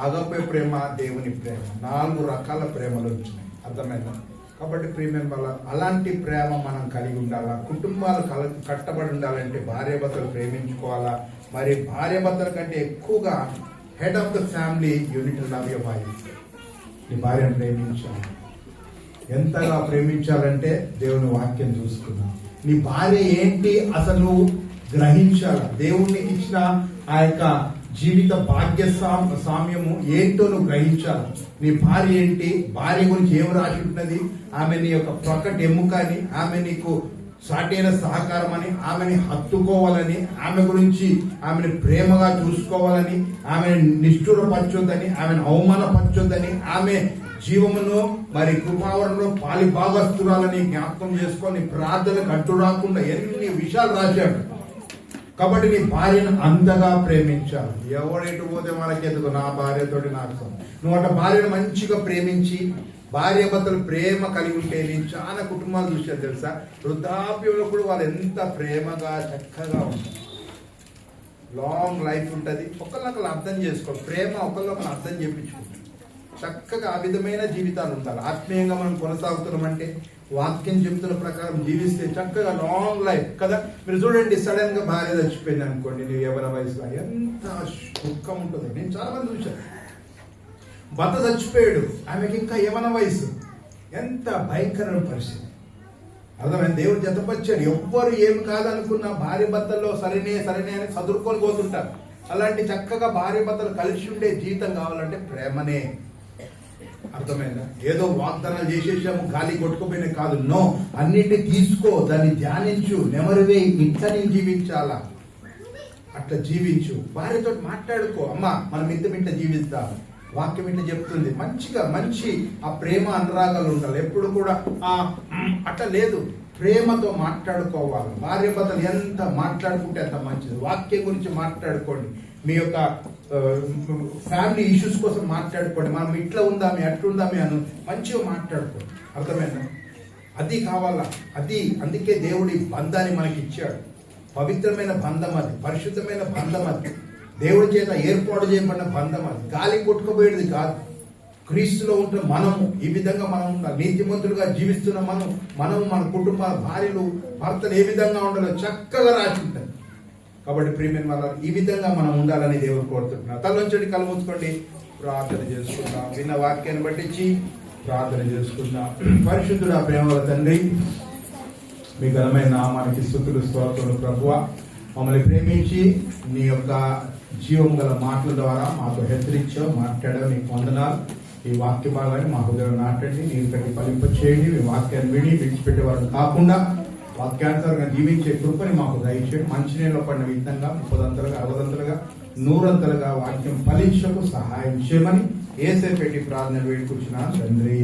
ఆగపే ప్రేమ, దేవుని ప్రేమ. 4 రకాల ప్రేమలు వచ్చినాయి. అర్థమైందా? కాబట్టి ప్రియమైన వాళ్ళ అలాంటి ప్రేమ మనం కలిగి ఉండాలా. కుటుంబాలు కట్టబడి ఉండాలంటే భార్యాభర్తలు ప్రేమించుకోవాలా. మరి భార్యాభర్తల కంటే ఎక్కువగా head of the family unit love your wife. నీ భార్యను ప్రేమించాలి. ఎంతగా ప్రేమించాలంటే దేవుని వాక్యం చూసుకున్నాం. నీ భార్య ఏంటి అసలు నువ్వు గ్రహించాలి. దేవునికి ఇచ్చిన ఆ యొక్క జీవిత భాగ్య సామ్యము ఏంటో నువ్వు గ్రహించాలి. నీ భార్య ఏంటి, భార్య గురించి ఏం రాసి ఉంటున్నది, ఆమె నీ యొక్క ప్రకట ఎముక అని, ఆమె నీకు సాటైన సహకారం అని, ఆమెని హత్తుకోవాలని, ఆమె గురించి ఆమెను ప్రేమగా చూసుకోవాలని, ఆమెను నిష్ఠురపరచొద్దని, ఆమెను అవమానపరచొద్దని, ఆమె జీవమును మరి కృపావరంలో పాలి భాగస్తురాలని జ్ఞాపకం చేసుకొని ప్రార్థనకు అడ్డు రాకుండా ఎన్ని విషయాలు రాశాడు. కాబట్టి నీ భార్యను అంతగా ప్రేమించాలి. ఎవరెటు పోతే మనకెందుకు, నా భార్యతోటి నాకు. నువ్వు అట్లా భార్యను మంచిగా ప్రేమించి భార్యాభర్తలు ప్రేమ కలిగి ఉంటే, నేను చాలా కుటుంబాలు చూసాను తెలుసా, వృద్ధాప్యంలో కూడా వాళ్ళు ఎంత ప్రేమగా చక్కగా ఉంటారు. లాంగ్ లైఫ్ ఉంటుంది. ఒకళ్ళొకళ్ళు అర్థం చేసుకో, ప్రేమ ఒకళ్ళొకళ్ళు అర్థం చేయించుకుంటారు. చక్కగా ఆ విధమైన జీవితాలు ఉండాలి. ఆత్మీయంగా మనం కొనసాగుతున్నామంటే వాక్యం చెబుతున్న ప్రకారం జీవిస్తే చక్కగా లాంగ్ లైఫ్ కదా. మీరు చూడండి, సడన్ గా భార్య చచ్చిపోయింది అనుకోండి, నువ్వు ఎవరి వయసులో ఎంత దుఃఖం ఉంటుంది. నేను చాలా మంది చూశాను, భర్త చచ్చిపోయాడు, ఆమెకి ఇంకా యవన వయసు, ఎంత భయంకరమైన పరిస్థితి. అర్థమైంది? దేవుడు జతపరిచాడు. ఎవ్వరు ఏం కాదనుకున్న భార్య భర్తల్లో సరైనే అని చదువుకొని పోతుంటారు. అలాంటి చక్కగా భార్య భర్తలు కలిసి ఉండే జీవితం కావాలంటే ప్రేమనే. అర్థమైందా? ఏదో వాగ్దానాలు చేసేసాము, గాలి కొట్టుకుపోయినా కాదు. నో, అన్నిటిని తీసుకో, దాన్ని ధ్యానించు, నెమరువే, ఇట్లా నేను జీవించాలా, అట్లా జీవించు. భార్యతో మాట్లాడుకో, అమ్మా మనం ఇంత జీవిద్దాం, వాక్యం ఇంట చెప్తుంది. మంచిగా మంచి ఆ ప్రేమ అనురాగాలు ఉండాలి. ఎప్పుడు కూడా అట్లా లేదు, ప్రేమతో మాట్లాడుకోవాలి. భార్య భర్తలు ఎంత మాట్లాడుకుంటే అంత మంచిది. వాక్యం గురించి మాట్లాడుకోండి, మీ యొక్క ఫ్యామిలీ ఇష్యూస్ కోసం మాట్లాడుకోండి. మనం ఇట్లా ఉందామే అట్లుందామే అని మంచిగా మాట్లాడుకోండి. అర్థమైందా? అది కావాలా. అది అందుకే దేవుడి బంధాన్ని మనకి ఇచ్చాడు. పవిత్రమైన బంధం అది, పరిశుద్ధమైన బంధం అది, దేవుడి చేత ఏర్పాటు చేయబడిన బంధం అది. గాలి కొట్టుకుపోయేది కాదు. క్రీస్తులో ఉంటే మనము ఈ విధంగా మనం ఉండాలి. నీతిమంతులుగా జీవిస్తున్న మనం మన కుటుంబ భార్యలు భర్తలు ఏ విధంగా ఉండాలో చక్కగా రాసి ఉంటుంది. కాబట్టి ప్రియమైన వాళ్ళ ఈ విధంగా మనం ఉండాలని దేవుడు కోరుతున్నాం. తలొంచండి, కళ్ళు మూసుకోండి, ప్రార్థన చేసుకుందాం. విన్న వాక్యాన్ని పట్టించి ప్రార్థన చేసుకుందాం. పరిశుద్ధుడా, ప్రేమల తండ్రి, మీ ఘనమైన నామానికి స్తుతులు స్తోత్రములు. ప్రభువా, మమ్మల్ని ప్రేమించి నీ యొక్క జీవం గల మాటల ద్వారా మాతో హెచ్చరించావు, మాట్లాడావు. నీకు వందనాలు. ఈ వాక్య భాగాన్ని మా హృదయం నాటండి, నీరు కట్టి ఫలింప చేయండి. మీ వాక్యాన్ని విడిచిపెట్టేవారు కాకుండా వాక్యానుసారంగా జీవించే కృపని మాకు దయచేయండి. మంచినీళ్ళలో పడిన విధంగా 30 60 100 వాక్యం ఫలించకు సహాయం చేయమని యేసే పెట్టి ప్రార్థన వేడుకుంటున్నాను తండ్రి.